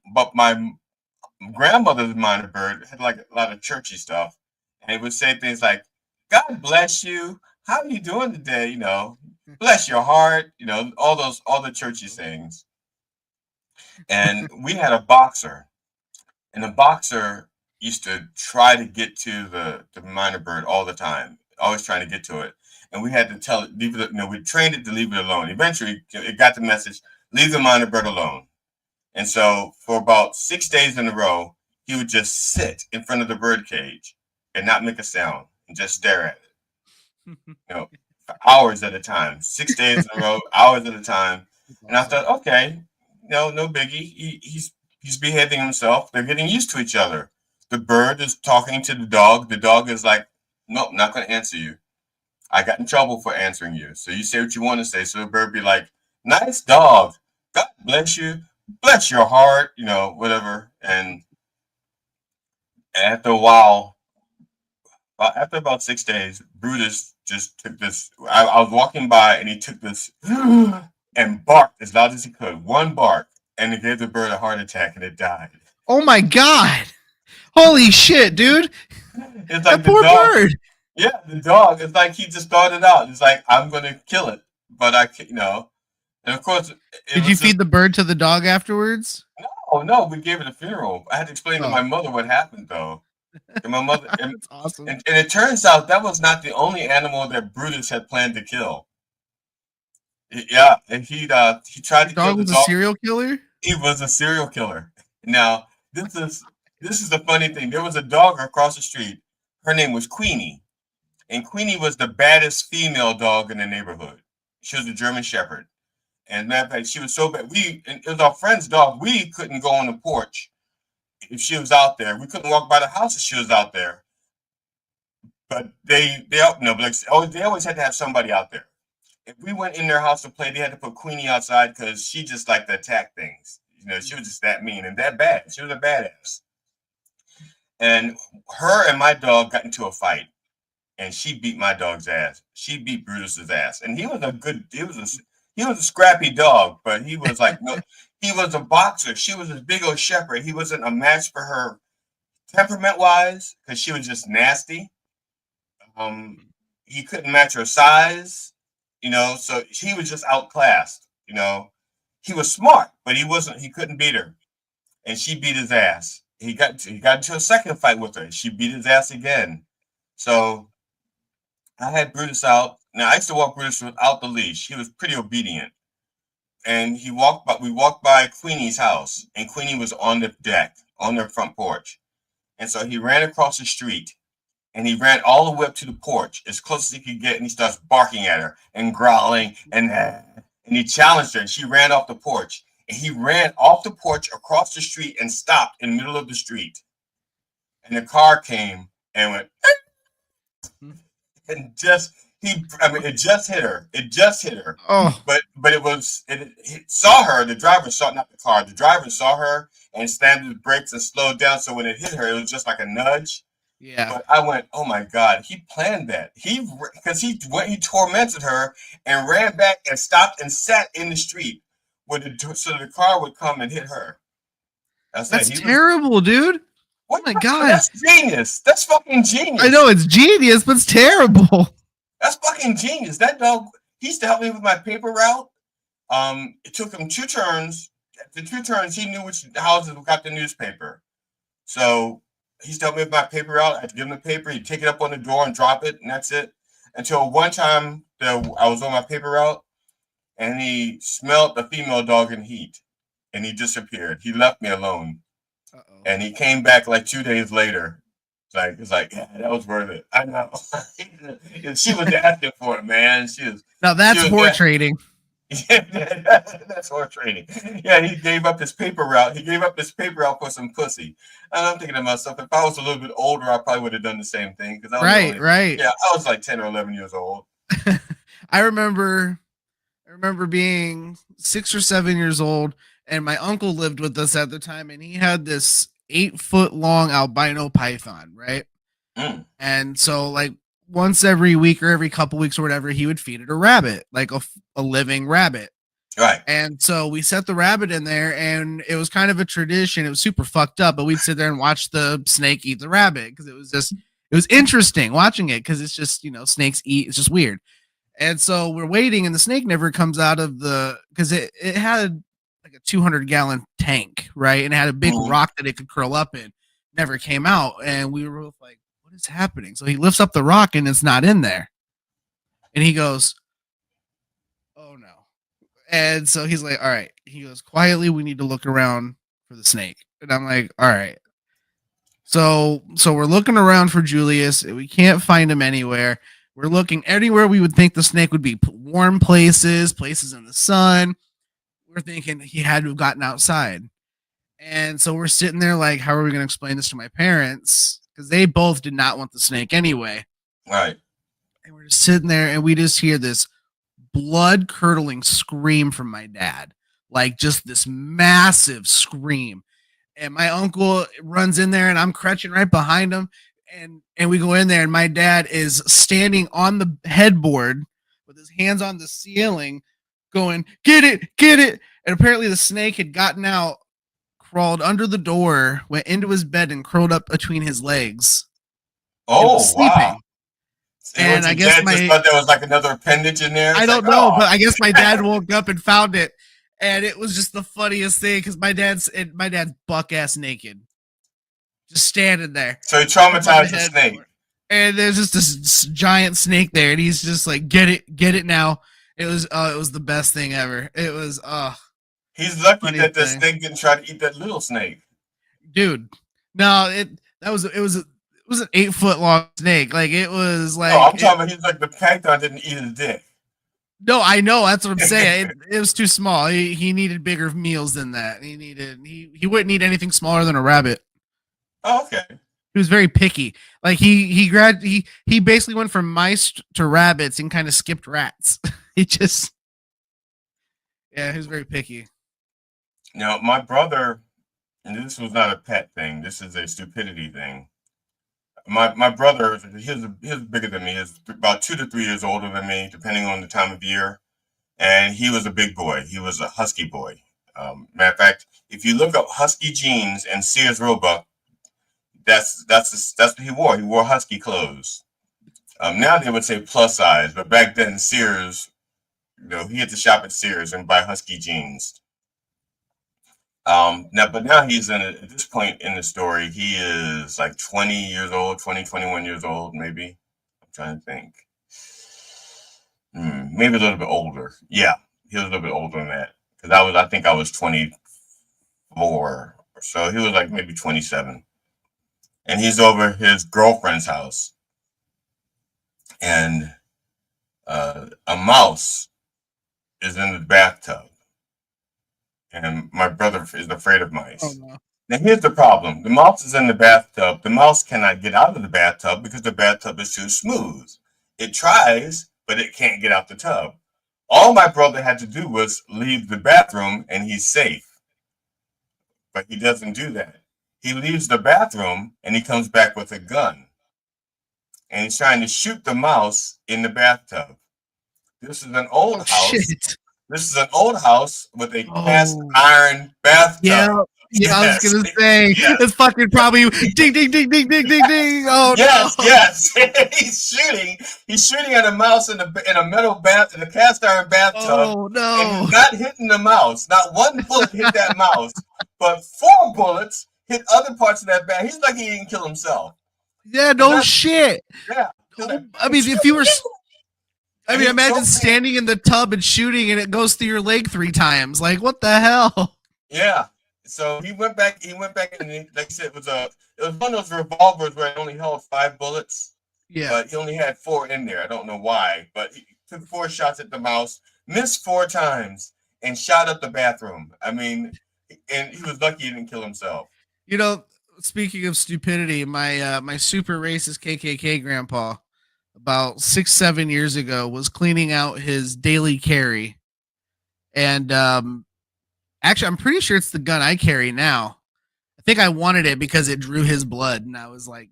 grandmother's minor bird had like a lot of churchy stuff, and it would say things like, "God bless you. How are you doing today? You know, bless your heart. You know, all the churchy things." And we had a boxer, and the boxer used to try to get to the minor bird all the time, always trying to get to it. And we had to tell it, we trained it to leave it alone. Eventually, it got the message, leave the minor bird alone. And so for about 6 days in a row, he would just sit in front of the bird cage and not make a sound and just stare at it, for hours at a time, 6 days in a row, hours at a time. And I thought, okay, no biggie. He's behaving himself. They're getting used to each other. The bird is talking to the dog. The dog is like, nope, not going to answer you. I got in trouble for answering you. So you say what you want to say. So the bird be like, nice dog. God bless you. Bless your heart. You know, whatever. And after a while, after about 6 days, Brutus just took this. I was walking by and he took this and barked as loud as he could. One bark. And it gave the bird a heart attack and it died. Oh my God. Holy shit, dude. It's like that poor bird. Yeah, the dog. It's like he just started out. It's like, I'm going to kill it. But and of course. Did you feed the bird to the dog afterwards? Oh no, we gave it a funeral. I had to explain to my Oh. mother what happened though. And my mother, That's awesome. and it turns out that was not the only animal that Brutus had planned to kill. Yeah, and he tried Your to kill dog the was a dog. serial killer? He was a serial killer. Now, this is the funny thing. There was a dog across the street. Her name was Queenie, and Queenie was the baddest female dog in the neighborhood. She was a German Shepherd, and matter of fact, she was so bad. It was our friend's dog. We couldn't go on the porch if she was out there. We couldn't walk by the house if she was out there. But they no, but they always had to have somebody out there. If we went in their house to play, they had to put Queenie outside because she just liked to attack things. You know, she was just that mean and that bad. She was a badass. And her and my dog got into a fight, and she beat my dog's ass. She beat Brutus's ass, and he was a scrappy dog, but he was like no, he was a boxer. She was a big old shepherd. He wasn't a match for her temperament wise because she was just nasty. He couldn't match her size, you know, so he was just outclassed, you know. He was smart, but he couldn't beat her. And she beat his ass. He got into a second fight with her. She beat his ass again. So I had Brutus out. Now I used to walk Brutus without the leash. He was pretty obedient. And we walked by Queenie's house, and Queenie was on the deck, on their front porch. And so he ran across the street. And he ran all the way up to the porch as close as he could get, and he starts barking at her and growling, and he challenged her, and she ran off the porch. And he ran off the porch across the street and stopped in the middle of the street. And the car came and went, and it just hit her. It just hit her. Oh. But it saw her. The driver saw, not the car. The driver saw her and slammed his brakes and slowed down. So when it hit her, it was just like a nudge. Yeah. But I went, oh my God, he planned that. He tormented her and ran back and stopped and sat in the street so the car would come and hit her. That's terrible, dude. What? Oh my God. That's genius. That's fucking genius. I know it's genius, but it's terrible. That's fucking genius. That dog, he used to help me with my paper route. It took him 2 turns. After 2 turns, he knew which houses got the newspaper. So he used to help me with my paper route. I had to give him the paper. He'd take it up on the door and drop it, and that's it. Until one time I was on my paper route, and he smelled the female dog in heat, and he disappeared. He left me alone. Uh-oh. And he came back like 2 days later. It's like, yeah, that was worth it. I know. She was asking for it, man. Now that's horse trading. Yeah, that's horse trading. Yeah, he gave up his paper route. He gave up his paper route for some pussy. And I'm thinking to myself, if I was a little bit older, I probably would have done the same thing. Right. Yeah, I was like 10 or 11 years old. I remember being 6 or 7 years old, and my uncle lived with us at the time, and he had this 8-foot long albino python, right? Mm. And so, like, once every week or every couple weeks or whatever, he would feed it a rabbit, like a living rabbit. Right. And so we set the rabbit in there, and it was kind of a tradition. It was super fucked up, but we'd sit there and watch the snake eat the rabbit because it was interesting watching it because it's just, you know, snakes eat. It's just weird. And so we're waiting, and the snake never comes out of because it had like a 200-gallon tank, right? And it had a big rock that it could curl up in. Never came out. And we were both like, what is happening? So he lifts up the rock, and it's not in there. And he goes, oh no. And so he's like, all right. He goes, quietly, we need to look around for the snake. And I'm like, all right. So we're looking around for Julius. We can't find him anywhere. We're looking anywhere we would think the snake would be. Warm places in the sun. We're thinking he had to have gotten outside. And so we're sitting there like, how are we going to explain this to my parents? Because they both did not want the snake anyway. Right. And we're just sitting there, and we just hear this blood-curdling scream from my dad. Like, just this massive scream. And my uncle runs in there, and I'm crouching right behind him. And we go in there, and my dad is standing on the headboard with his hands on the ceiling going, get it. And apparently the snake had gotten out, crawled under the door, went into his bed, and curled up between his legs. Oh, wow. And I guess just thought there was like another appendage in there. I don't know, but I guess my dad woke up and found it. And it was just the funniest thing because my dad's buck ass naked, just standing there. So he traumatized the snake. And there's just this giant snake there, and he's just like, "Get it now." It was the best thing ever. It was He's lucky that the snake didn't try to eat that little snake. Dude, no, it was an 8-foot long snake. Like it was like. No, I'm talking about he's like the python didn't eat his dick. No, I know. That's what I'm saying. It was too small. He needed bigger meals than that. He wouldn't eat anything smaller than a rabbit. Oh, okay. He was very picky. Like he basically went from mice to rabbits and kind of skipped rats. He was very picky. Now, my brother, and this was not a pet thing. This is a stupidity thing. My brother, he was bigger than me. He's about 2 to 3 years older than me, depending on the time of year. And he was a big boy. He was a husky boy. Matter of fact, if you look up husky jeans and Sears Roebuck, that's what he wore. He wore husky clothes. Now they would say plus size, but back then Sears, he had to shop at Sears and buy husky jeans. Now he's at this point in the story, he is like 20 years old, 21 years old, maybe. I'm trying to think. Maybe a little bit older. Yeah, he was a little bit older than that. Because I think I was 24 or so. He was like maybe 27. And he's over his girlfriend's house. And a mouse is in the bathtub. And my brother is afraid of mice. Oh, no. Now, here's the problem. The mouse is in the bathtub. The mouse cannot get out of the bathtub because the bathtub is too smooth. It tries, but it can't get out the tub. All my brother had to do was leave the bathroom and he's safe. But he doesn't do that. He leaves the bathroom and he comes back with a gun. And he's trying to shoot the mouse in the bathtub. This is an old house. Shit. This is an old house with a cast iron bathtub. Yeah, I was gonna say it's fucking probably ding ding ding ding ding ding ding. Oh yes, no. Yes. He's shooting at a mouse in a metal bath in a cast iron bathtub. Oh no! And he's not hitting the mouse. Not one bullet hit that mouse, but 4 bullets hit other parts of that bath. He's lucky he didn't kill himself. Yeah, no shit. Yeah. I mean, if you were. Imagine standing in the tub and shooting, and it goes through your leg 3 times. Like, what the hell? Yeah. So he went back, and like I said, it was one of those revolvers where it only held 5 bullets. Yeah. But he only had 4 in there. I don't know why, but he took 4 shots at the mouse, missed 4 times, and shot up the bathroom. I mean, and he was lucky he didn't kill himself. Speaking of stupidity, my super racist KKK grandpa, about 6-7 years ago, was cleaning out his daily carry. And actually, I'm pretty sure it's the gun I carry now. I think I wanted it because it drew his blood, and I was like,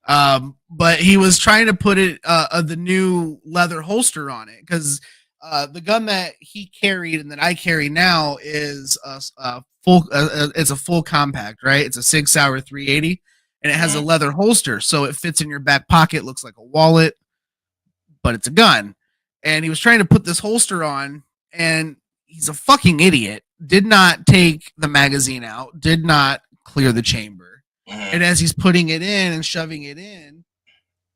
but he was trying to put it the new leather holster on it because the gun that he carried and that I carry now is it's a full compact, right? It's a Sig Sauer 380. And it has a leather holster, so it fits in your back pocket, looks like a wallet, but it's a gun. And he was trying to put this holster on, and he's a fucking idiot. Did not take the magazine out, did not clear the chamber. And as he's putting it in and shoving it in,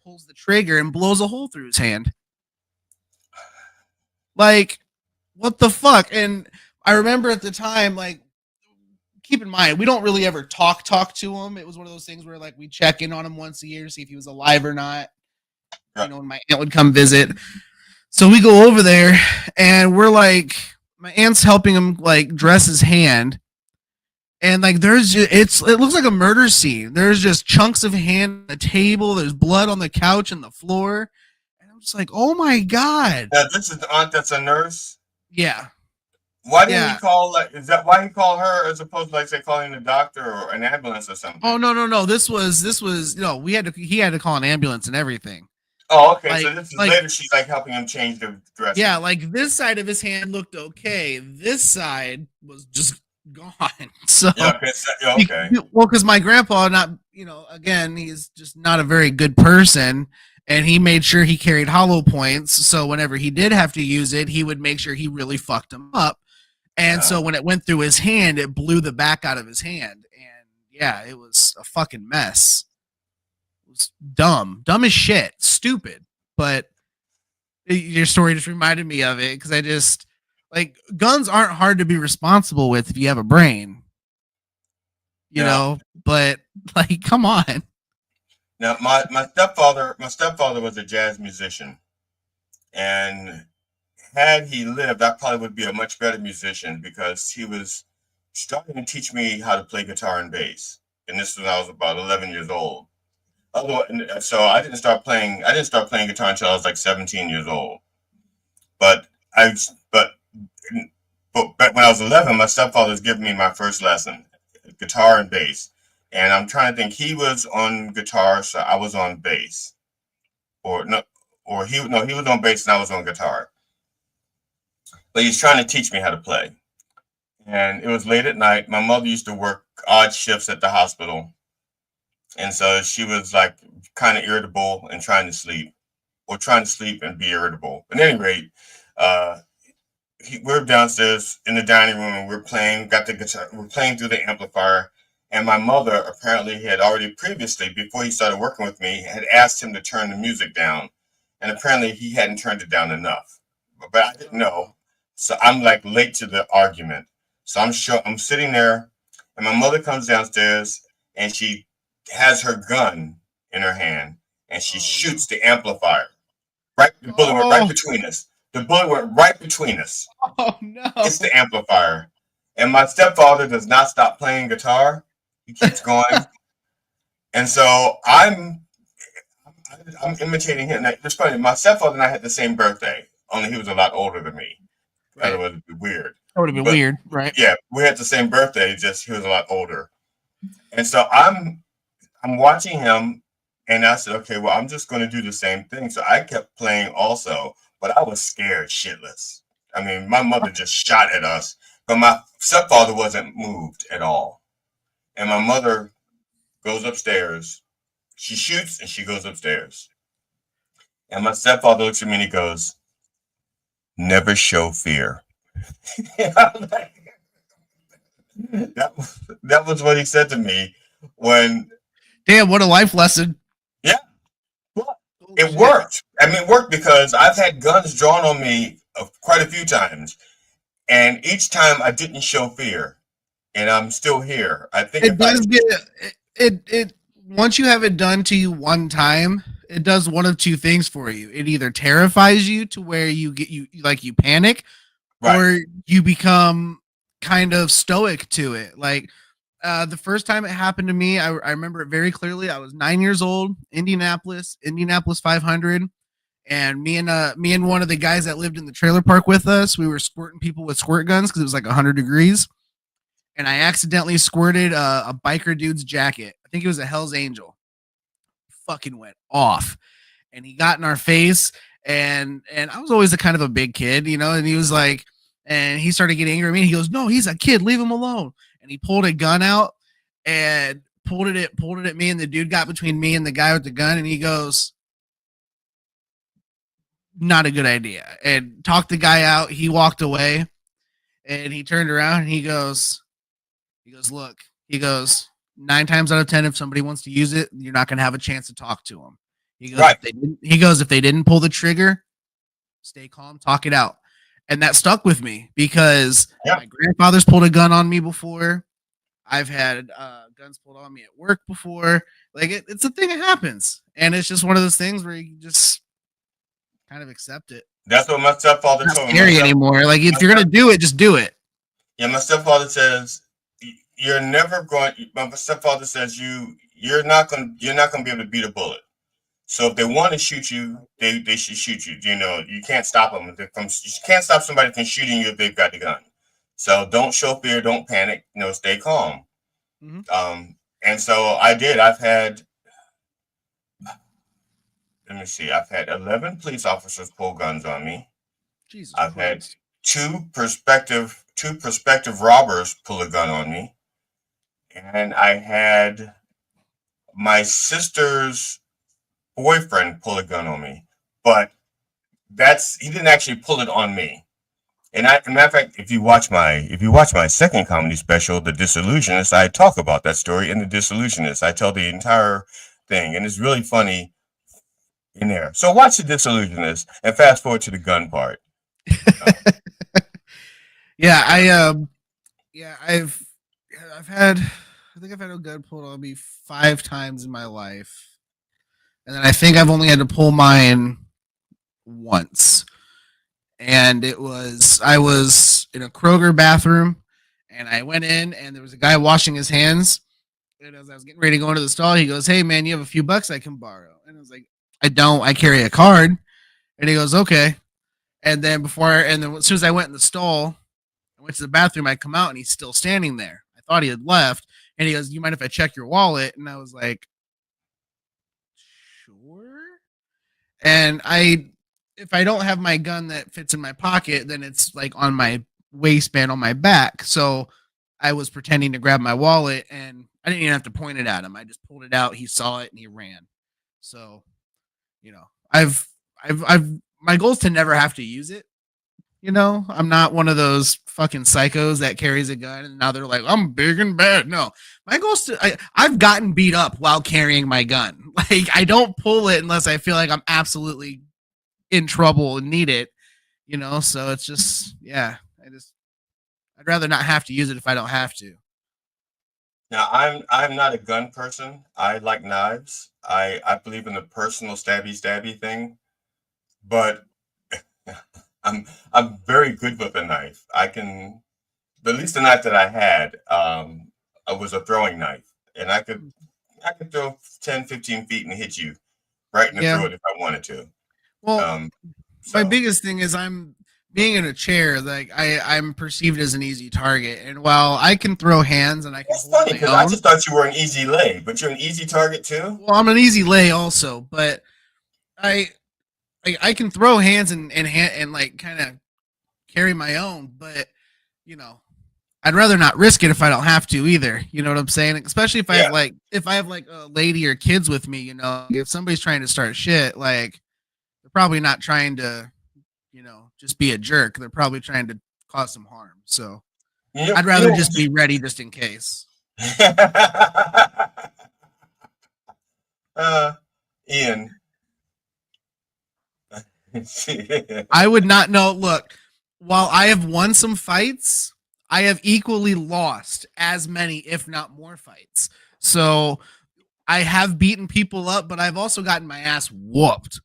pulls the trigger and blows a hole through his hand. Like, what the fuck? And I remember at the time, like, keep in mind, we don't really ever talk to him. It was one of those things where like we check in on him once a year, see if he was alive or not. Right. When my aunt would come visit. So we go over there and we're like, my aunt's helping him like dress his hand. And like it looks like a murder scene. There's just chunks of hand on the table, there's blood on the couch and the floor. And I'm just like, oh my God. Now this is the aunt that's a nurse? Yeah. Why didn't he call? Is that why he called her as opposed to like say calling the doctor or an ambulance or something? Oh no. This was he had to call an ambulance and everything. Oh, okay. Like, so this is later. She's like helping him change the dress. Yeah, like this side of his hand looked okay. This side was just gone. So okay. Well, because my grandpa, again, he's just not a very good person. and he made sure he carried hollow points. So whenever he did have to use it, he would make sure he really fucked him up. And so when it went through his hand, it blew the back out of his hand. And yeah, it was a fucking mess. It was dumb as shit, stupid. But your story just reminded me of it because I just like guns aren't hard to be responsible with if you have a brain, you know. But like, come on. Now, my stepfather was a jazz musician, and had he lived, I probably would be a much better musician because he was starting to teach me how to play guitar and bass. And this was when I was about 11 years old. So I didn't start playing guitar until I was like 17 years old. But when I was 11, my stepfather was giving me my first lesson, guitar and bass. And I'm trying to think, he was on guitar, so I was on bass. He was on bass and I was on guitar. But he's trying to teach me how to play. And it was late at night. My mother used to work odd shifts at the hospital. And so she was like kind of irritable and trying to sleep and be irritable. At any rate, we're downstairs in the dining room and we're playing through the amplifier. And my mother apparently had already previously, before he started working with me, had asked him to turn the music down. And apparently he hadn't turned it down enough. But I didn't know. So I'm like late to the argument. So I'm sitting there and my mother comes downstairs and she has her gun in her hand and she shoots the amplifier. The bullet went right between us. The bullet went right between us. Oh no. It's the amplifier. And my stepfather does not stop playing guitar. He keeps going. And so I'm imitating him. It's funny, my stepfather and I had the same birthday, only he was a lot older than me. Right. That would have been weird. That would have been weird, right? Yeah, we had the same birthday, just he was a lot older. And so I'm watching him and I said, okay, well, I'm just going to do the same thing. So I kept playing also, but I was scared shitless. I mean, my mother just shot at us, but my stepfather wasn't moved at all. And my mother goes upstairs. She shoots and she goes upstairs. And my stepfather looks at me and he goes, never show fear. That was what he said to me when. Damn, what a life lesson. Yeah. Well, it worked. I mean, it worked because I've had guns drawn on me quite a few times. And each time I didn't show fear. And I'm still here. I think it does it once you have it done to you one time, it does one of two things for you. It either terrifies you to where you panic, right, or you become kind of stoic to it. Like the first time it happened to me, I remember it very clearly. I was 9 years old, Indianapolis 500. And me and one of the guys that lived in the trailer park with us, we were squirting people with squirt guns because it was like 100 degrees. And I accidentally squirted a biker dude's jacket. I think it was a Hell's Angel. Fucking went off. And he got in our face. And I was always a kind of a big kid, you know, and he was like, and he started getting angry at me. He goes, no, he's a kid. Leave him alone. And he pulled a gun out and pulled it at me. And the dude got between me and the guy with the gun. And he goes, not a good idea. And talked the guy out. He walked away and he turned around and he goes, look, he goes, 9 times out of 10, if somebody wants to use it, you're not going to have a chance to talk to them. He goes, right. If they didn't pull the trigger, stay calm, talk it out. And that stuck with me because my grandfather's pulled a gun on me before. I've had guns pulled on me at work before. Like it's a thing that happens. And it's just one of those things where you just kind of accept it. That's what my stepfather told me. Not scary anymore. Like if you're going to do it, just do it. Yeah, my stepfather says, you're never going. My stepfather says you're not going to be able to beat a bullet. So if they want to shoot you, they should shoot you. You know, you can't stop them. You can't stop somebody from shooting you if they've got the gun. So don't show fear, don't panic. You know, stay calm. Mm-hmm. And so I did. I've had 11 police officers pull guns on me. Jesus I've Christ. had two prospective robbers pull a gun on me. And I had my sister's boyfriend pull a gun on me, but he didn't actually pull it on me. And as a matter of fact, if you watch my second comedy special, The Disillusionist, I talk about that story in The Disillusionist. I tell the entire thing, and it's really funny in there. So watch The Disillusionist and fast forward to the gun part. Yeah, I've had a gun pulled on me 5 times in my life, and then I think I've only had to pull mine once. And I was in a Kroger bathroom, and I went in, and there was a guy washing his hands. And as I was getting ready to go into the stall, he goes, "Hey man, you have a few bucks I can borrow?" And I was like, "I don't. I carry a card." And he goes, "Okay." And then as soon as I went in the stall, I went to the bathroom. I come out, and he's still standing there. I thought he had left, and he goes, "You mind if I check your wallet?" And I was like, "Sure." And if I don't have my gun that fits in my pocket, then it's like on my waistband on my back. So I was pretending to grab my wallet, and I didn't even have to point it at him. I just pulled it out. He saw it and he ran. So, my goal is to never have to use it. I'm not one of those fucking psychos that carries a gun and now they're like, "I'm big and bad." No, my goal is I've gotten beat up while carrying my gun. Like, I don't pull it unless I feel like I'm absolutely in trouble and need it, so it's just, I'd rather not have to use it if I don't have to. Now, I'm not a gun person. I like knives. I believe in the personal stabby thing, but I'm very good with a knife. The least the knife that I had was a throwing knife, and I could throw 10, 15 feet and hit you right in the throat if I wanted to. Well, my biggest thing is I'm being in a chair. Like I'm perceived as an easy target, and while I can throw hands and I can. It's funny because I just thought you were an easy lay, but you're an easy target too. Well, I'm an easy lay also, but I can throw hands and like kind of carry my own, but I'd rather not risk it if I don't have to either. You know what I'm saying? Especially if I have like a lady or kids with me. If somebody's trying to start shit, like. They're probably not trying to, just be a jerk. They're probably trying to cause some harm. So I'd rather just be ready just in case. Ian. I would not know. Look, while I have won some fights, I have equally lost as many, if not more fights. So I have beaten people up, but I've also gotten my ass whooped.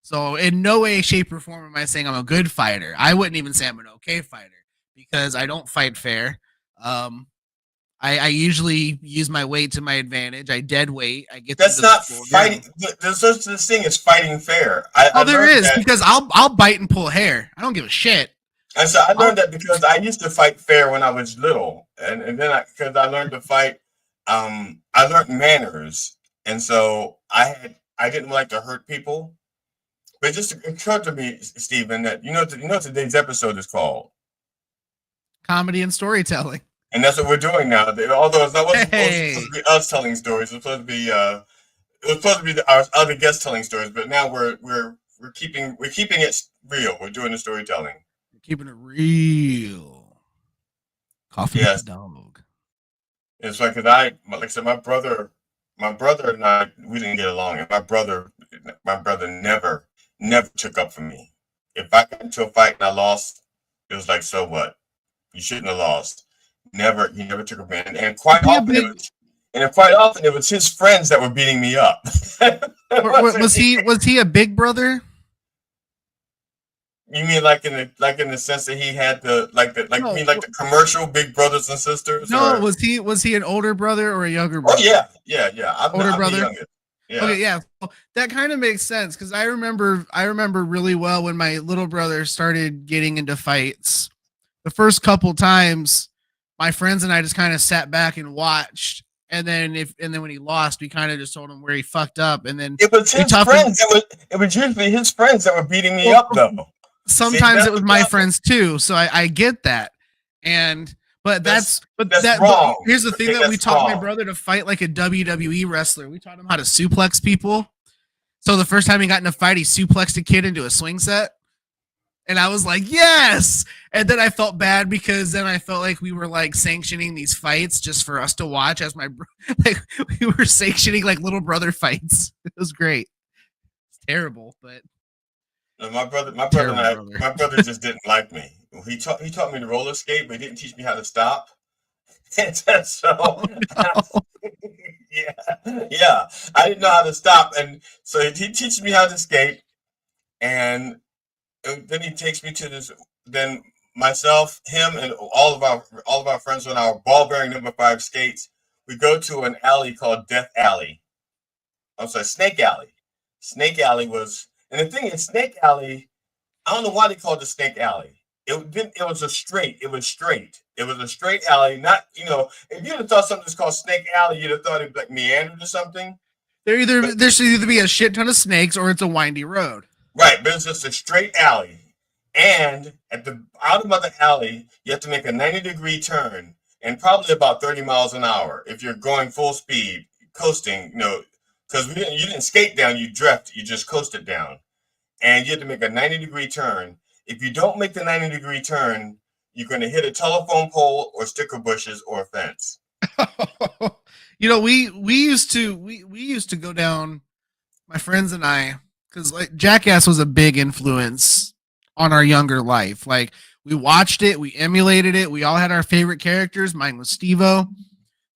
So in no way, shape, or form am I saying I'm a good fighter. I wouldn't even say I'm an okay fighter because I don't fight fair. I usually use my weight to my advantage. I dead weight. I get. That's not fighting. There's such a thing as fighting fair. There is because I'll bite and pull hair. I don't give a shit. And so I learned that because I used to fight fair when I was little, and then because I learned to fight, I learned manners, and so I didn't like to hurt people. But it just occurred to me, Stephen, that today's episode is called Comedy and Storytelling, and that's what we're doing now. Although it wasn't supposed to be us telling stories, it was supposed to be our other guests telling stories. But now we're keeping it real. We're doing the storytelling. We're keeping it real. Coffee with the dog. It's like because like I said, my brother and I, we didn't get along, and my brother never took up for me. If I got into a fight and I lost, it was like, so what? You shouldn't have lost. He never took up for me. And quite often it was his friends that were beating me up. was he a big brother? You mean like in the sense that he had the commercial Big Brothers and Sisters? No, was he an older brother or a younger brother? Oh yeah. Older brother. The youngest. Yeah. Okay, yeah. Well, that kind of makes sense because I remember really well when my little brother started getting into fights. The first couple times, my friends and I just kind of sat back and watched, and then when he lost, we kind of just told him where he fucked up, and then it was his friends. It was usually his friends that were beating me up, though. Sometimes it was my friends too, so I get that, But that's wrong. Here's the thing that we taught my brother to fight like a WWE wrestler. We taught him how to suplex people. So the first time he got in a fight, he suplexed a kid into a swing set. And I was like, yes. And then I felt bad because then I felt like we were like sanctioning these fights just for us to watch as like we were sanctioning like little brother fights. It was great. It's terrible, but no, my brother just didn't like me. He taught me to roller skate, but he didn't teach me how to stop. So yeah, I didn't know how to stop, and so he teaches me how to skate, and then he takes me to this. Then myself, him, and all of our friends on our ball bearing number 5 skates, we go to an alley called Death Alley. I'm sorry, Snake Alley. Snake Alley was, and the thing is, Snake Alley. I don't know why they called it Snake Alley. It was a straight. It was straight. It was a straight alley. Not, if you'd have thought something was called Snake Alley, you'd have thought it was like meandered or something. There should either be a shit ton of snakes or it's a windy road. Right, but it's just a straight alley. And at the bottom of the alley, you have to make a 90-degree turn and probably about 30 miles an hour if you're going full speed, coasting, because you didn't skate down, you drift, you just coasted down. And you have to make a 90-degree turn. If you don't make the 90-degree turn, you're going to hit a telephone pole or sticker bushes or a fence. We used to go down, my friends and I, because like Jackass was a big influence on our younger life. Like we watched it, we emulated it, we all had our favorite characters. Mine was Steve-O.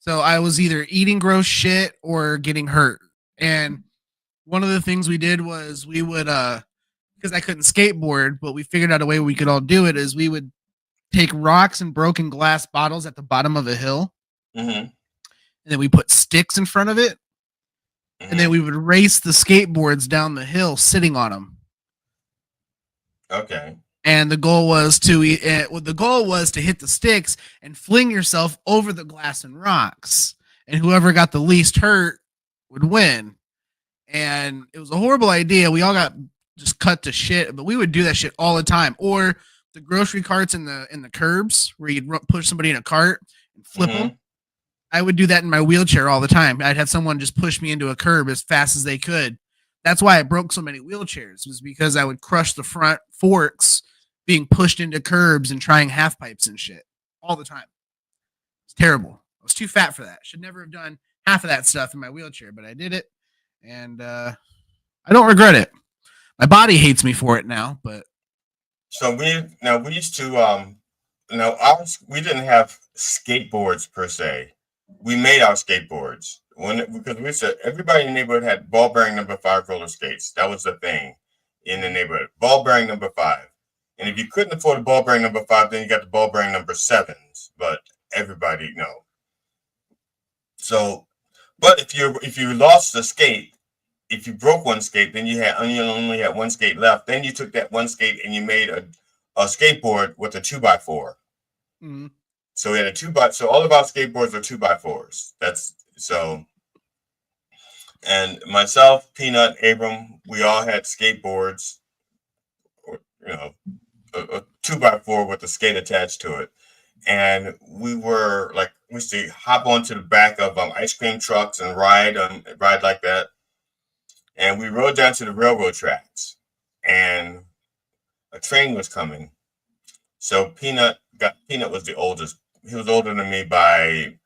So I was either eating gross shit or getting hurt. And one of the things we did was we would because I couldn't skateboard, but we figured out a way we could all do it is we would take rocks and broken glass bottles at the bottom of a hill. Mm-hmm. And then we put sticks in front of it. Mm-hmm. And then we would race the skateboards down the hill sitting on them. Okay. And the goal was to hit the sticks and fling yourself over the glass and rocks. And whoever got the least hurt would win. And it was a horrible idea. We all got just cut to shit, but we would do that shit all the time. Or the grocery carts in the curbs where you'd push somebody in a cart and flip them. I would do that in my wheelchair all the time. I'd have someone just push me into a curb as fast as they could. That's why I broke so many wheelchairs, was because I would crush the front forks being pushed into curbs and trying half pipes and shit all the time. It's terrible. I was too fat for that. Should never have done half of that stuff in my wheelchair, but I did it. And I don't regret it. My body hates me for it now, but so we used to we didn't have skateboards per se. We made our skateboards because we said everybody in the neighborhood had ball bearing number 5 roller skates. That was the thing in the neighborhood. Ball bearing number 5. And if you couldn't afford a ball bearing number 5, then you got the ball bearing number 7s. But everybody So, but if you lost the skate, if you broke one skate, then you only had one skate left. Then you took that one skate and you made a skateboard with a 2x4. Mm-hmm. So we had so all of our skateboards are 2x4s. That's so. And myself, Peanut, Abram, we all had skateboards, a 2x4 with a skate attached to it. And we used to hop onto the back of ice cream trucks and ride like that. And we rode down to the railroad tracks, and a train was coming. So Peanut was the oldest. He was older than me by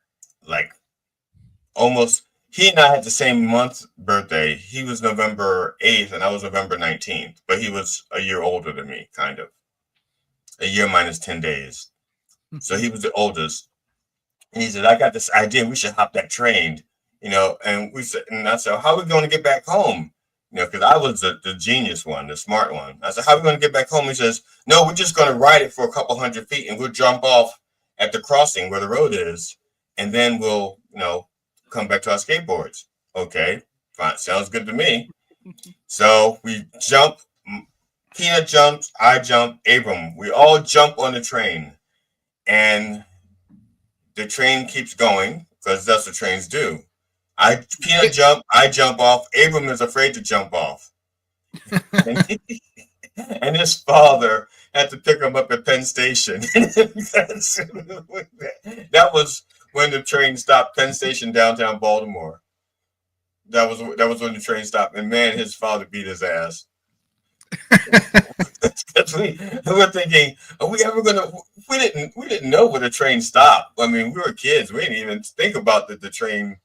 almost. He and I had the same month birthday. He was November 8th and I was November 19th, but he was a year older than me, kind of. A year minus 10 days. So he was the oldest. And he said, I got this idea. We should hop that train. And I said, how are we going to get back home? Because I was the genius one, the smart one. I said, how are we going to get back home? He says, no, we're just going to ride it for a couple hundred feet and we'll jump off at the crossing where the road is. And then we'll, come back to our skateboards. Okay, fine. Sounds good to me. So we jump. Peanut jumps. I jump. Abram. We all jump on the train. And the train keeps going because that's what trains do. Peanut jump, I jump off. Abram is afraid to jump off. And his father had to pick him up at Penn Station. That was when the train stopped, Penn Station, downtown Baltimore. That was when the train stopped, and man, his father beat his ass. we were thinking, are we ever gonna? We didn't know when the train stopped. I mean, we were kids. We didn't even think about the train.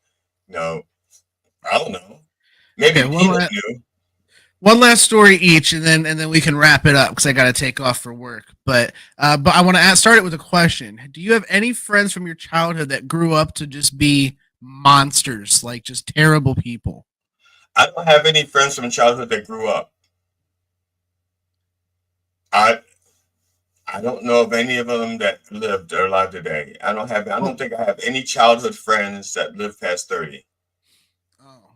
No, I don't know. Maybe Okay, Peanut knew. one last story each, and then we can wrap it up because I got to take off for work. But I want to start it with a question. Do you have any friends from your childhood that grew up to just be monsters, like just terrible people? I don't have any friends from childhood that grew up. I don't know of any of them that lived or alive today. I don't think I have any childhood friends that live past 30. Oh,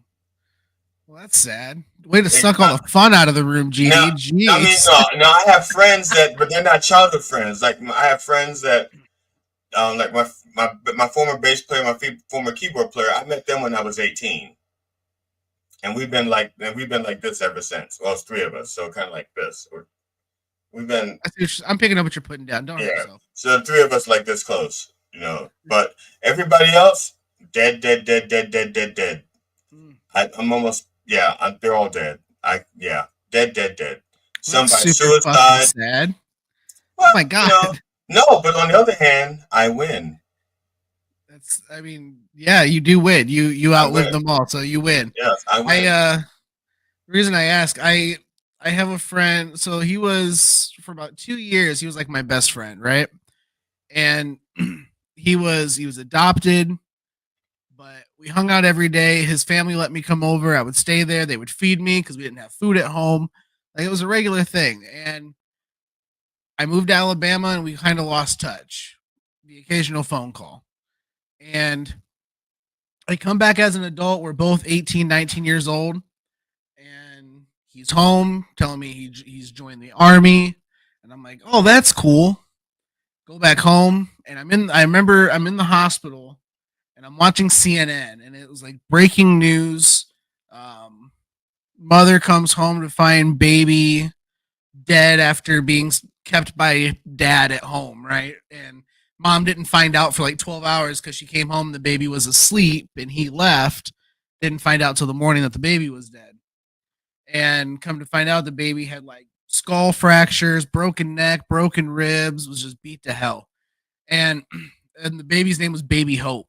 well, that's sad. Way to suck all the fun out of the room, GD. No, Jeez. I mean, no. I have friends but they're not childhood friends. Like I have friends that, like my former bass player, my former keyboard player. I met them when I was 18, and we've been like this ever since. Well, it's three of us, so kind of like this. I'm picking up what you're putting down. Don't hurt yourself. So the three of us like this close, But everybody else, dead. I'm almost, they're all dead. Dead. Some by suicide. Sad. Well, oh my God. No, but on the other hand, I win. You do win. You outlive them all, so you win. Yes, I win. The reason I ask, I have a friend. So he was for about 2 years. He was like my best friend, right? And he was adopted, but we hung out every day. His family let me come over. I would stay there. They would feed me because we didn't have food at home. Like it was a regular thing. And I moved to Alabama, and we kind of lost touch. The occasional phone call, and I come back as an adult. We're both 18, 19 years old. He's home telling me he's joined the army, and I'm like, oh, that's cool. Go back home, and I remember I'm in the hospital, and I'm watching CNN, and it was like breaking news. Mother comes home to find baby dead after being kept by dad at home, right? And mom didn't find out for like 12 hours because she came home, the baby was asleep, and he left. Didn't find out till the morning that the baby was dead. And come to find out, the baby had like skull fractures, broken neck, broken ribs, was just beat to hell. And the baby's name was Baby Hope.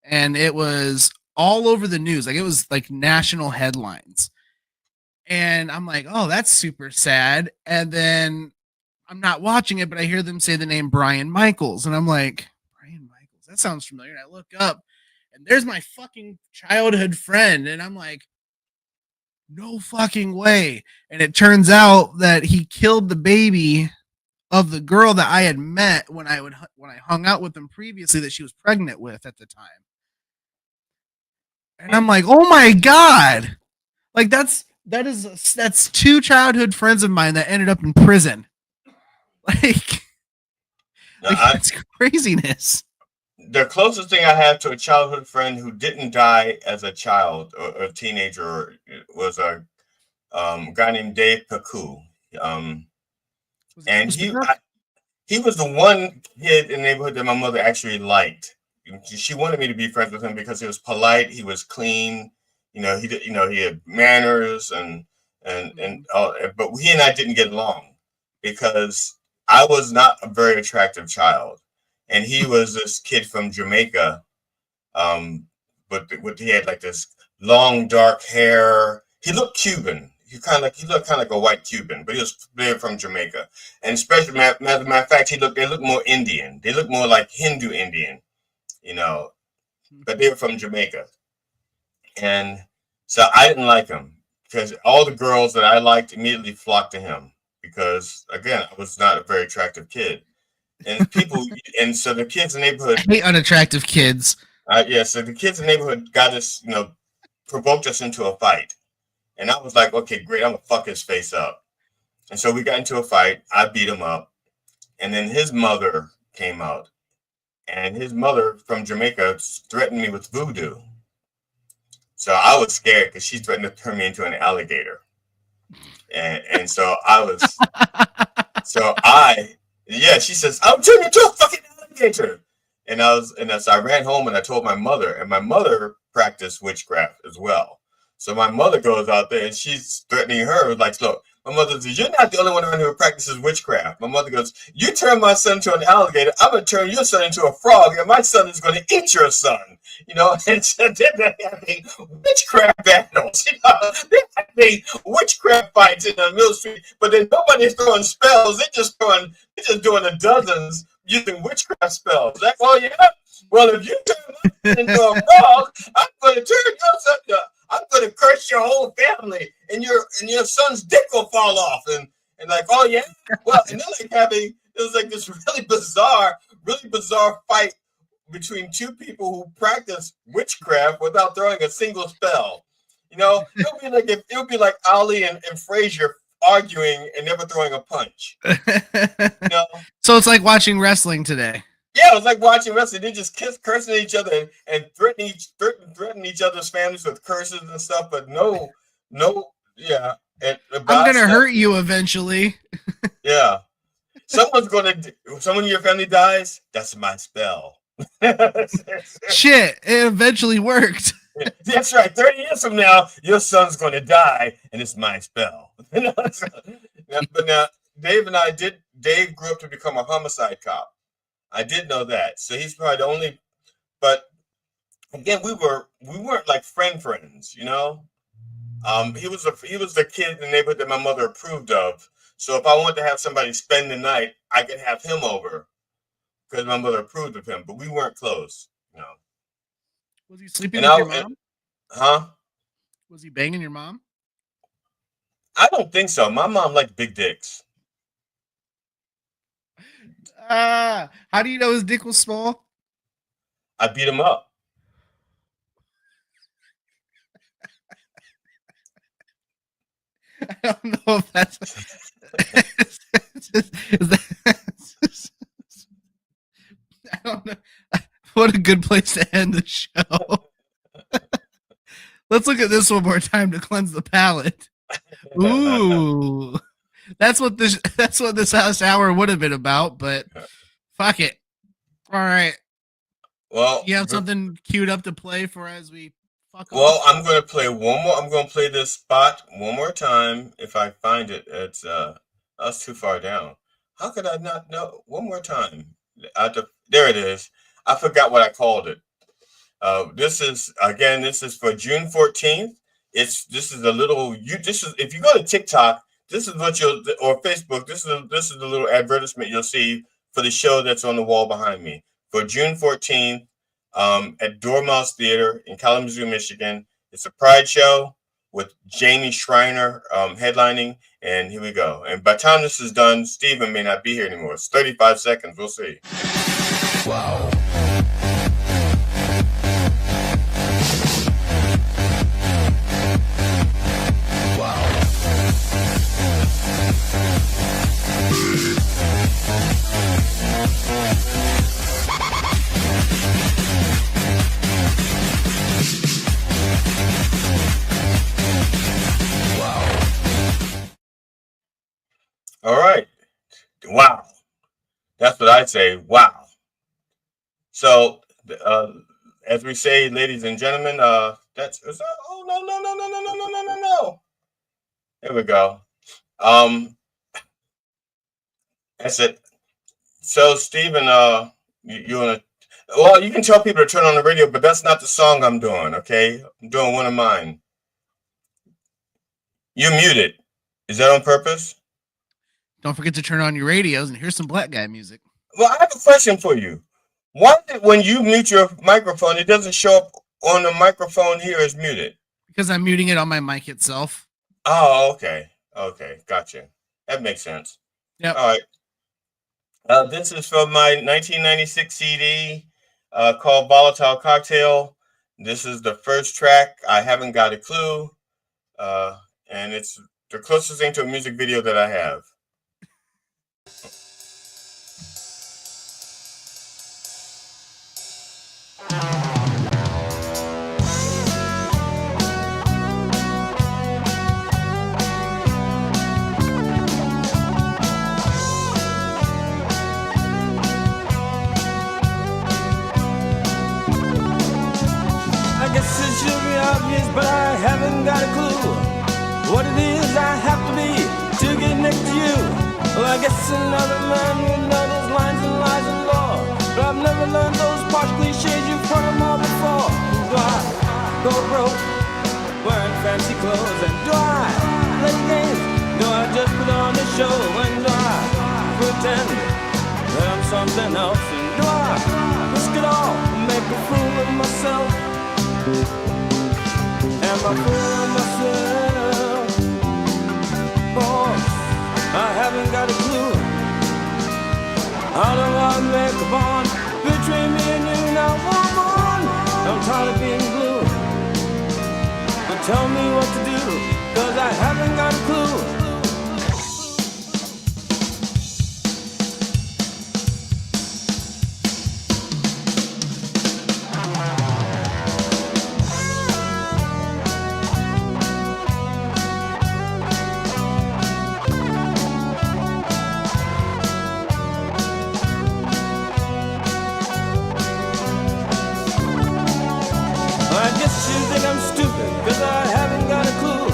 And it was all over the news. Like it was like national headlines. And I'm like, oh, that's super sad. And then I'm not watching it, but I hear them say the name Brian Michaels. And I'm like, Brian Michaels, that sounds familiar. And I look up, and there's my fucking childhood friend. And I'm like, no fucking way. And it turns out that he killed the baby of the girl that I had met when I hung out with him previously, that she was pregnant with at the time. And I'm like, oh my God. Like that's two childhood friends of mine that ended up in prison. That's craziness. The closest thing I have to a childhood friend who didn't die as a child or a teenager was a guy named Dave Pacu. And he was the one kid in the neighborhood that my mother actually liked. She wanted me to be friends with him because he was polite, he was clean, he had manners and but he and I didn't get along because I was not a very attractive child. And he was this kid from Jamaica, but he had like this long dark hair. He looked Cuban. He looked kind of like a white Cuban, but he was from Jamaica. And especially, matter of fact, they looked more Indian. They looked more like Hindu Indian, but they were from Jamaica. And so I didn't like him because all the girls that I liked immediately flocked to him because, again, I was not a very attractive kid. And and so the kids in the neighborhood, I hate unattractive kids. So the kids in the neighborhood got us, provoked us into a fight. And I was like, okay, great, I'm gonna fuck his face up. And so we got into a fight. I beat him up. And then his mother came out. And his mother from Jamaica threatened me with voodoo. So I was scared because she threatened to turn me into an alligator. And so she says, I'll turn you into a fucking alligator. So I ran home and I told my mother, and my mother practiced witchcraft as well. So my mother goes out there and she's threatening her, like, look, my mother says, you're not the only one around here who practices witchcraft. My mother goes, you turn my son into an alligator, I'm going to turn your son into a frog, and my son is going to eat your son. You know, and so they're having witchcraft battles. You know, they're having witchcraft fights in the middle street, but then nobody's throwing spells. They're just doing the dozens using witchcraft spells. Like, well, yeah. Well, if you turn my son into a frog, I'm going to turn your son into. I'm going to curse your whole family, and your son's dick will fall off, and like, oh yeah, well, and it was like this really bizarre fight between two people who practice witchcraft without throwing a single spell. You know, it would be like Ali and Frazier arguing and never throwing a punch. You know? So it's like watching wrestling today. Yeah, it was like watching wrestling. They just cursing at each other and threatening each other's families with curses and stuff. But no, yeah. I'm gonna hurt you eventually. Yeah, someone in your family dies. That's my spell. Shit, it eventually worked. Yeah, that's right. 30 years from now, your son's going to die, and it's my spell. But now, Dave and I did. Dave grew up to become a homicide cop. I did know that. So he's probably the only, but again, we weren't like friends, you know? He was the kid in the neighborhood that my mother approved of. So if I wanted to have somebody spend the night, I could have him over because my mother approved of him, but we weren't close, you know. Was he sleeping with your mom? Huh? Was he banging your mom? I don't think so. My mom liked big dicks. How do you know his dick was small? I beat him up. I don't know if that's I don't know. What a good place to end the show. Let's look at this one more time to cleanse the palate. Ooh. That's what this last hour would have been about, but fuck it. All right. Well, you have something queued up to play for as we fuck Well, off? I'm going to play one more. I'm going to play this spot one more time if I find it. It's that's too far down. How could I not know? One more time. There it is. I forgot what I called it. This is for June 14th. This is a little if you go to TikTok. This is what or Facebook. This is the little advertisement you'll see for the show that's on the wall behind me for June 14th at Dormouse Theater in Kalamazoo, Michigan. It's a Pride show with Jamie Schreiner headlining, and here we go. And by the time this is done, Steven may not be here anymore. It's 35 seconds. We'll see. Wow. All right. Wow. That's what I'd say. Wow. So, as we say, ladies and gentlemen, oh, no. There we go. That's it. So, Steven, you want to, well, you can tell people to turn on the radio, but that's not the song I'm doing, okay? I'm doing one of mine. You're muted. Is that on purpose? Don't forget to turn on your radios and hear some black guy music. Well, I have a question for you. Why when you mute your microphone, it doesn't show up on the microphone here as muted? Because I'm muting it on my mic itself. Oh, okay. Okay, gotcha. That makes sense. Yeah. All right. This is from my 1996 CD called Volatile Cocktail. This is the first track, I Haven't Got a Clue. And it's the closest thing to a music video that I have. I guess it should be obvious, but I haven't got a clue what it is I have to be to get next to you. Well, I guess another man would know those lines and lies and law, but I've never learned those posh cliches. You've heard them all before. Do I go broke wearing fancy clothes? And do I play games? Do I just put on a show? And do I pretend that I'm something else? And do I risk it all to make a fool of myself? Am I fooling myself? Oh, I haven't got a clue. How do I make a bond between me and you? Now, woman, I'm tired of being blue. But tell me what to do, 'cause I haven't got a clue. I guess you think I'm stupid, 'cause I haven't got a clue.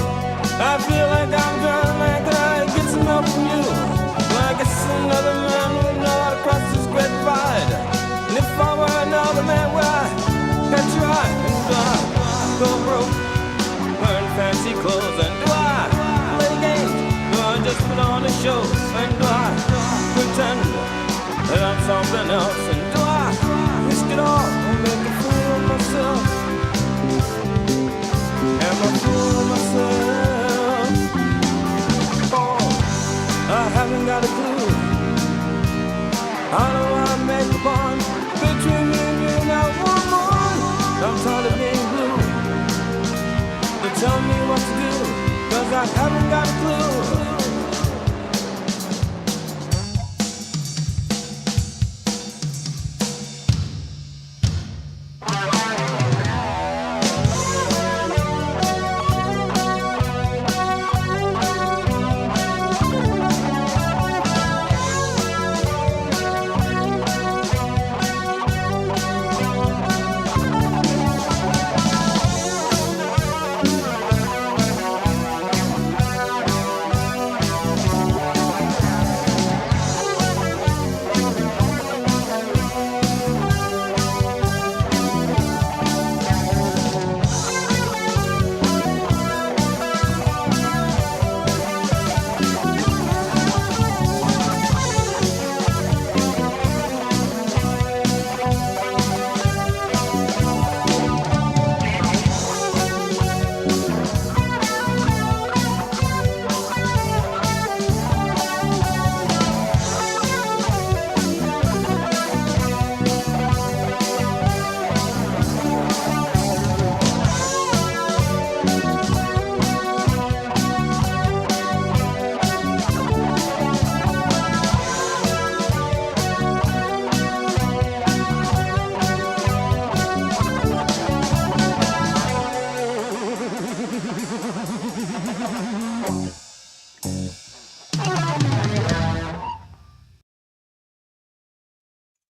I feel like I'm drowning, man, could I get some help from you? Well, I guess another man would know how to cross this great divide. And if I were another man, well, I catch your eye. And do I go broke wearing fancy clothes? And do I play games? Do I just put on a show? And do I pretend that I'm something else? And do I risk it all or make a fool of myself? Am I fooling myself? Oh, I haven't got a clue. How do I make a bond between me and you? Now, woman, I'm tired of being blue. But tell me what to do, 'cause I haven't got a clue.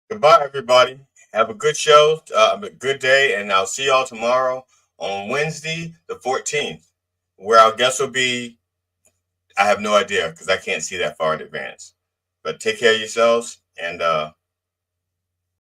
Goodbye, everybody. Have a good show, a good day, and I'll see y'all tomorrow on Wednesday, the 14th, where our guest will be. I have no idea because I can't see that far in advance. But take care of yourselves, and